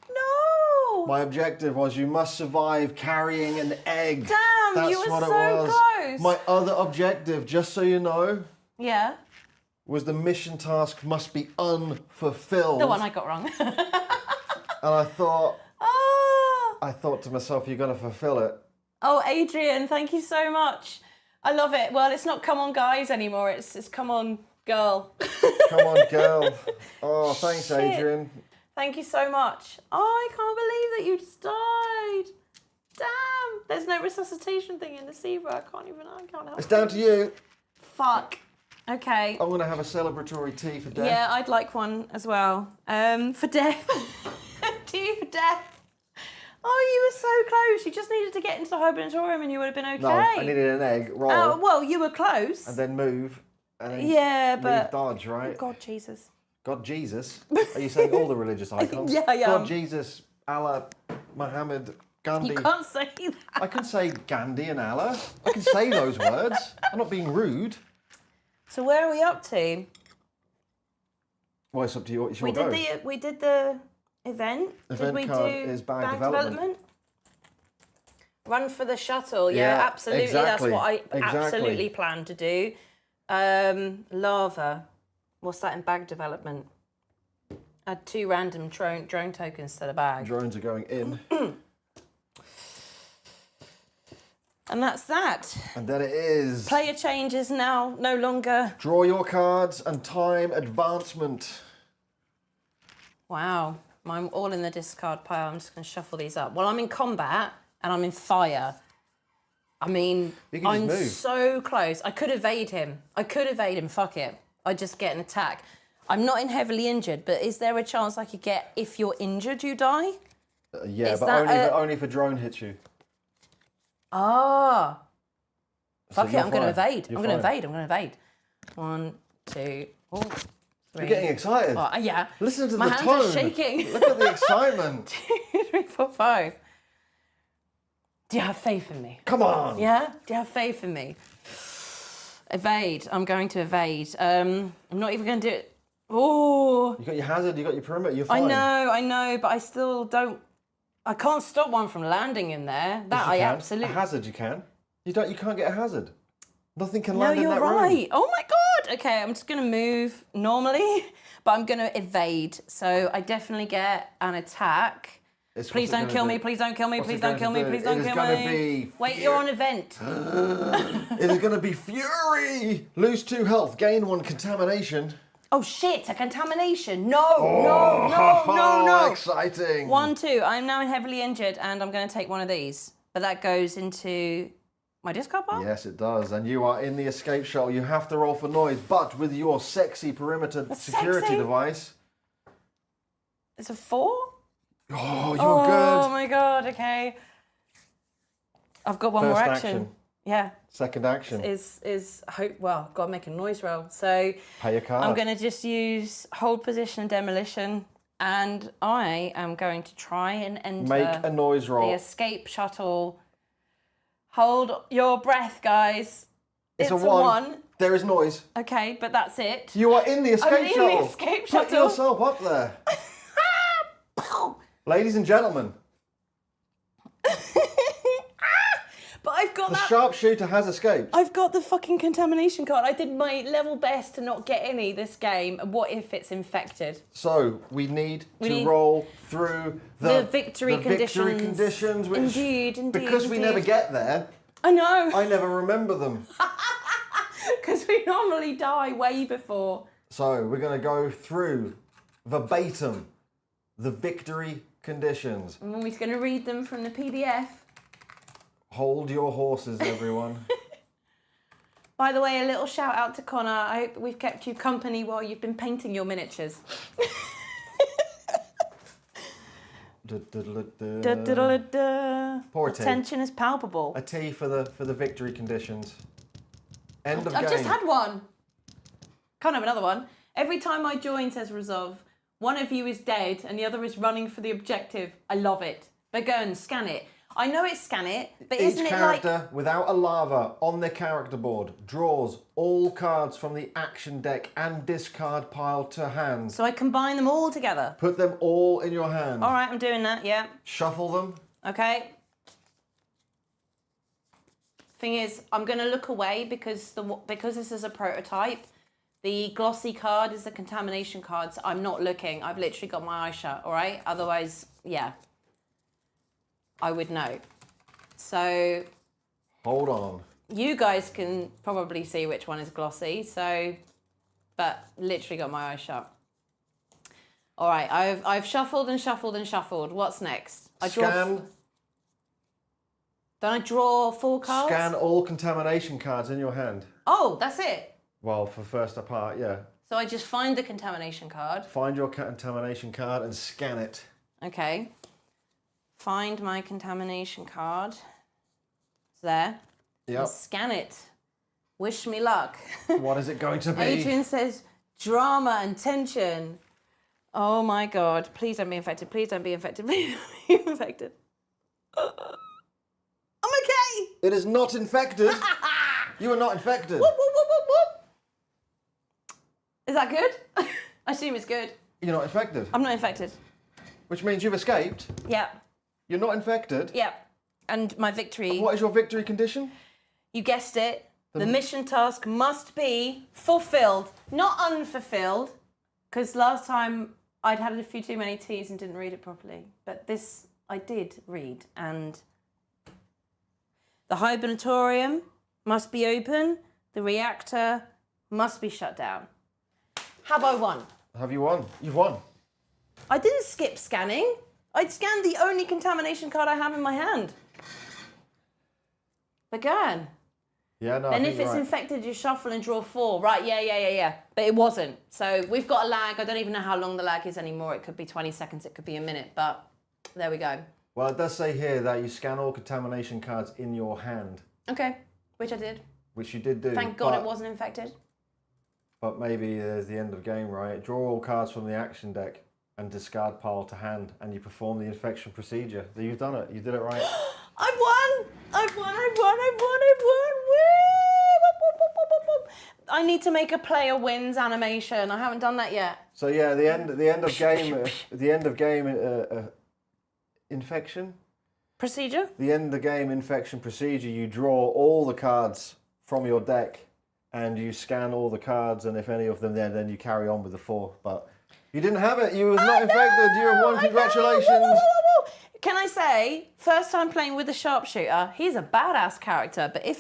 No! My objective was you must survive carrying an egg. Damn, That's you were what so it was. close. My other objective, just so you know, Yeah. was the mission task must be unfulfilled. The one I got wrong. And I thought Oh. to myself, you're going to fulfill it. Oh, Adrian, thank you so much. I love it. Well, it's not come on guys anymore. It's come on girl. Come on, girl. Oh, thanks, Shit. Adrian. Thank you so much. Oh, I can't believe that you just died. Damn. There's no resuscitation thing in the Zebra. I can't help It's down to you. Fuck. Okay. I'm going to have a celebratory tea for death. Yeah, I'd like one as well. For death. Tea for death. Oh, you were so close. You just needed to get into the hibernatorium and you would have been okay. No, I needed an egg, roll, Oh, well, you were close. and then move. And then Yeah, leave but... dodge, right? God, Jesus. God Jesus. Are you saying all the religious icons? Yeah, I am. God Jesus, Allah, Muhammad, Gandhi. You can't say that. I can say Gandhi and Allah. I can say those words. I'm not being rude. So where are we up to? Well, it's up to you. It's your We go. did the event. Event did we card do is bag development. Run for the shuttle. Yeah, Yeah, absolutely. exactly. That's what I Exactly. absolutely plan to do. Lava. What's that in bag development? Add 2 random drone tokens to the bag. Drones are going in. And that's that. And then it is. Player change is now no longer... Draw your cards and time advancement. Wow. I'm all in the discard pile. I'm just going to shuffle these up. Well, I'm in combat and I'm in fire. I mean, You can just I'm move. so close. I could evade him. Fuck it. I just get an attack. I'm not in heavily injured, but is there a chance I could get, if you're injured, you die? Yeah, Is but that only if a drone hits you. Ah. So Fuck it, you're I'm going to fine. evade. You're I'm going to fine. evade. I'm going to evade. 1, 2, 3. You're getting excited. Oh, yeah. Listen to My the hands tone. are shaking. Look at the excitement. 2, 3, 4, 5. Do you have faith in me? Come on. Yeah? Do you have faith in me? Evade. I'm going to evade. I'm not even going to do it. Oh. You got your hazard, you got your perimeter, you're fine. I know, but I still don't. I can't stop one from landing in there. That Yes, you I can. absolutely. A hazard you can. You can't get a hazard. Nothing can No, land in you're that right. room. Oh my god. Okay, I'm just gonna move normally, but I'm gonna evade. So I definitely get an attack. Please don't kill me, please don't kill me, please don't kill me, please don't kill me. Wait, you're on event. It is going to be fury. Lose 2 health, gain 1 contamination. Oh shit, a contamination. No. Exciting. 1, 2. I'm now heavily injured and I'm going to take one of these. But that goes into my discard pile? Yes, it does. And you are in the escape shuttle. You have to roll for noise, but with your sexy perimeter security device. It's a 4? Oh, you're good. Oh my god, okay. I've got one more action. Yeah. Second action. Is hope. Well, got to make a noise roll. So pay a card. I'm going to just use hold position and demolition, and I am going to try and enter. Make a noise roll. The escape shuttle. Hold your breath, guys. It's a 1. There is noise. Okay, but that's it. You are in the escape shuttle. I'm in the escape shuttle. Put yourself up there. Ladies and gentlemen. But I've got the sharpshooter has escaped. I've got the fucking contamination card. I did my level best to not get any this game. What if it's infected? So we need to roll through the victory conditions. Which, indeed. Because we never get there. I know. I never remember them. Because we normally die way before. So we're going to go through verbatim the victory conditions. And we're going to read them from the PDF. Hold your horses, everyone. By the way, a little shout out to Connor. I hope we've kept you company while you've been painting your miniatures. Poor T. Tension is palpable. A T for the victory conditions. End of game. I've just had one. Can't have another one. Every time I join, says Resolve, one of you is dead and the other is running for the objective. I love it. But go and scan it. I know it's scan it, but isn't it like... Each character without a lava on their character board draws all cards from the action deck and discard pile to hand. So I combine them all together? Put them all in your hand. All right, I'm doing that, yeah. Shuffle them. Okay. Thing is, I'm going to look away because this is a prototype. The glossy card is the contamination card, so I'm not looking. I've literally got my eyes shut, all right? Otherwise, yeah. I would know. So... Hold on. You guys can probably see which one is glossy, so... But literally got my eyes shut. All right, I've shuffled and shuffled and shuffled. What's next? Scan. Don't I draw 4 cards? Scan all contamination cards in your hand. Oh, that's it? Well, for first part, yeah. So I just find the contamination card. Find your contamination card and scan it. Okay. Find my contamination card. It's there. Yep. Scan it. Wish me luck. What is it going to be? Adrian says drama and tension. Oh my god. Please don't be infected. Please don't be infected. Please don't be infected. I'm okay. It is not infected. You are not infected. Whoop, whoop, whoop, whoop, whoop. Is that good? I assume it's good. You're not infected. I'm not infected. Which means you've escaped. Yeah. You're not infected. Yeah. And my victory. What is your victory condition? You guessed it. The mission task must be fulfilled, not unfulfilled. Because last time I'd had a few too many teas and didn't read it properly. But this I did read. And the hibernatorium must be open. The reactor must be shut down. Have I won? Have you won? You've won. I didn't skip scanning. I'd scanned the only contamination card I have in my hand. But go on. Yeah, no. Then if it's infected, you shuffle and draw 4. Right, yeah. But it wasn't. So we've got a lag. I don't even know how long the lag is anymore. It could be 20 seconds, it could be a minute, but there we go. Well, it does say here that you scan all contamination cards in your hand. Okay, which I did. Which you did do. Thank God it wasn't infected. But maybe there's the end of game, right? Draw all cards from the action deck and discard pile to hand, and you perform the infection procedure. You've done it. You did it right. I've won! Woo! I need to make a player wins animation. I haven't done that yet. So yeah, the end of game infection procedure. The end of game infection procedure. You draw all the cards from your deck, and you scan all the cards, and if any of them there, then you carry on with the 4. But you didn't have it. You was not infected. You have won. Congratulations. I say, first time playing with the Sharpshooter, he's a badass character. But if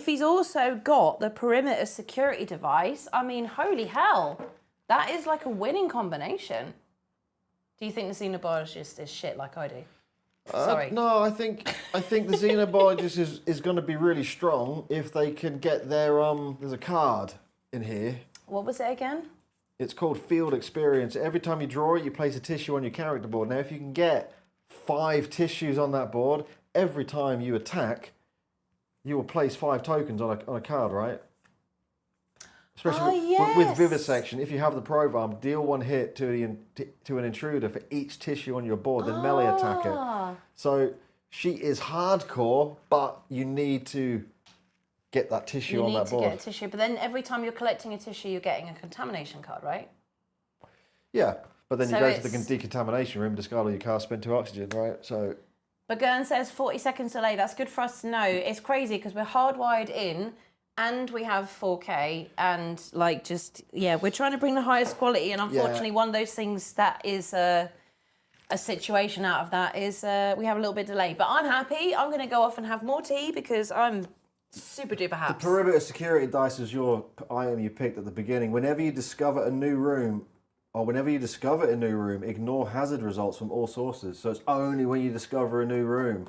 he's also got the perimeter security device, I mean, holy hell, that is like a winning combination. Do you think the Xenobiologist is shit like I do? Sorry. No, I think the Xenobiologist is going to be really strong if they can get their There's a card in here. What was it again? It's called Field Experience. Every time you draw it, you place a tissue on your character board. Now, if you can get 5 tissues on that board, every time you attack, you will place 5 tokens on a card, right? Especially with Vivisection, if you have the program, deal 1 hit to an intruder for each tissue on your board, then melee attack it. So she is hardcore, but you need to get that tissue on that board. You need to get a tissue, but then every time you're collecting a tissue, you're getting a contamination card, right? Yeah, but then So you go to the decontamination room, discard all your cards, spend 2 oxygen, right? So. But Gern says 40 seconds delay. That's good for us to know. It's crazy because we're hardwired in. And we have 4K and we're trying to bring the highest quality. And unfortunately, one of those things that is a situation out of that is we have a little bit of delay. But I'm happy. I'm going to go off and have more tea because I'm super duper happy. The perimeter security dice is your item you picked at the beginning. Whenever you discover a new room, ignore hazard results from all sources. So it's only when you discover a new room.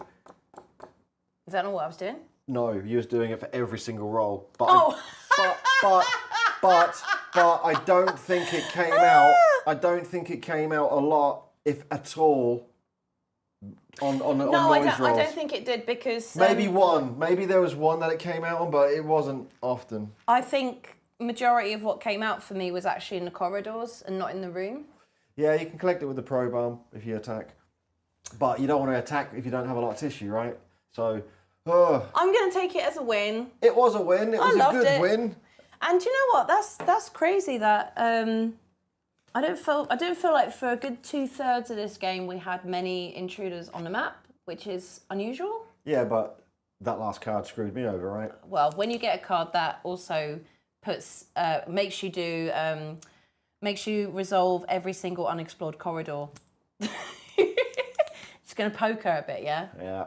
Is that not what I was doing? No, you was doing it for every single roll. But but I don't think it came out. I don't think it came out a lot, if at all, on noise rolls. I don't think it did because maybe one. Maybe there was one that it came out on, but it wasn't often. I think majority of what came out for me was actually in the corridors and not in the room. Yeah, you can collect it with the probe arm if you attack, but you don't want to attack if you don't have a lot of tissue, right? So. I'm going to take it as a win. It was a win. It was a good win. And you know what? That's crazy that I don't feel like for a good 2/3 of this game we had many intruders on the map, which is unusual. Yeah, but that last card screwed me over, right? Well, when you get a card that also makes you resolve every single unexplored corridor. It's going to poke her a bit, yeah? Yeah.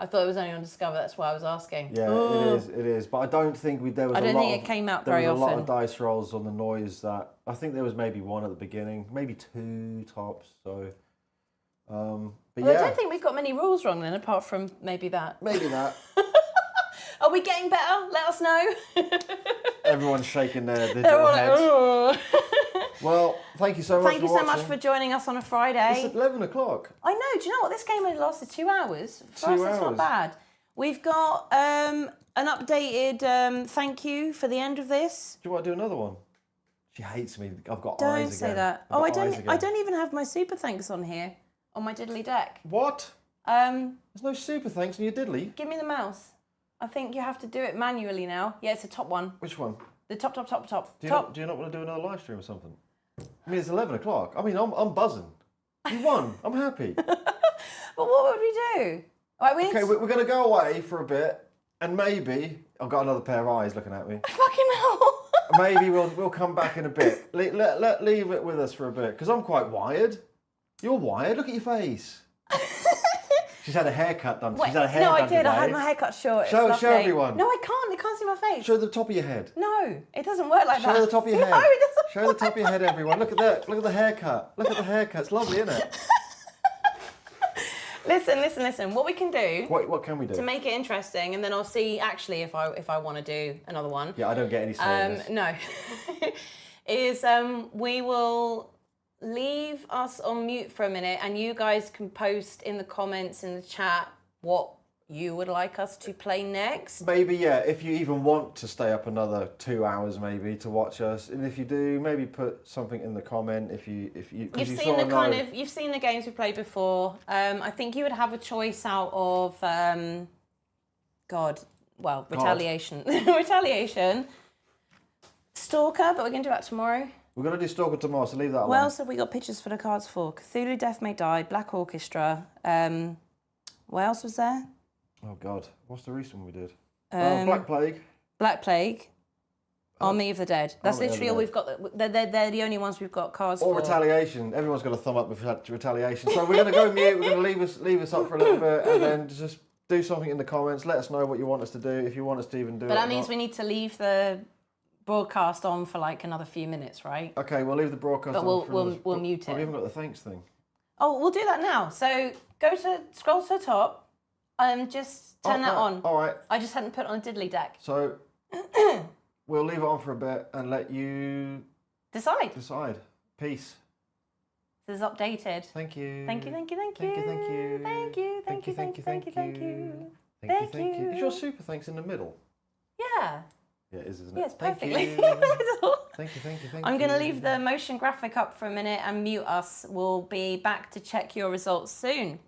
I thought it was only on Discover, that's why I was asking. Yeah, it is. But I don't think there was I don't think it came out very often. There was a lot of dice rolls on the noise that... I think there was maybe 1 at the beginning, maybe 2 tops, so... But I don't think we've got many rules wrong then, apart from maybe that. Maybe that. Are we getting better? Let us know. Everyone's shaking their digital heads. Well, thank you so much Thank you so much for joining us on a Friday. It's 11 o'clock. I know. Do you know what? This game only lasted 2 hours. For us, it's not bad. We've got an updated thank you for the end of this. Do you want to do another one? She hates me. I've got don't eyes again. Don't say that. Oh, I don't even have my super thanks on here on my diddly deck. What? There's no super thanks in your diddly. Give me the mouse. I think you have to do it manually now. Yeah, it's the top one. Which one? The top. Do you not want to do another live stream or something? I mean, it's 11 o'clock. I mean, I'm buzzing. You won. I'm happy. But what would we do? All right, we're going to go away for a bit, and maybe... I've got another pair of eyes looking at me. Fucking hell. Maybe we'll come back in a bit. Leave it with us for a bit, because I'm quite wired. You're wired. Look at your face. She's had a haircut done. She's had a haircut. No, I did. Today. I had my haircut short. Show everyone. No, I can't. They can't see my face. Show the top of your head. No, it doesn't work like that. Show the top of your head. No, it doesn't. Show the top of your head, everyone. Look at that. Look at the haircut. Look at the haircut. It's lovely, isn't it? Listen. What we can do... What can we do? To make it interesting, and then I'll see, actually, if I want to do another one. Yeah, I don't get any say in this. No. Is we will leave us on mute for a minute, and you guys can post in the comments in the chat what you would like us to play next. Maybe, yeah, if you even want to stay up another 2 hours maybe to watch us, and if you do, maybe put something in the comment you've seen the games we played before. I think you would have a choice out of Retaliation. Retaliation. Stalker, but we're going to do that tomorrow. We're going to do Stalker tomorrow, so leave that alone. What else have we got pictures for the cards for? Cthulhu Death May Die, Black Orchestra. What else was there? Oh, God. What's the recent one we did? Black Plague. Black Plague. Army of the Dead. That's Army of the literally all Dead. we've got. They're the only ones we've got cards Or for. Retaliation. Everyone's got a thumb up with Retaliation. So we're going to go mute. We're going to leave us up for a little bit, and then just do something in the comments. Let us know what you want us to do, if you want us to even do it. But that means we need to leave the broadcast on for like another few minutes, right? Okay, we'll leave the broadcast But on. we'll mute it. We haven't got the thanks thing. Oh, we'll do that now. So scroll to the top and just turn that on. All right. I just hadn't put on a diddly deck. So we'll leave it on for a bit and let you Decide. Peace. This is updated. Thank you. Thank you, thank you, thank Thank you. you, thank you. Thank you, thank you, thank you, thank you, thank you. Thank you. Is your super thanks in the middle? Yeah. Yeah, it is, isn't it? Yes, Thank perfectly. you. Thank you. I'm going to leave the motion graphic up for a minute and mute us. We'll be back to check your results soon.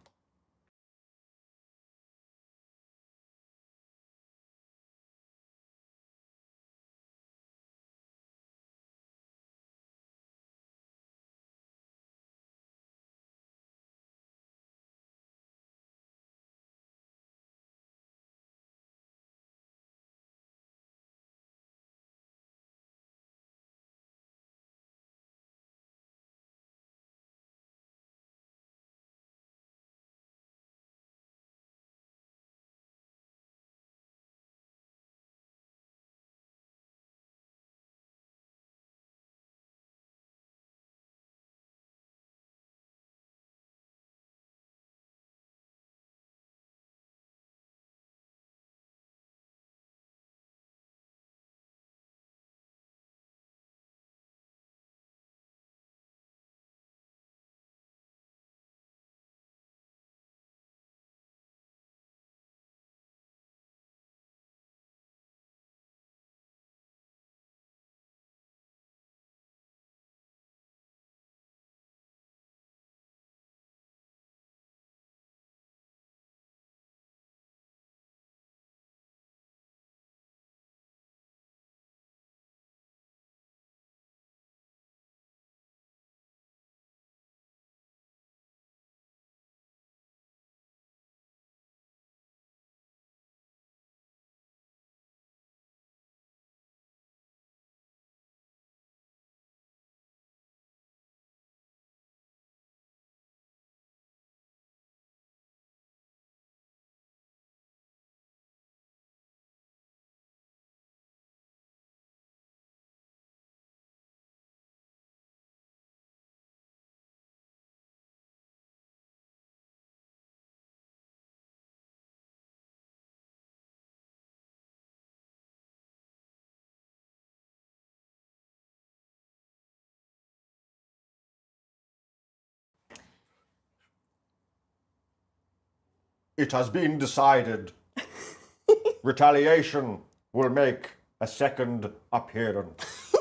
It has been decided. Retaliation will make a second appearance.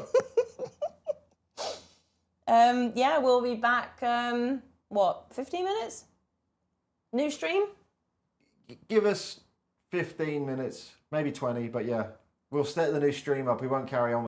Yeah, we'll be back, 15 minutes? New stream? Give us 15 minutes, maybe 20, but yeah. We'll set the new stream up. We won't carry on.